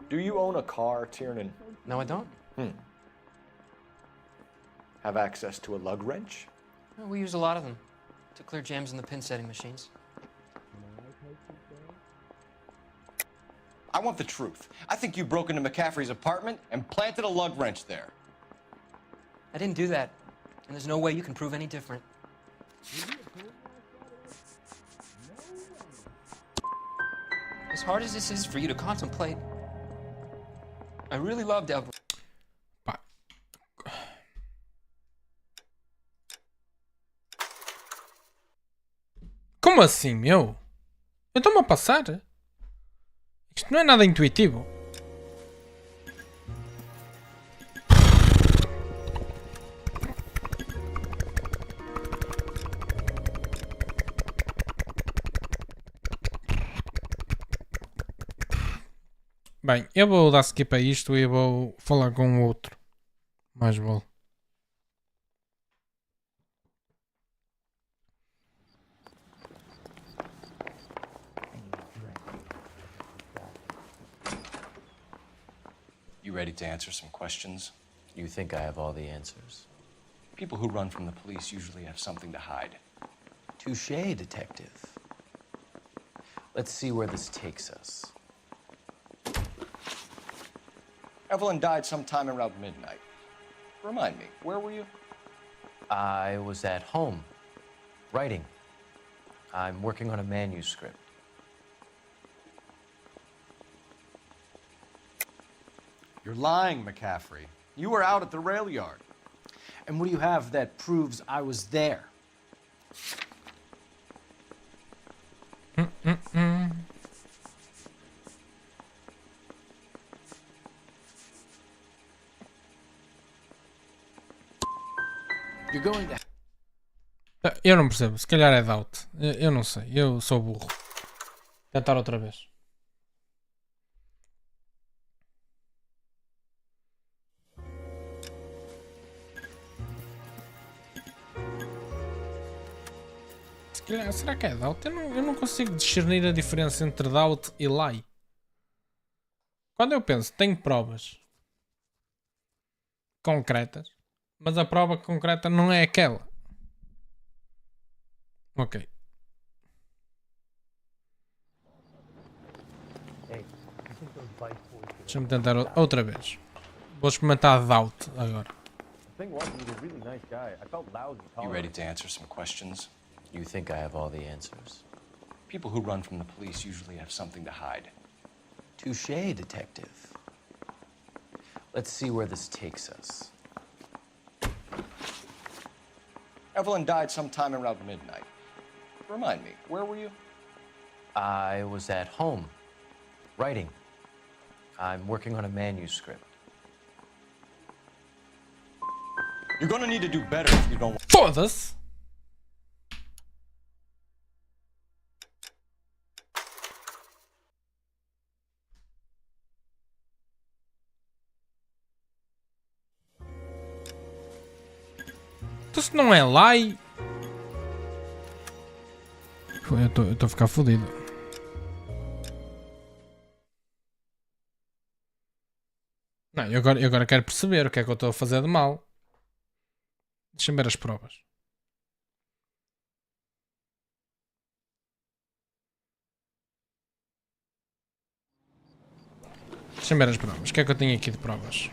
Do you own a car, Tiernan? No, I don't. Have access to a lug wrench? Well, we use a lot of them to clear jams in the pin setting machines. I want the truth. I think you broke into McCaffrey's apartment and planted a lug wrench there. I didn't do that, and there's no way you can prove any different. As hard as this is for you to contemplate, I really loved Evelyn. Como assim, meu? Eu estou-me a passar? Isto não é nada intuitivo. Bem, eu vou dar skip a isto e vou falar com o outro. Mais vale. You ready to answer some questions? You think I have all the answers? People who run from the police usually have something to hide. Touché, detective. Let's see where this takes us. Evelyn died sometime around midnight. Remind me, where were you? I was at home, writing. I'm working on a manuscript. You're lying, McCaffrey. You were out at the rail yard. And what do you have that proves I was there? You're going to... Eu não percebo, se calhar é doubt. Eu não sei, eu sou burro. Tentar outra vez. Se calhar, será que é doubt? Eu não consigo discernir a diferença entre doubt e lie. Quando eu penso, tenho provas concretas, mas a prova concreta não é aquela. Ok. Deixa-me tentar outra vez. Vou experimentar doubt agora. You ready to answer some questions? You think I have all the answers? People who run from the police usually have something to hide. Touché, detective. Let's see where this takes us. Evelyn died sometime around midnight. Remind me, where were you? I was at home, writing. I'm working on a manuscript. You're gonna need to do better if you don't... Foda-se! Então se não é lie... Eu estou a ficar fodido. Não, eu agora quero perceber o que é que eu estou a fazer de mal. Deixa-me ver as provas. Deixa-me ver as provas. O que é que eu tenho aqui de provas?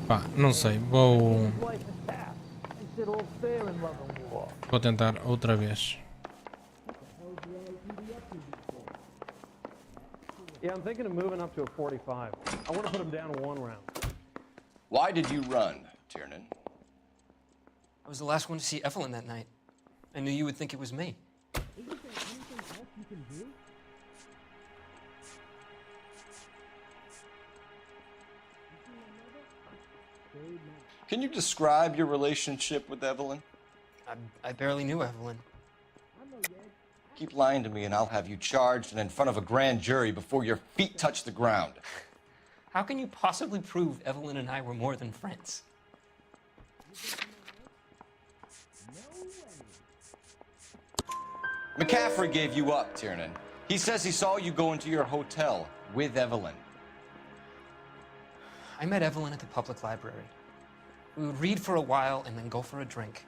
Pá, não sei, vou tentar outra vez. Yeah, I'm thinking of moving up to a 45. I want to put him down one round. Why did you run, Tiernan? I was the last one to see Evelyn that night. I knew you would think it was me. Can you describe your relationship with Evelyn? I barely knew Evelyn. Keep lying to me and I'll have you charged and in front of a grand jury before your feet touch the ground. How can you possibly prove Evelyn and I were more than friends? McCaffrey gave you up, Tiernan. He says he saw you go into your hotel with Evelyn. I met Evelyn at the public library. We would read for a while and then go for a drink.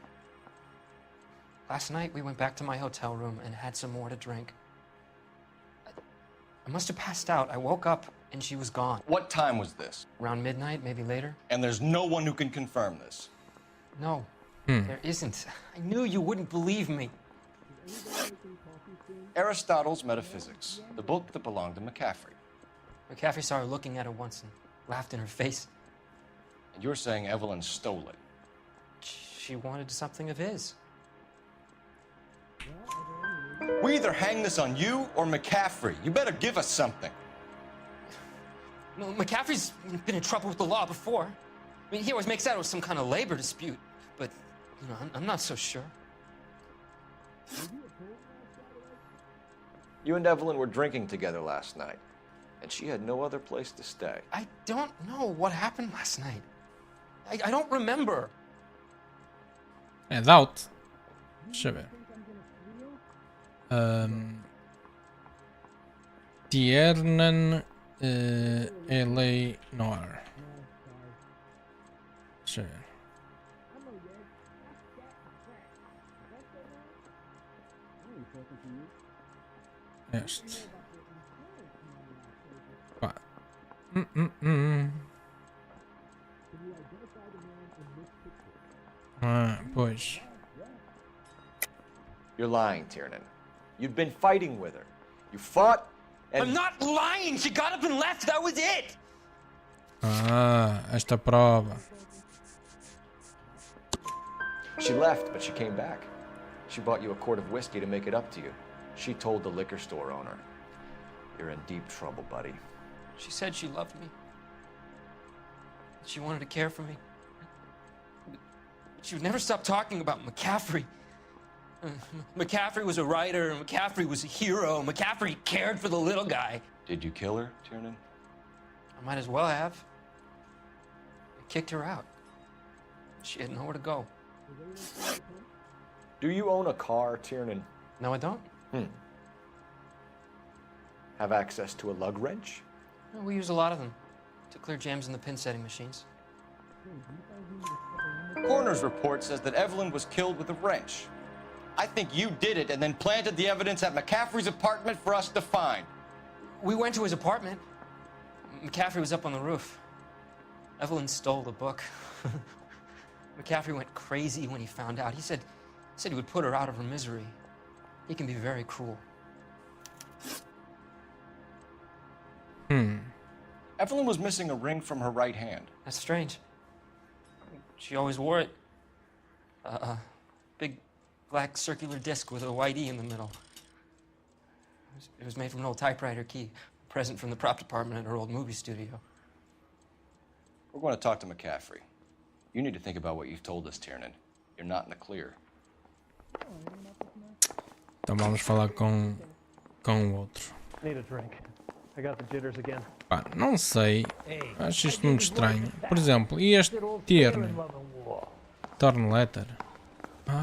Last night, we went back to my hotel room and had some more to drink. I must have passed out. I woke up and she was gone. What time was this? Around midnight, maybe later. And there's no one who can confirm this? No, there isn't. I knew you wouldn't believe me. Aristotle's Metaphysics, the book that belonged to McCaffrey. McCaffrey saw her looking at her once and laughed in her face. And you're saying Evelyn stole it? She wanted something of his. We either hang this on you or McCaffrey. You better give us something. Well, McCaffrey's been in trouble with the law before. I mean, he always makes out it was some kind of labor dispute, but, you know, I'm not so sure. You and Evelyn were drinking together last night, and she had no other place to stay. I don't know what happened last night. I don't remember. Doubt. Deixa eu ver. Tiernan LA Noir. Deixa eu ver. Este. Pá. Pois. You're lying, Tiernan. You've been fighting with her. You fought and... I'm not lying! She got up and left, that was it! Esta prova. She left, but she came back. She bought you a quart of whiskey to make it up to you. She told the liquor store owner. You're in deep trouble, buddy. She said she loved me. She wanted to care for me. She would never stop talking about McCaffrey. McCaffrey was a writer, McCaffrey was a hero, McCaffrey cared for the little guy. Did you kill her, Tiernan? I might as well have. I kicked her out. She had nowhere to go. Do you own a car, Tiernan? No, I don't. Have access to a lug wrench? No, we use a lot of them to clear jams in the pin setting machines. The coroner's report says that Evelyn was killed with a wrench. I think you did it and then planted the evidence at McCaffrey's apartment for us to find. We went to his apartment. McCaffrey was up on the roof. Evelyn stole the book. McCaffrey went crazy when he found out. He said he would put her out of her misery. He can be very cruel. Evelyn was missing a ring from her right hand. That's strange. She always wore it. Big black circular disc with a white E in the middle. It was made from an old typewriter key, a present from the prop department at her old movie studio. We're going to talk to McCaffrey. You need to think about what you've told us, Tiernan. You're not in the clear. Então vamos falar com o outro. Need a drink. I got the jitters again. Pá, não sei. Acho isto muito estranho. Por exemplo, e este Tiernan? Letter.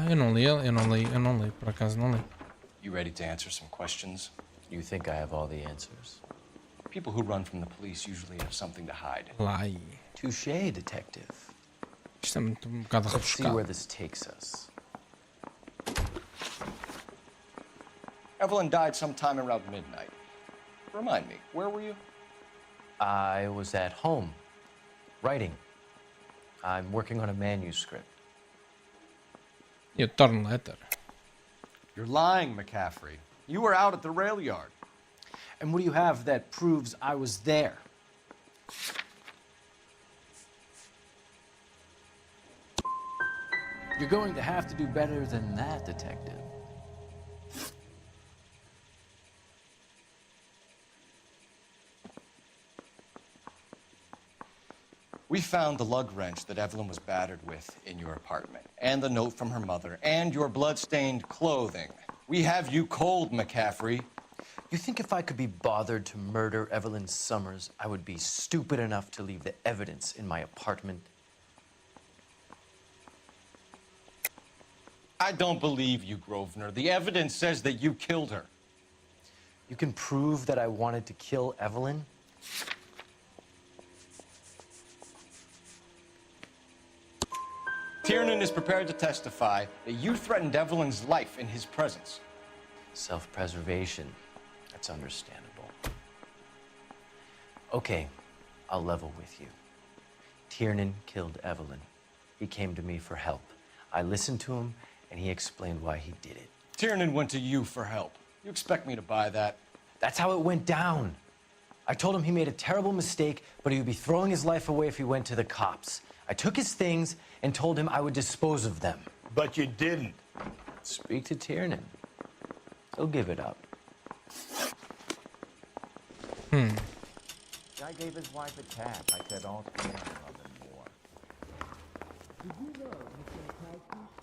Eu não li, por acaso não li. You ready to answer some questions? You think I have all the answers? People who run from the police usually have something to hide. Lie. Touché, detective. Isto é um bocado Let's see rebuscado. where this takes us. Evelyn died sometime around midnight. Remind me, where were you? I was at home, writing. I'm working on a manuscript. E o Letter. You're lying, McCaffrey. You were out at the rail yard. And what do you have that proves I was there? You're going to have to do better than that, detective. We found the lug wrench that Evelyn was battered with in your apartment, and the note from her mother, and your blood-stained clothing. We have you cold, McCaffrey. You think if I could be bothered to murder Evelyn Summers, I would be stupid enough to leave the evidence in my apartment? I don't believe you, Grosvenor. The evidence says that you killed her. You can prove that I wanted to kill Evelyn? Tiernan is prepared to testify that you threatened Evelyn's life in his presence. Self-preservation. That's understandable. Okay, I'll level with you. Tiernan killed Evelyn. He came to me for help. I listened to him, and he explained why he did it. Tiernan went to you for help. You expect me to buy that? That's how it went down. I told him he made a terrible mistake, but he would be throwing his life away if he went to the cops. I took his things and told him I would dispose of them. But you didn't. Speak to Tiernan. He'll give it up. Guy gave his wife a tap. I said, "Oh, damn, nothing more."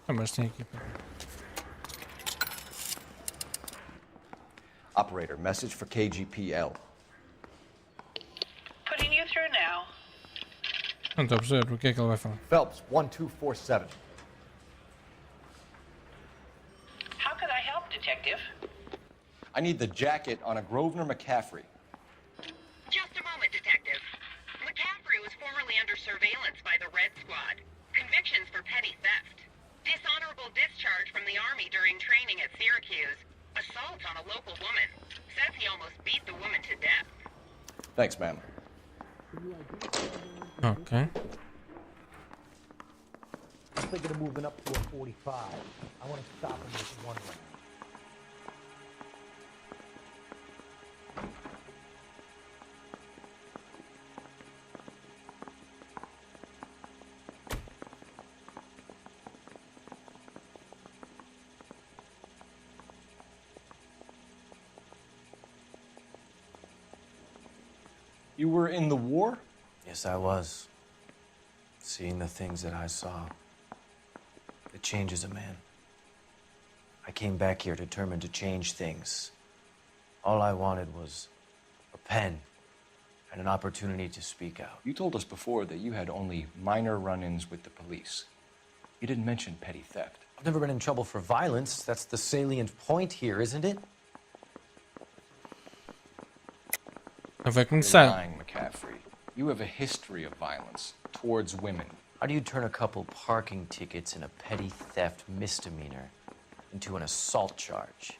Ah, mas tem aqui. Operator, message for KGPL. Putting you through now. Não estou a perceber o que é que ele vai falar. Phelps, 1247. How could I help, Detective? I need the jacket on a Grosvenor McCaffrey. Just a moment, Detective. McCaffrey was formerly under surveillance by the Red Squad. Convictions for petty theft. Dishonorable discharge from the Army during training at Syracuse. Assault on a local woman. Says he almost beat the woman to death. Thanks, ma'am. Ok. I'm thinking of moving up to a 45. I want to stop him with one round. You were in the war? Yes, I was. Seeing the things that I saw, it changes a man. I came back here determined to change things. All I wanted was a pen and an opportunity to speak out. You told us before that you had only minor run-ins with the police. You didn't mention petty theft. I've never been in trouble for violence. That's the salient point here, isn't it? Vai You're começar. lying, McCaffrey. You have a history of violence towards women. How do you turn a couple parking tickets and a petty theft misdemeanor into an assault charge?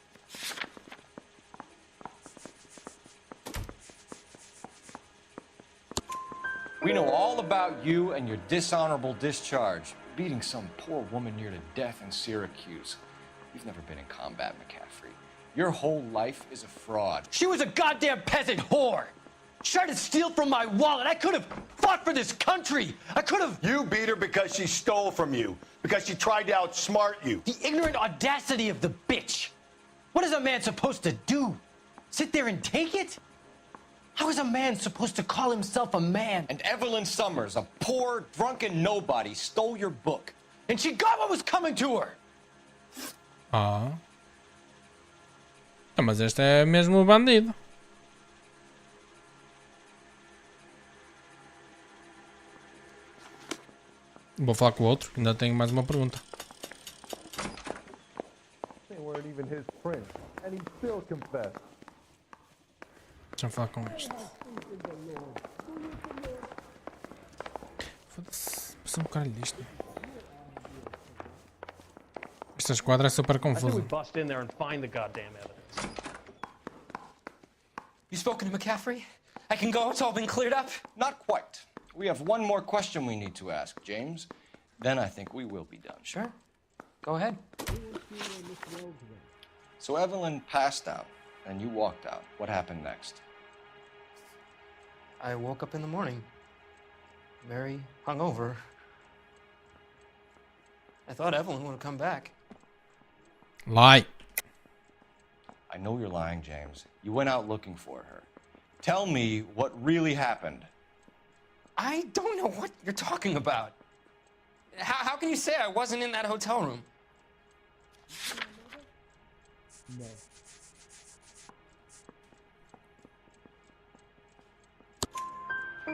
We know all about you and your dishonorable discharge, beating some poor woman near to death in Syracuse. You've never been in combat, McCaffrey. Your whole life is a fraud. She was a goddamn peasant whore! She tried to steal from my wallet. I could have fought for this country. I could have... You beat her because she stole from you, because she tried to outsmart you. The ignorant audacity of the bitch. What is a man supposed to do? Sit there and take it? How is a man supposed to call himself a man? And Evelyn Summers, a poor, drunken nobody, stole your book. And she got what was coming to her. Ah. Ah, mas este é mesmo o bandido. Vou falar com o outro, que ainda tenho mais uma pergunta. They weren't even his print, and he still confessed. Deixa-me falar com este. Foda-se. Passa um caralho disto. Esta esquadra é super I think we confusa. bust in there and find the goddamn evidence. You spoken to McCaffrey? I can go? It's all been cleared up? Not quite. We have one more question we need to ask, James. Then I think we will be done. Sure. Go ahead. So Evelyn passed out, and you walked out. What happened next? I woke up in the morning, very hungover. I thought Evelyn would have come back. Lie. I know you're lying, James. You went out looking for her. Tell me what really happened. I don't know what you're talking about. How can you say I wasn't in that hotel room? No.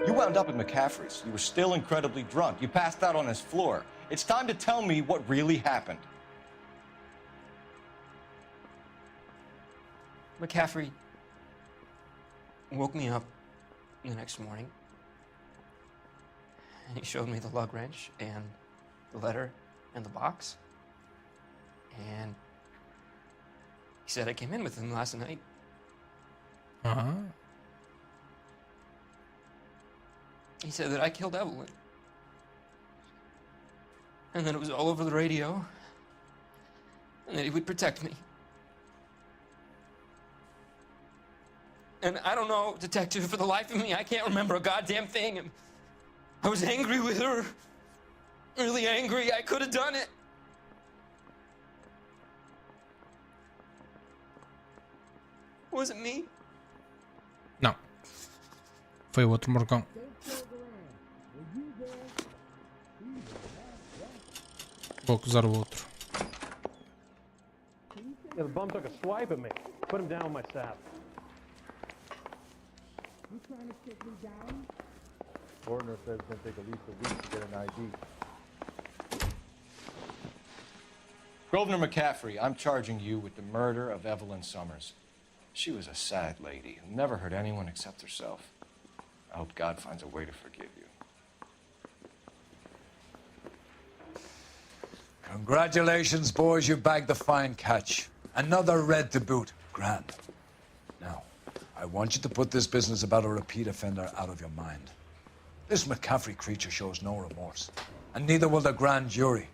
You wound up at McCaffrey's. You were still incredibly drunk. You passed out on his floor. It's time to tell me what really happened. McCaffrey woke me up the next morning, and he showed me the lug wrench and the letter and the box. And he said I came in with him last night. Uh-huh. He said that I killed Evelyn. And that it was all over the radio. And that he would protect me. And I don't know, Detective, for the life of me, I can't remember a goddamn thing. And I was angry with her. Really angry. I could have done it. wasn't me. Não. Foi o outro morcão. Vou acusar o outro. Yeah, the bum took a swipe at me. Put him down with my sap. You trying to sit me down? Coroner says it's going to take at least a week to get an ID. Grosvenor McCaffrey, I'm charging you with the murder of Evelyn Summers. She was a sad lady who never hurt anyone except herself. I hope God finds a way to forgive you. Congratulations, boys, you bagged the fine catch. Another red to boot. Grand. Now, I want you to put this business about a repeat offender out of your mind. This McCaffrey creature shows no remorse, and neither will the grand jury.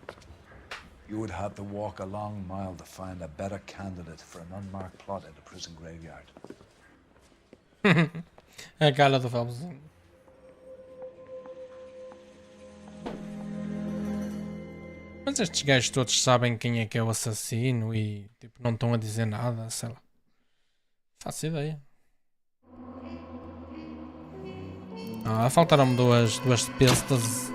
You would have to walk a long mile to find a better candidate for an unmarked plot in the prison graveyard. A cara do Phelps. Mas estes gajos todos sabem quem é que é o assassino e tipo não estão a dizer nada, sei lá. Faço ideia. Ah, faltaram-me duas pistas.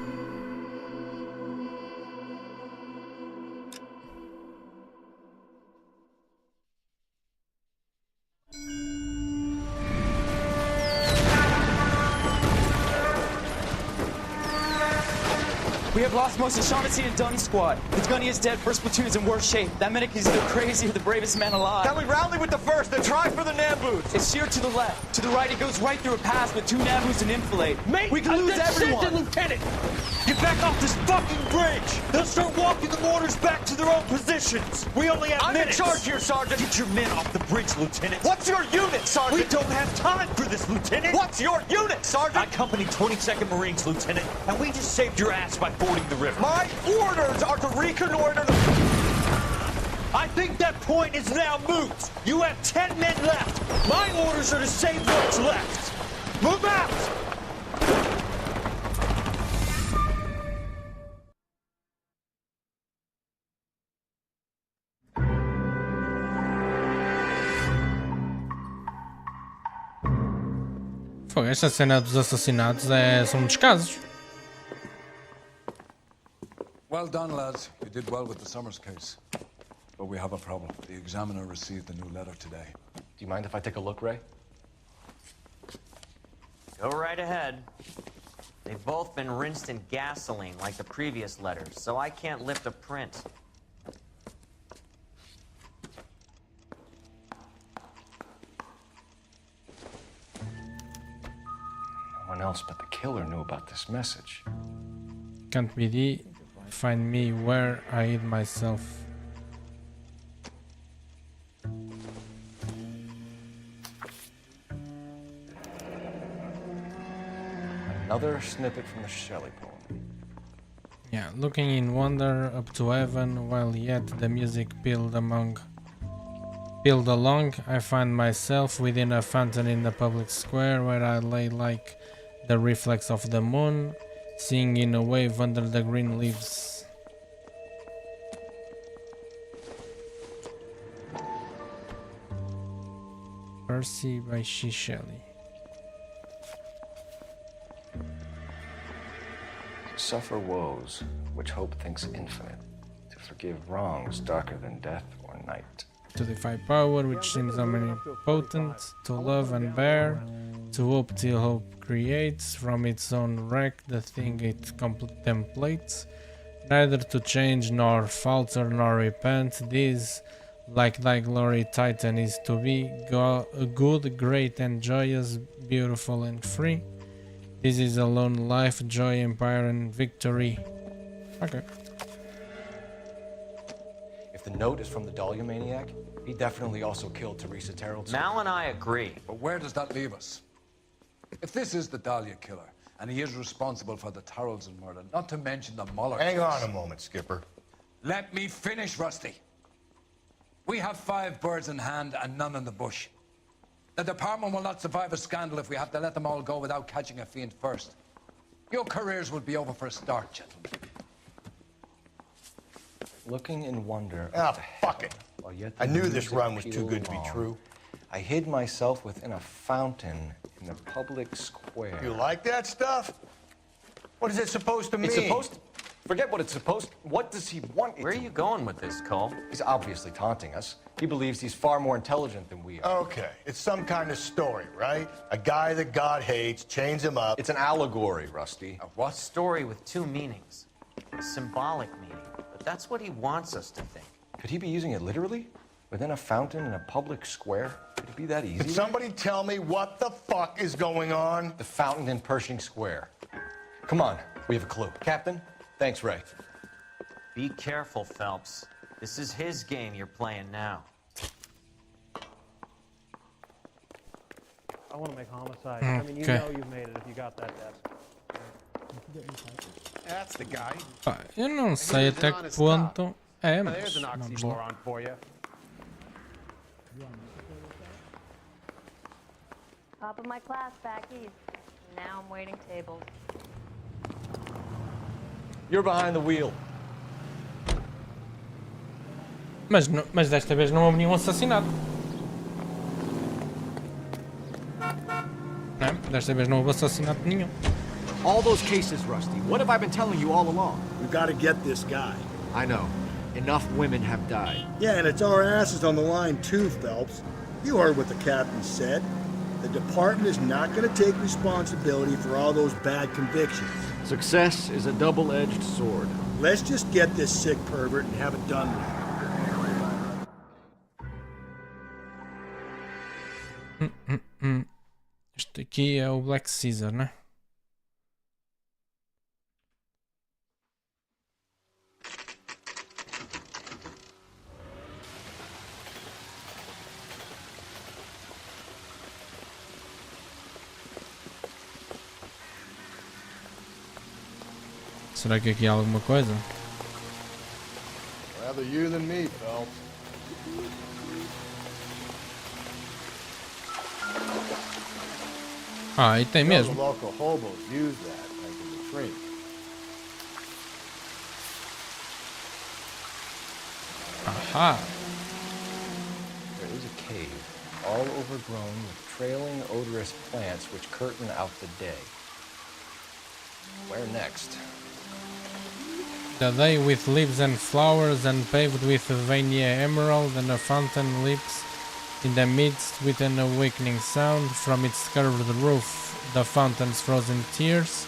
We have lost most of Shaughnessy and Dunn's squad. The gunny is dead, first platoon is in worse shape. That medic is either crazy or the bravest man alive. Then we rally with the first, then try for the Nambus. It's sheer to the left. To the right, it goes right through a pass with 2 Nambus and enfilade. Mate, we can lose everyone. Lieutenant! Get back off this fucking bridge! They'll start walking the mortars back to their own positions! We only have minutes! I'm in charge here, Sergeant! Get your men off the bridge, Lieutenant! What's your unit, Sergeant? We don't have time for this, Lieutenant! What's your unit, Sergeant? I company 22nd Marines, Lieutenant, and we just saved your ass by fording the river. My orders are to reconnoiter the... I think that point is now moot! You have 10 men left! My orders are to save what's left! Move out! Esta cena dos assassinatos são muitos casos. Well done, lads. You did well with the Summers case. But we have a problem. The examiner received a new letter today. Do you mind if I take a look, Ray? Go right ahead. They've both been rinsed in gasoline like the previous letters, so I can't lift a print. No one else but the killer knew about this message. Can't be the find me where I hid myself. Another snippet from the Shelley poem. Yeah, looking in wonder up to heaven, while yet the music pealed along, I find myself within a fountain in the public square, where I lay like the reflex of the moon, seeing in a wave under the green leaves. Percy by Shelley. To suffer woes which hope thinks infinite, to forgive wrongs darker than death or night. To defy power which seems omnipotent, to love and bear, to hope till hope creates from its own wreck the thing it contemplates, neither to change nor falter nor repent. This, like thy glory Titan, is to be good, great and joyous, beautiful and free. This is alone life, joy, empire and victory. Okay. If the note is from the Dahlia maniac, he definitely also killed Teresa Terrell. Mal and I agree. But where does that leave us? If this is the Dahlia killer, and he is responsible for the Tarrelson murder, not to mention the Muller Hang case. on a moment, Skipper. Let me finish, Rusty. We have 5 birds in hand and none in the bush. The department will not survive a scandal if we have to let them all go without catching a fiend first. Your careers will be over for a start, gentlemen. Looking in wonder. Ah, fuck it. I knew this run was too good to be true. I hid myself within a fountain in the public square. You like that stuff? What is it supposed to mean? It's supposed to... Forget what it's supposed... What does he want? Where are you going with this, Cole? He's obviously taunting us. He believes he's far more intelligent than we are. Okay, it's some kind of story, right? A guy that God hates, chains him up. It's an allegory, Rusty. A rough story with two meanings. A symbolic meaning. But that's what he wants us to think. Could he be using it literally? Within a fountain in a public square? Could it be that easy? Can somebody tell me what the fuck is going on? The fountain in Pershing Square. Come on, we have a clue. Captain? Thanks, Ray. Be careful, Phelps. This is his game you're playing now. I want to make homicide. I mean, you know you've made it if you got that desk. That's the guy. Pá, eu não sei até que ponto é, mas There's an vamos lá. oxymoron for you. Top of my class back east. Now I'm waiting tables. You're behind the wheel. Mas desta vez não houve nenhum assassinato. Não, desta vez não houve assassinato nenhum. All those cases, Rusty. What have I been telling you all along? We've got to get this guy. I know. Enough women have died. Yeah, and it's our asses on the line too, Phelps. You heard what the captain said. The department is not going to take responsibility for all those bad convictions. Success is a double-edged sword. Let's just get this sick pervert and have it done with. Este aqui é o Black Caesar, né? Será que aqui há alguma coisa? Rather you than me, Phelps. Ah, e tem The mesmo. local hobos use that as a retreat. Aha! There is a cave, all overgrown with trailing, odorous plants which curtain out the day. Where next? The day with leaves and flowers and paved with Vania emerald and a fountain leaps in the midst with an awakening sound from its curved roof. The fountain's frozen tears,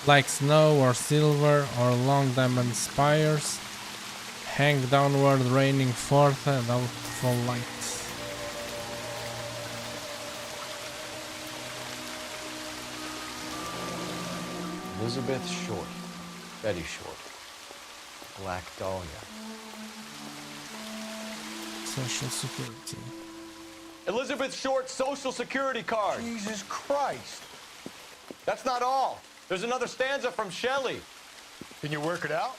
like snow or silver or long diamond spires, hang downward raining forth a doubtful light. Elizabeth Short. Betty Short. Black Dahlia. Social Security. Elizabeth Short's Social Security card. Jesus Christ. That's not all. There's another stanza from Shelley. Can you work it out?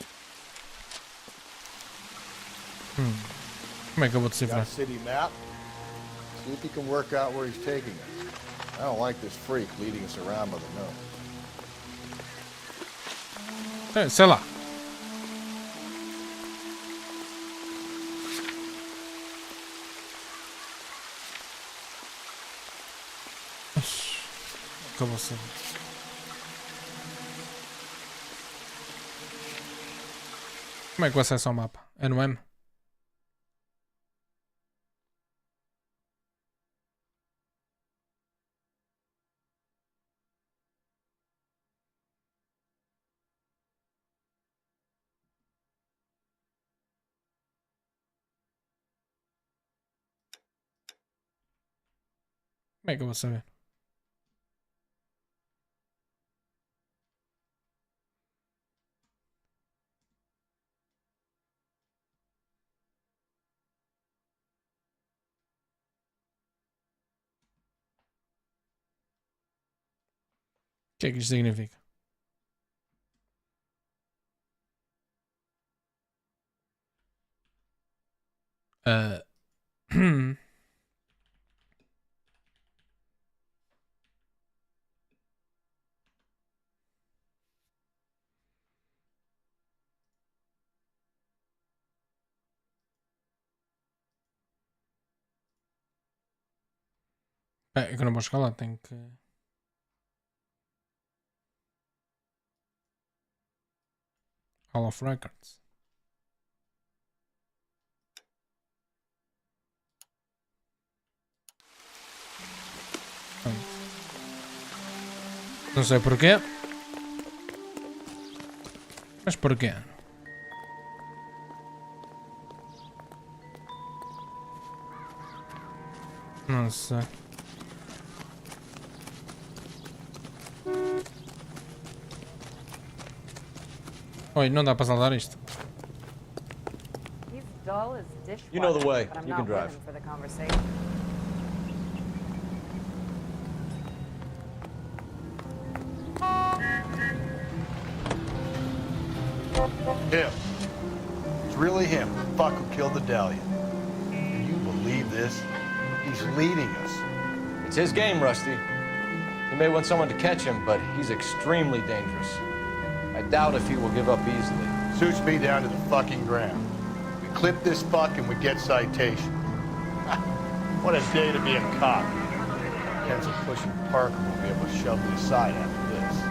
Como é que eu vou Got decifrar? a city map? See if you can work out where he's taking us. I don't like this freak leading us around by the nose. Sei lá. Acabou sendo. Como é que eu acesso ao mapa? É no M? Como é que eu vou saber? O que é que isto significa? É que eu não vou chegar lá, tenho que. Hall of Records. Não sei porquê. Mas porquê? Não sei. Oi, não dá para saltar isto. He's dull as dishwater. You know the way. But I'm You not can drive. with him for the conversation. Him. It's really him. Fuck who killed the Dahlia. Can you believe this? He's leading us. It's his game, Rusty. He may want someone to catch him, but he's extremely dangerous. I doubt if he will give up easily. Suits me down to the fucking ground. We clip this fuck and we get citation. What a day to be a cop. Pencil pushing Parker will be able to shove me aside after this.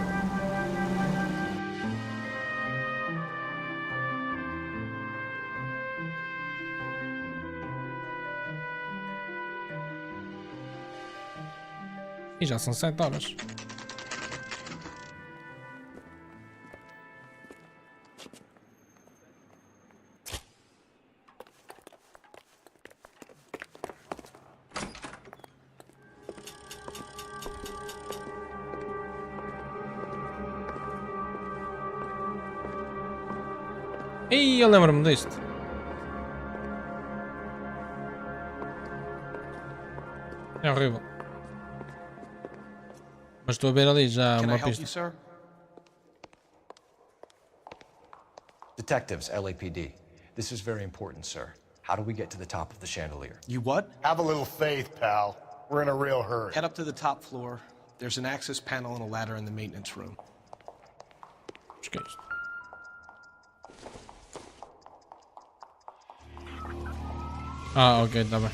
E já são 7 horas. Ih, eu lembro-me disto. É horrível. Mas estou a ver ali já uma pista. sir? Detectives, LAPD. This is very important, sir. How do we get to the top of the chandelier? You what? Have a little faith, pal. We're in a real hurry. Head up to the top floor. There's an access panel and a ladder in the maintenance room. Acho que é isto. Ah, ok, tá bem.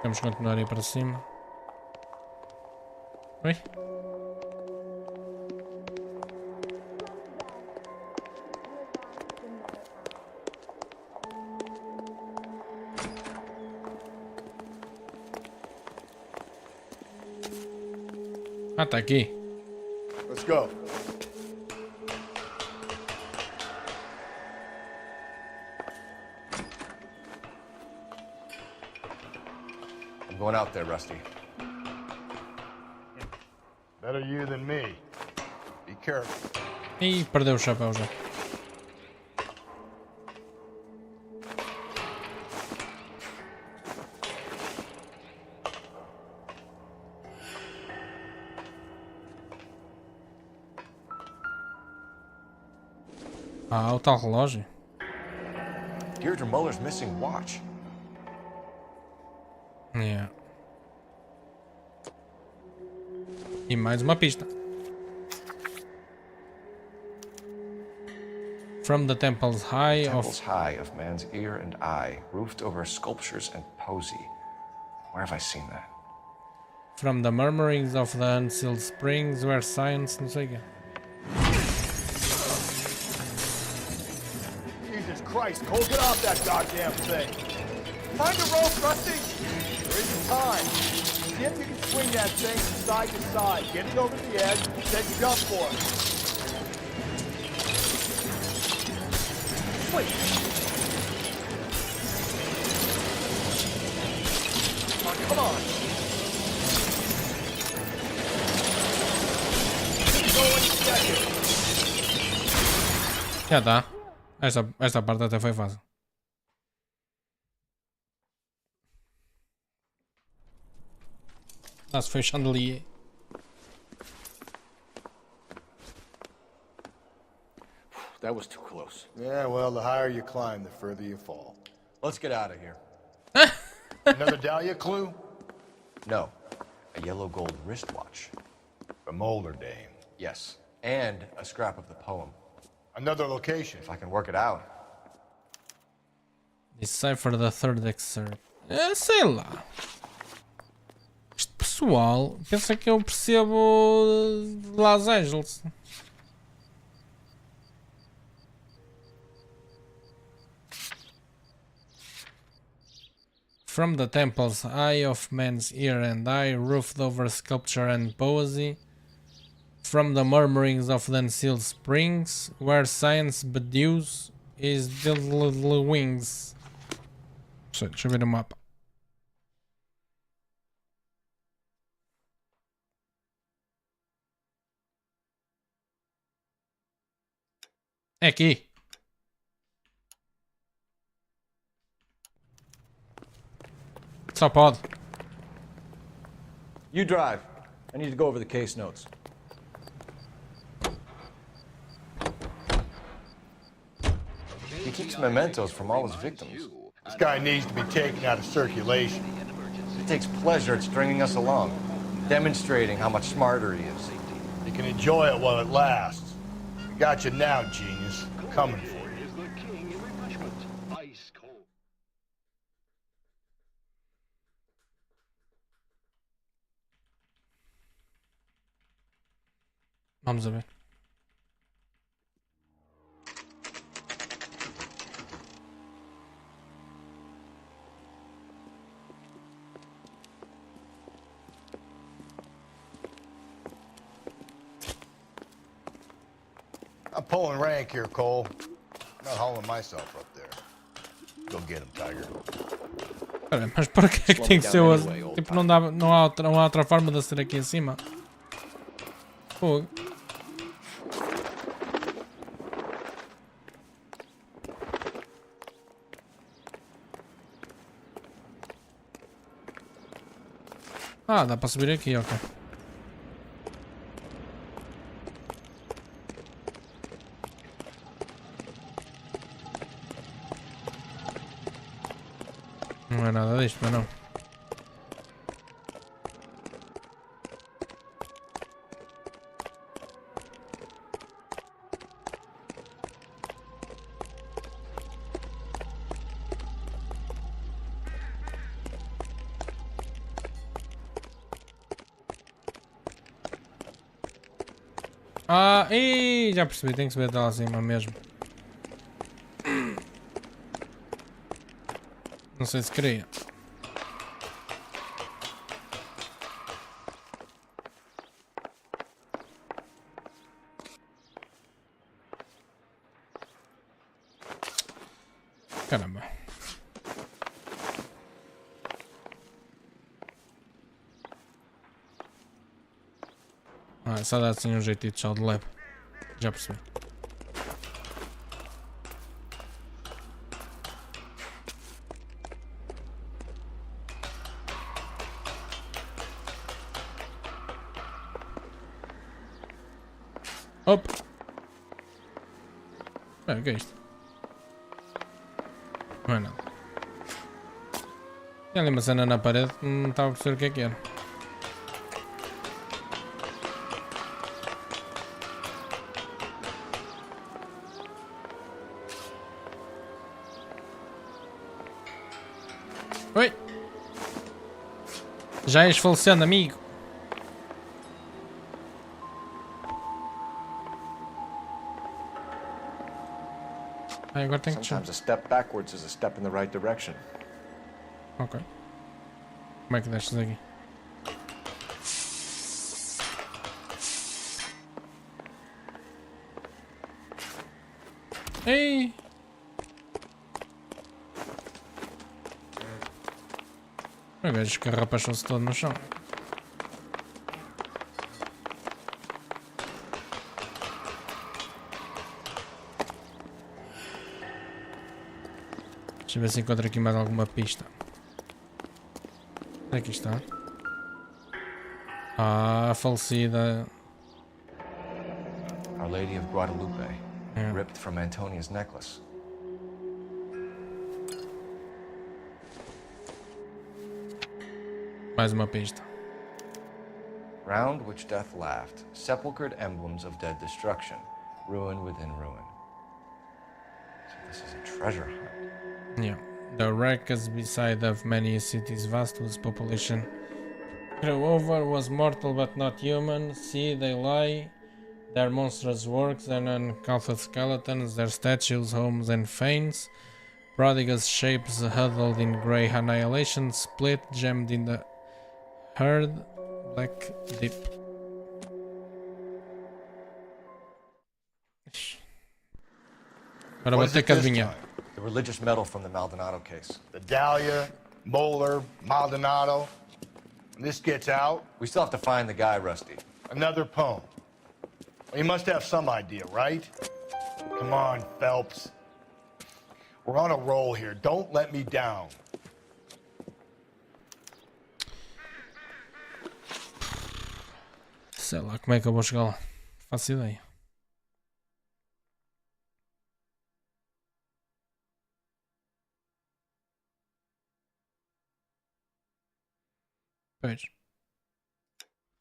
Vamos continuar aí para cima. Oi? Ah, tá aqui. Let's go. I'm going out there, Rusty. Better you than me. Be careful. Ih, perdeu o chapéu já. Ah, o tal relógio. Deirdre Muller's missing watch. Yeah. E mais uma pista. From the temple's high Temple's high of man's ear and eye, roofed over sculptures and poesy. Where have I seen that? From the murmurings of the unsealed springs where science, não sei o quê. Jesus Christ, Cole, get off that goddamn thing. Find a rope, Rusty. There isn't time. See if you can swing that thing from side to side. Get it over the edge, then jump for it. Wait. Come on. Já tá. Esta parte até foi fácil. Nossa, foi chandelier. That was too close. Yeah, well, the higher you climb, the further you fall. Let's get out of here. Another Dahlia clue? No. A yellow gold wristwatch. From older dame. Yes, and a scrap of the poem. Another location. If I can work it out. Decipher the third excerpt. Sei lá. Este pessoal pensa que eu percebo de Los Angeles. From the temple's eye of man's ear and eye, roofed over sculpture and poesy, from the murmurings of the unsealed springs, where science bedews his deadly wings. Deixa eu ver o mapa. É aqui. Só pode. You drive. I need to go over the case notes. He keeps mementos from all his victims. This guy needs to be taken out of circulation. He takes pleasure at stringing us along, demonstrating how much smarter he is. You can enjoy it while it lasts. We got you now, genius. Coming for you. Vamos a ver. I'm pulling rank here, Cole. Not hauling myself up there. Go get him, Tiger. Espera, mas por que é que tem que ser o... Tipo, não há outra forma de ser aqui em cima. Pô. Ah, dá para subir aqui, ok. Não é nada disto, mas não. Ah, e já percebi, tem que subir até lá acima mesmo. Não sei se queria. Caramba. Ah, só dá assim um jeitito só de leve. Já percebi. Opa! O que é isto? Não é nada. Tem ali uma cena na parede que não estava a perceber o que era. Oi! Já és falecendo, amigo. Agora tem que Sometimes a step backwards is a step in the right direction. Ok. Como é que desces aqui? Ei! O gajo escarrapachou-se todo no chão. Deixa eu ver se encontro aqui mais alguma pista. Aqui está. Ah, a falecida. Our Lady of Guadalupe, Yeah. ripped from Antonia's necklace. Mais uma pista. Ground which death laughed, sepulchred emblems of dead destruction, ruin within ruin. So this is a treasure hunt. Yeah. The wreck is beside of many cities vast whose population grew over, was mortal but not human. See, they lie, their monstrous works, their uncouth skeletons, their statues, homes and fanes, prodigious shapes huddled in grey annihilation, split, gemmed in the herd, black deep. Agora vou ter que adivinhar. The religious medal from the Maldonado case. The Dahlia, Moeller, Maldonado. When this gets out... We still have to find the guy, Rusty. Another poem. Well, you must have some idea, right? Come on, Phelps. We're on a roll here. Don't let me down. Sei lá como é que eu vou chegar lá. Faço ideia. Pois.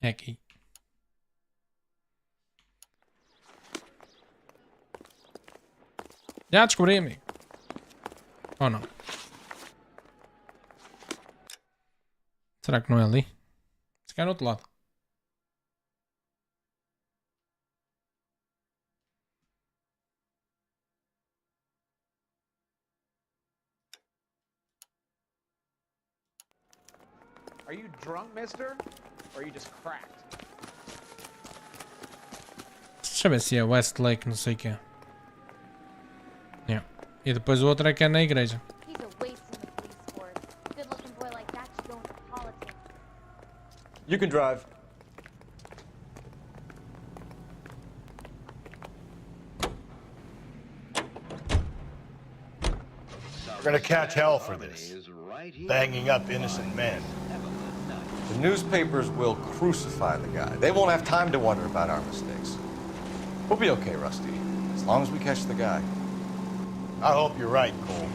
É aqui. Já descobri, amigo. Ou não? Será que não é ali? Se calhar no outro lado. Are you drunk, mister? Or are you just cracked? Deixa eu ver se é Westlake, não sei o que é. Yeah. E depois o outro é que é na igreja. He's a waste in the police force. Good-looking boy like that should go into politics. You can drive. We're gonna catch hell for this. Banging up innocent men. The newspapers will crucify the guy. They won't have time to wonder about our mistakes. We'll be okay, Rusty, as long as we catch the guy. I hope you're right, Cole.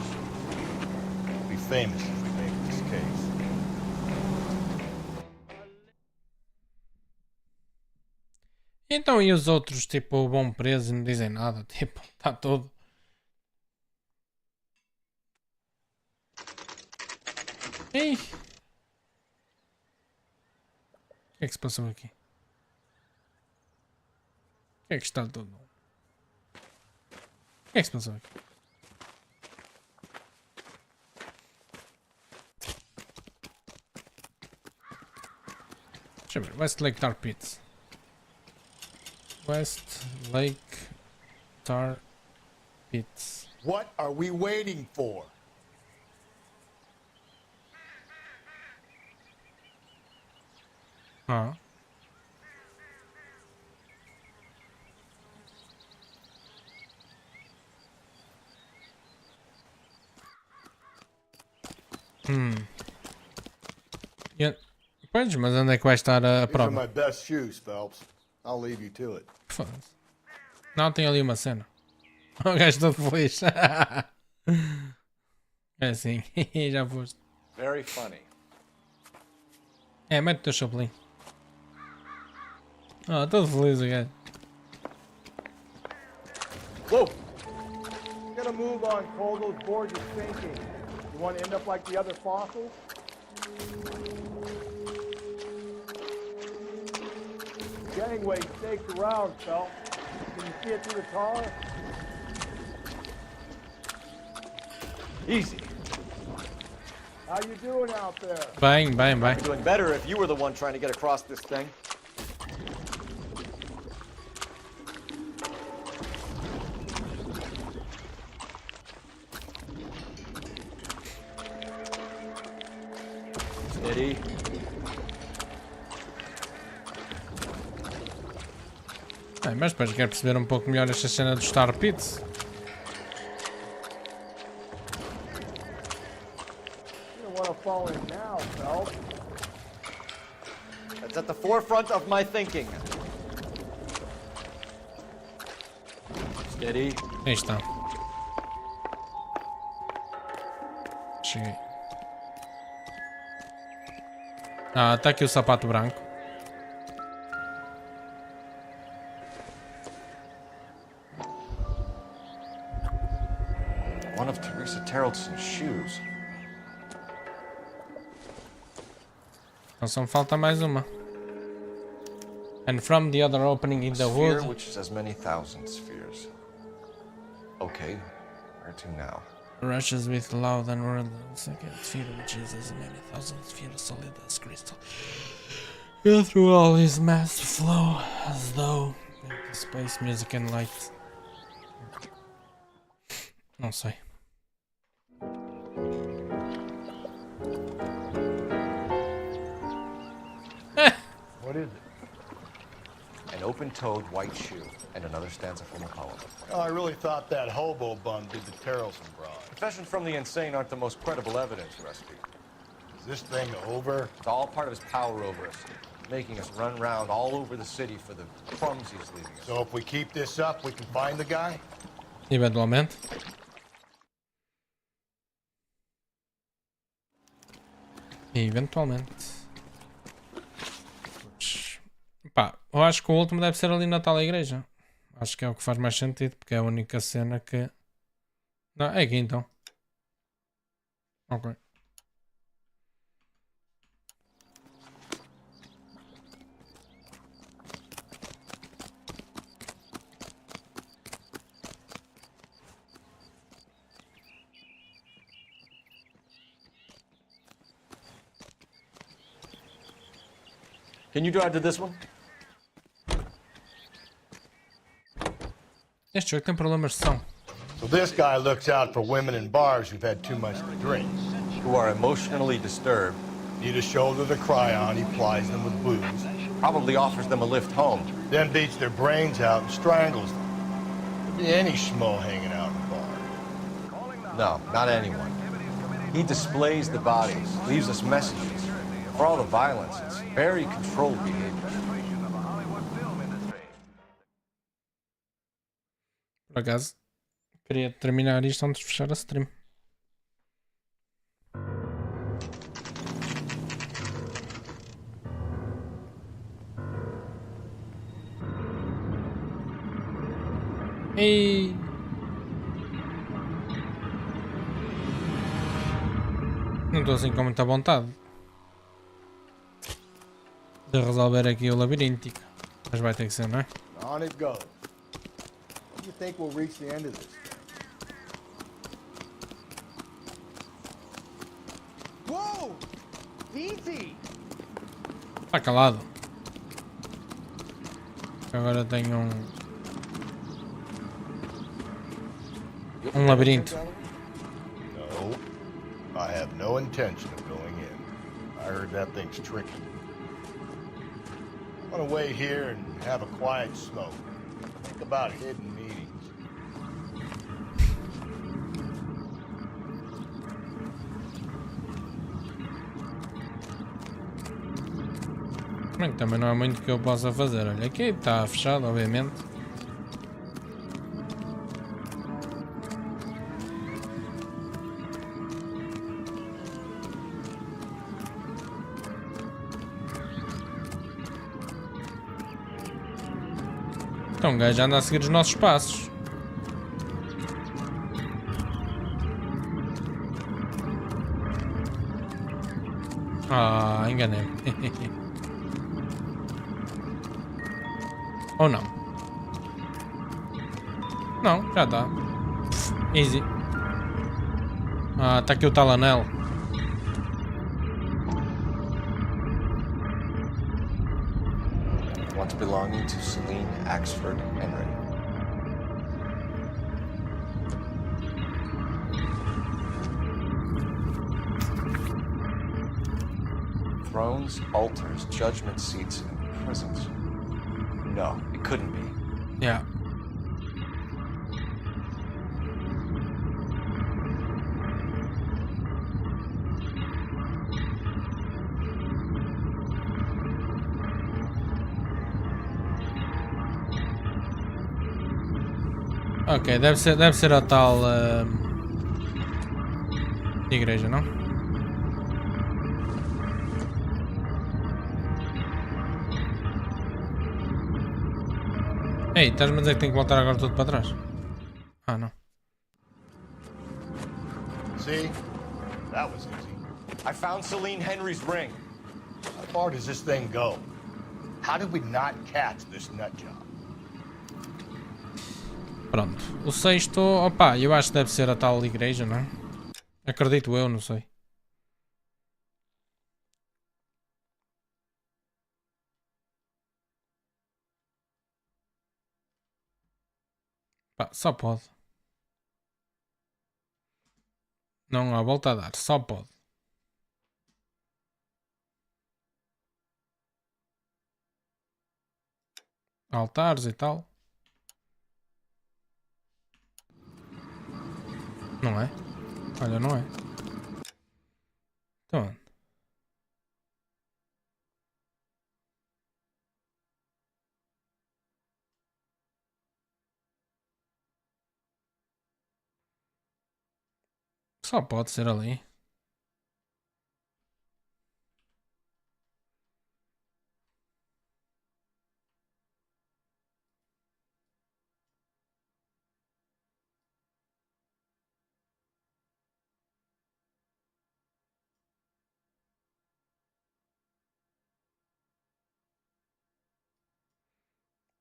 We'll be famous if we make this case. Então e os outros, tipo, vão presos e não dizem nada, tipo, tá tudo. Ei! O que é que se passou aqui? O que é que está tudo? O que é que se passou aqui? Deixa eu ver, Westlake Tar Pits. Westlake Tar Pits. What are we waiting for? Ah. Yeah. Pois, mas onde é que vai estar a These are prova? my best shoes, Phelps. I'll leave you to it. Foda-se. Não, tem ali uma cena. O gajo todo feliz. É assim, já foste. Very funny. É, mete o teu chapelinho. Ah, todo feliz o gajo. Whoa! You gotta move on, Cole. Those boards are sinking. You want to end up like the other fossils? Gangway staked around, Phelps. Can you see it through the tar? Easy. How you doing out there? Bem, bem, bem. I'd be doing better if you were the one trying to get across this thing. Steady. Mas depois quero perceber um pouco melhor esta cena dos Tar Pits. You don't want to fall in now, Phelps. That's at the forefront of my thinking. Steady. Aí está. Cheguei. Ah, está aqui o sapato branco. Terrelson's shoes. Então só me falta mais uma. And from the other opening in the Sphere wood. which is as many thousand spheres. Okay, where to now? Rushes with loud and wordless sphere which is as many thousand spheres solid as crystal. Go through all his mass flow as though into space, music and light. Não sei. What is it? An open-toed white shoe and another stanza from a poem. Oh, I really thought that hobo bum did the Terrelson broad. Confessions from the insane aren't the most credible evidence, Rusty. Is this thing over? It's all part of his power over us, making us run around all over the city for the crumbs he's leaving us. So if we keep this up, we can find the guy? Eventualmente. Eventualmente. Pá, eu acho que o último deve ser ali na tal igreja. Acho que é o que faz mais sentido, porque é a única cena que... Não, é aqui então. Ok. Can you drive to this one? Este jogo tem problemas de som. So this guy looks out for women in bars who've had too much to drink. Who are emotionally disturbed. Need a shoulder to cry on, he plies them with booze. Probably offers them a lift home. Then beats their brains out and strangles them. Could be any schmo hanging out in the bar. No, not anyone. He displays the bodies, leaves us messages. For all the violence, it's very controlled behavior. Por acaso, queria terminar isto antes de fechar a stream. Ei! Não estou assim com muita vontade de resolver aqui o labiríntico, mas vai ter que ser, não é? On it goes. When do you think we'll reach the end of this? Whoa! Easy! Está calado. Agora tenho um labirinto. No, I have no intention of going in. I heard that thing's tricky. I'm gonna wait here and have a quiet smoke. Think about hidden meetings. Bem, também não há muito que eu possa fazer. Olha, aqui está fechado, obviamente. Então, o gajo anda a seguir os nossos passos. Ah, enganei-me. Ou não? Não, já está. Easy. Ah, está aqui o tal anel. Once belonging to Celine Axford Henry. Thrones, altars, judgment seats, and prisons. No, it couldn't be. Yeah. Ok, deve ser a tal igreja, não? Ei, estás-me a dizer que tenho que voltar agora tudo para trás? Ah, não. See? That was easy. I found Celine Henry's ring. How far does this thing go? How did we not catch this nut job? Pronto. O sexto, opa, eu acho que deve ser a tal igreja, não é? Acredito eu, não sei. Pá, só pode. Não há volta a dar, só pode. Altares e tal. Não é? Olha, não é. Então. Só pode ser ali.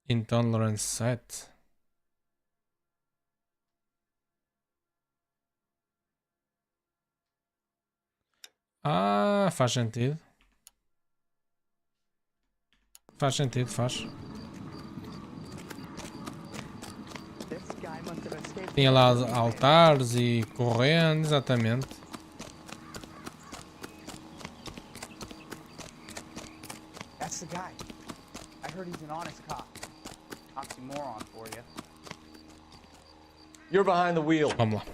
Intolerance set. Ah, faz sentido. Faz sentido, faz. Tinha lá altares e correndo, exatamente. That's the guy. I heard he's an honest cop. Oxymoron for you. You're behind the wheel. Vamos lá.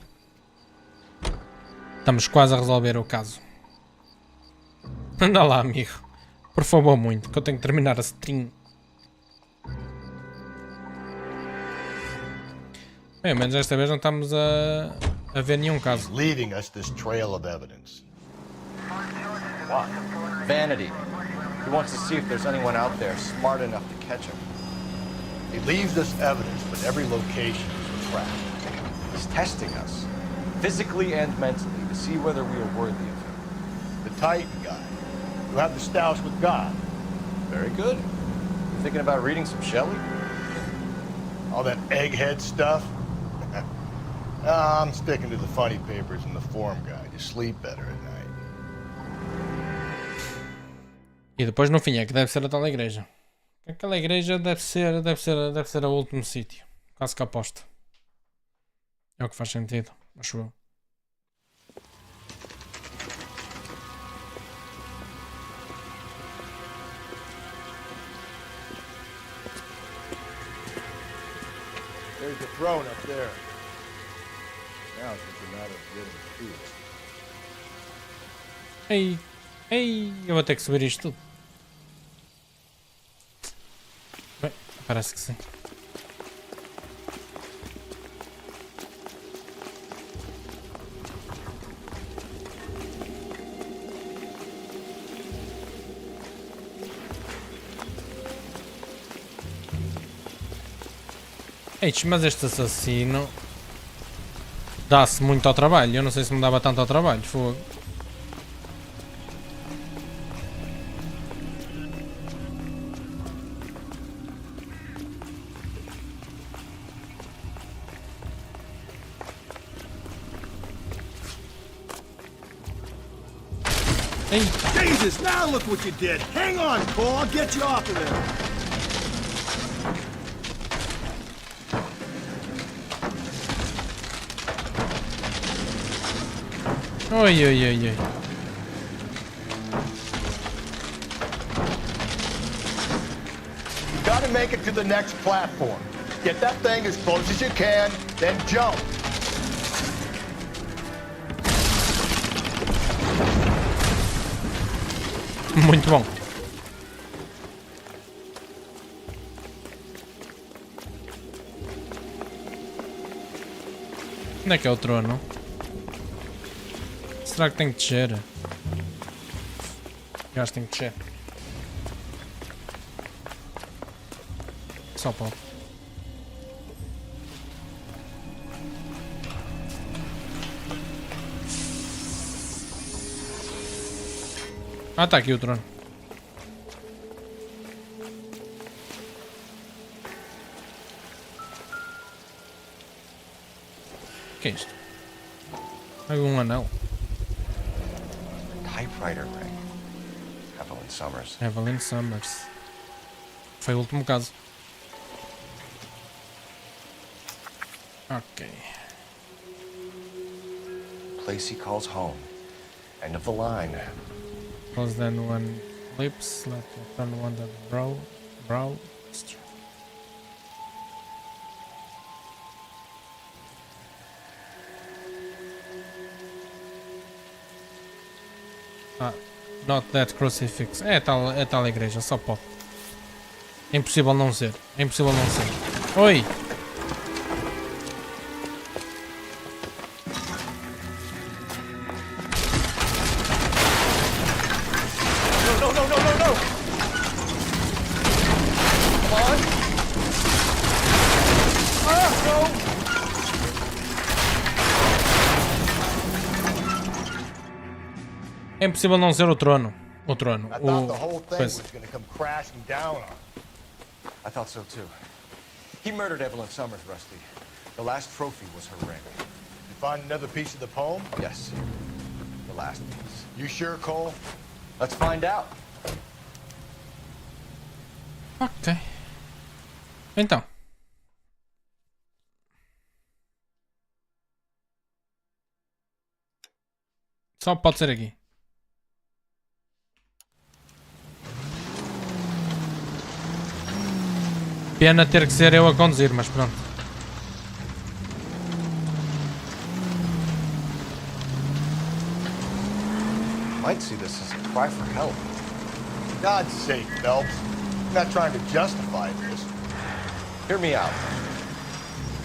Estamos quase a resolver o caso. Anda lá, amigo. Por favor, muito, que eu tenho que terminar a stream. Bem, mas desta vez não estamos a ver nenhum caso. Leaving us this trail of evidence. Why? Vanity. He wants to see if there's anyone out there smart enough to catch him. He leaves us evidence, but every location is a trap. He's testing us, physically and mentally, to see whether we are worthy of him. The Titan guy, who had the stoush with God. Very good. You thinking about reading some Shelley? All that egghead stuff? I'm sticking to the funny papers and the form guide. You sleep better at night. E depois no fim é que deve ser a tal igreja. Aquela igreja deve ser o último sítio. Quase que aposto. É o que faz sentido, acho eu. There's the throne up there. Now it's just a matter of getting to it. Ei, eu vou ter que subir isto tudo. Bem, parece que sim. Mas este assassino dá-se muito ao trabalho. Eu não sei se me dava tanto ao trabalho. Fogo. Jesus, now look what you did. Hang on, Cole. I'll get you off of there. Oi. You gotta make it to the next platform. Get that thing as close as you can, then jump. Muito bom. Onde é que é o trono? Será que tem que descer? Eu acho que tem que descer. Só pode. Ah, tá aqui o trono. O que é isto? Algum anel. Typewriter ring. Evelyn Summers. Evelyn Summers. Foi o último caso. Ok. Place he calls home. End of the line. Close then one lips, let the turn one the brow. Ah, not that crucifix. É tal a igreja, só pode. É impossível não ser. É impossível não ser. Oi! No! Come on! No! É impossível não ser o trono. O trono. I thought the whole thing was gonna come crashing down on him. I thought so too. He murdered Evelyn Summers, Rusty. The last trophy was her ring. You find another piece of the poem? Yes. The last piece. You sure, Cole? Let's find out. Ok. Então. Só pode ser aqui. Pena ter que ser eu a conduzir, mas pronto. Might see this as a cry for help. For God's sake, Phelps. I'm not trying to justify this. Hear me out.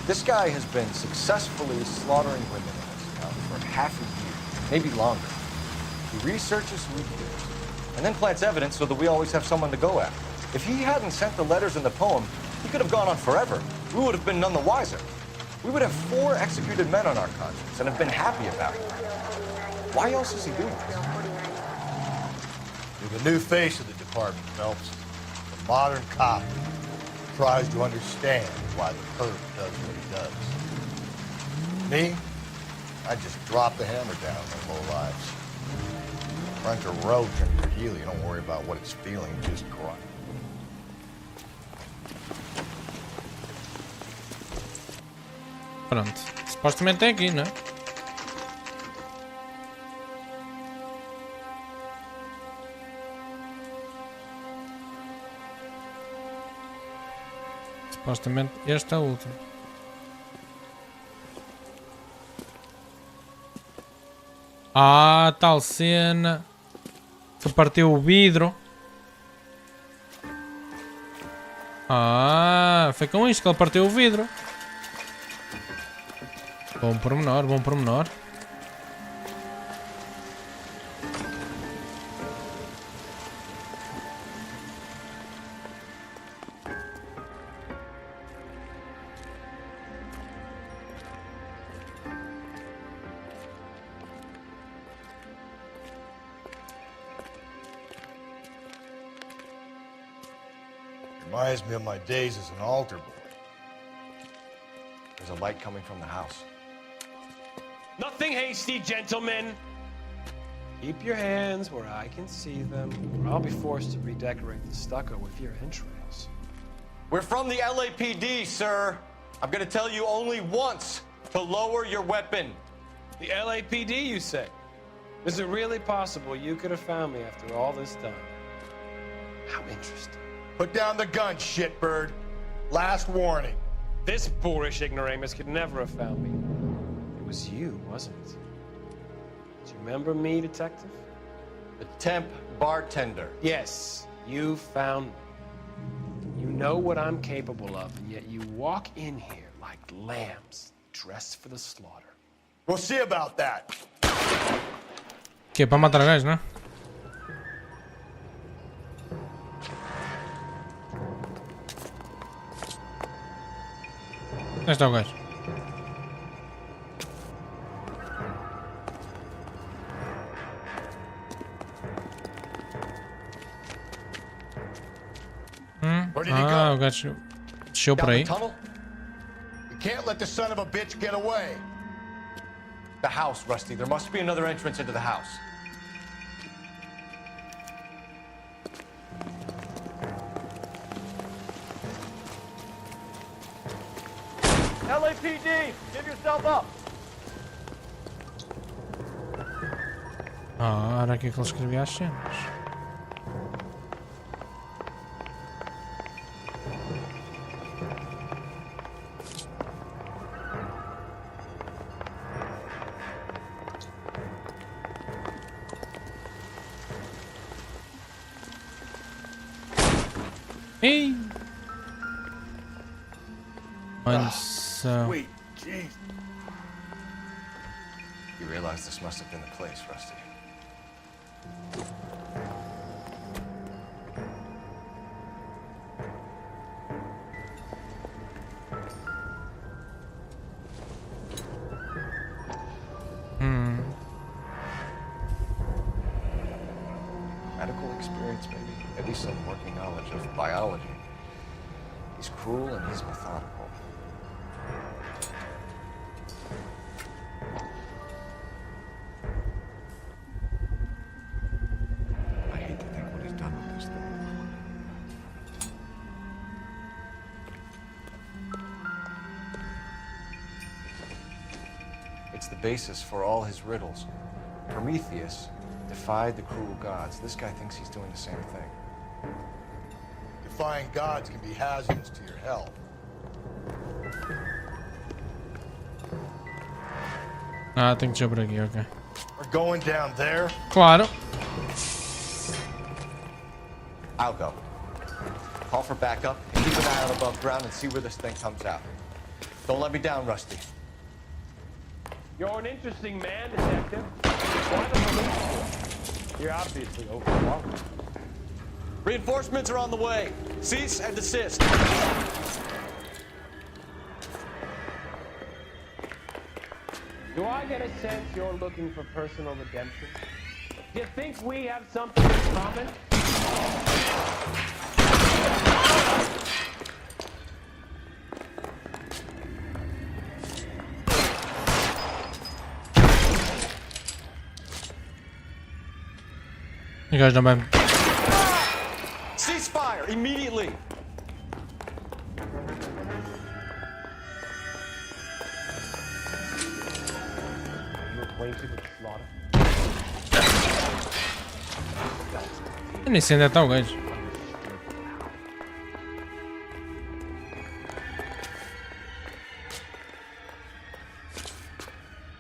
This guy has been successfully slaughtering women in this town for half a year, maybe longer. He researches who he kills, and then plants evidence so that we always have someone to go after. If he hadn't sent the letters in the poem, he could have gone on forever. We would have been none the wiser. We would have 4 executed men on our conscience and have been happy about it. Why else is he doing this? You're the new face of the department, Phelps. The modern cop tries to understand why the perp does what he does. Me? I just drop the hammer down on their low lives. Rent a roach under your heel, you don't worry about what it's feeling, just grunt. Pronto. Supostamente é aqui, não é? Supostamente este é o último. Ah, tal cena. Se partiu o vidro. Ah, foi com isto que ele partiu o vidro. Bom pormenor, bom pormenor. Reminds me of my days as an altar boy. There's a light coming from the house. Nothing hasty, gentlemen. Keep your hands where I can see them, or I'll be forced to redecorate the stucco with your entrails. We're from the LAPD, sir. I'm gonna tell you only once to lower your weapon. The LAPD, you say? Is it really possible you could have found me after all this time? How interesting. Put down the gun, shitbird. Last warning. This boorish ignoramus could never have found me. It was you, wasn't it? Do you remember me, detective? The temp bartender. Yes, you found me. You know what I'm capable of, and yet you walk in here like lambs, dressed for the slaughter. We'll see about that. Que é para matar gajos, não é? Onde está o gajo? Ah, o gajo desceu por aí. Tunnel? You can't let the son of a bitch get away. The house, Rusty. There must be another entrance into the house. LAPD, give yourself up. Ah, era aqui que ele escrevia as cenas. Ei! Mano, so... Sweet, jeez. You realize this must have been the place, Rusty. Medical experience, maybe? At least some working knowledge of biology. He's cruel and he's methodical. I hate to think what he's done with this thing. It's the basis for all his riddles. Prometheus defied the cruel gods. This guy thinks he's doing the same thing. Defying gods can be hazardous to your health. Ah, tenho que descer por aqui, ok. We're going down there. Claro. I'll go. Call for backup and keep an eye out above ground and see where this thing comes out. Don't let me down, Rusty. You're an interesting man, Detective. Why the police? You're obviously overwhelmed. Reinforcements are on the way. Cease and desist. Do I get a sense you're looking for personal redemption? Do you think we have something in common? You guys don't mind. Cease fire immediately. You acquainted with slaughter? Eu nem sei onde é que está o gajo.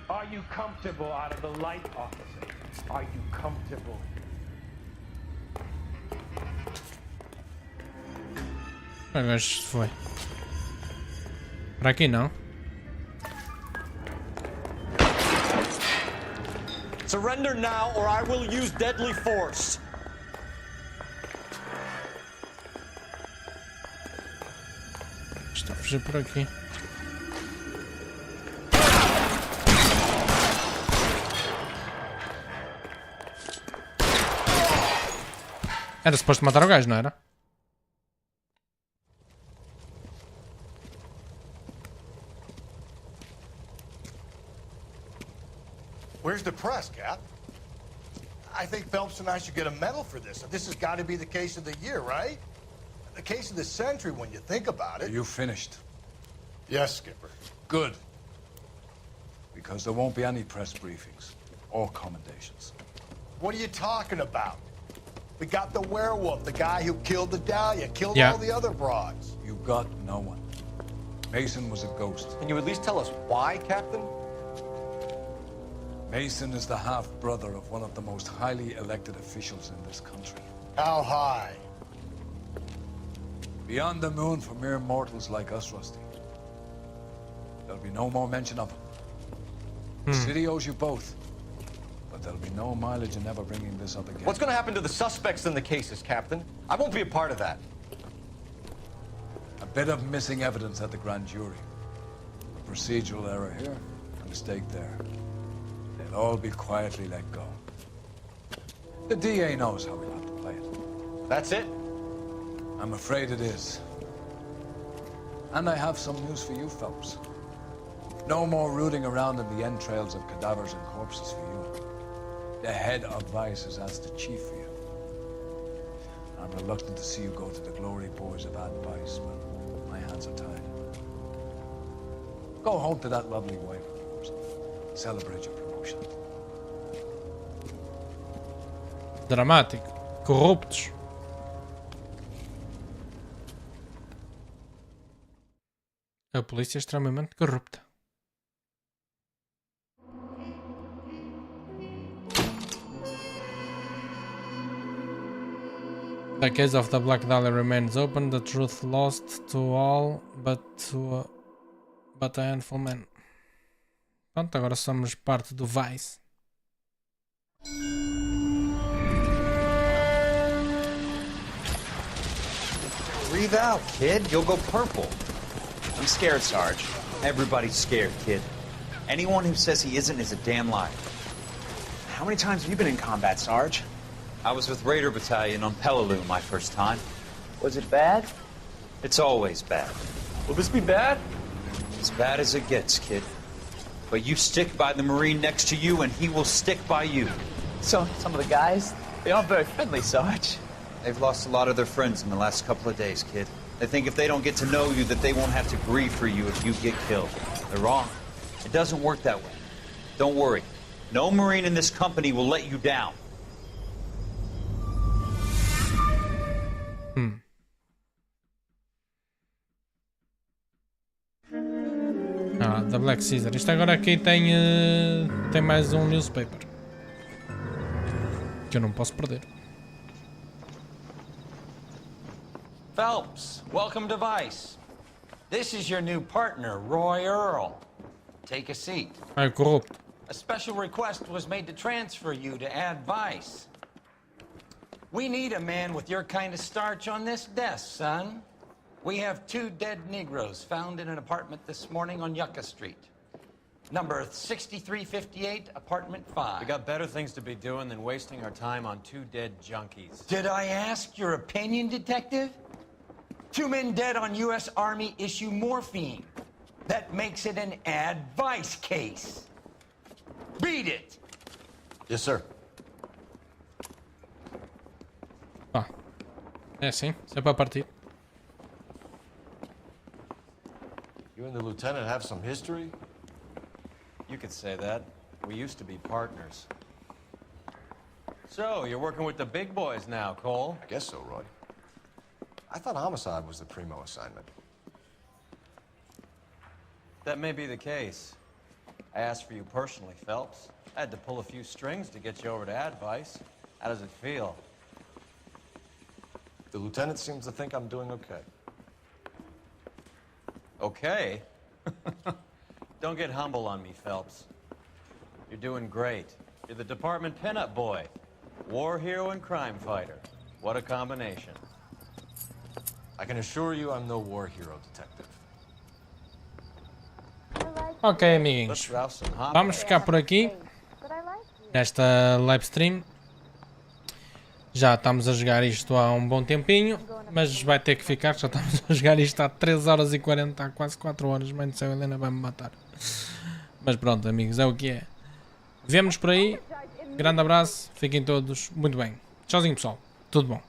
Are you comfortable out of the light, officer? Are you comfortable? O gajo se foi. Para aqui não. Surrender now or I will use deadly force. Estou a fugir por aqui. Era suposto matar o gajo, não era? Where's the press, Cap? I think Phelps and I should get a medal for this. This has got to be the case of the year, right? The case of the century when you think about it. Are you finished? Yes, Skipper. Good. Because there won't be any press briefings or commendations. What are you talking about? We got the werewolf, the guy who killed the Dahlia, killed all the other broads. You got no one. Mason was a ghost. Can you at least tell us why, Captain? Mason is the half-brother of one of the most highly elected officials in this country. How high? Beyond the moon for mere mortals like us, Rusty. There'll be no more mention of him. The city owes you both. But there'll be no mileage in ever bringing this up again. What's going to happen to the suspects in the cases, Captain? I won't be a part of that. A bit of missing evidence at the grand jury. A procedural error here, a mistake there. They'll all be quietly let go. The DA knows how we have to play it. That's it? I'm afraid it is. And I have some news for you, Phelps. No more rooting around in the entrails of cadavers and corpses for you. The head of Vice has asked the chief for you. I'm reluctant to see you go to the glory boys of Vice, but my hands are tied. Go home to that lovely wife of yours. Celebrate your promotion. Dramático. Corruptos. A polícia é extremamente corrupta. The case of the Black Dahlia remains open, the truth lost to all but a handful men. Pronto, agora somos parte do Vice. Breathe out, kid. You'll go purple. I'm scared, Sarge. Everybody's scared, kid. Anyone who says he isn't is a damn liar. How many times have you been in combat, Sarge? I was with Raider Battalion on Peleliu my first time. Was it bad? It's always bad. Will this be bad? As bad as it gets, kid. But you stick by the Marine next to you and he will stick by you. So, some of the guys, they aren't very friendly, Sarge. They've lost a lot of their friends in the last couple of days, kid. They think if they don't get to know you that they won't have to grieve for you if you get killed. They're wrong. It doesn't work that way. Don't worry. No Marine in this company will let you down. Da Black Caesar. Isto agora aqui tem mais um newspaper que eu não posso perder. Phelps, welcome to Vice. This is your new partner, Roy Earl. Take a seat. É corrupto. A special request was made to transfer you to Ad Vice. We need a man with your kind of starch on this desk, son. We have 2 dead Negroes found in an apartment this morning on Yucca Street. Number 6358, apartment 5. We got better things to be doing than wasting our time on 2 dead junkies. Did I ask your opinion, detective? 2 men dead on U.S. Army issue morphine. That makes it an advice case. Beat it! Yes, sir. Ah, é assim, se é para partir. You and the lieutenant have some history? You could say that. We used to be partners. So, you're working with the big boys now, Cole? I guess so, Roy. I thought homicide was the primo assignment. That may be the case. I asked for you personally, Phelps. I had to pull a few strings to get you over to Advice. How does it feel? The lieutenant seems to think I'm doing okay. Okay? Don't get humble on me, Phelps. You're doing great. You're the department pinup boy. War hero and crime fighter. What a combination. I can assure you I'm no war hero, detective. Ok, amiguinhos. Vamos ficar por aqui nesta live stream. Já estamos a jogar isto há um bom tempinho, mas vai ter que ficar, já estamos a jogar isto há 3 horas e 40, há quase 4 horas. Mãe do céu, a Helena vai-me matar. Mas pronto, amigos, é o que é. Vemo-nos por aí. Grande abraço, fiquem todos muito bem. Tchauzinho, pessoal. Tudo bom.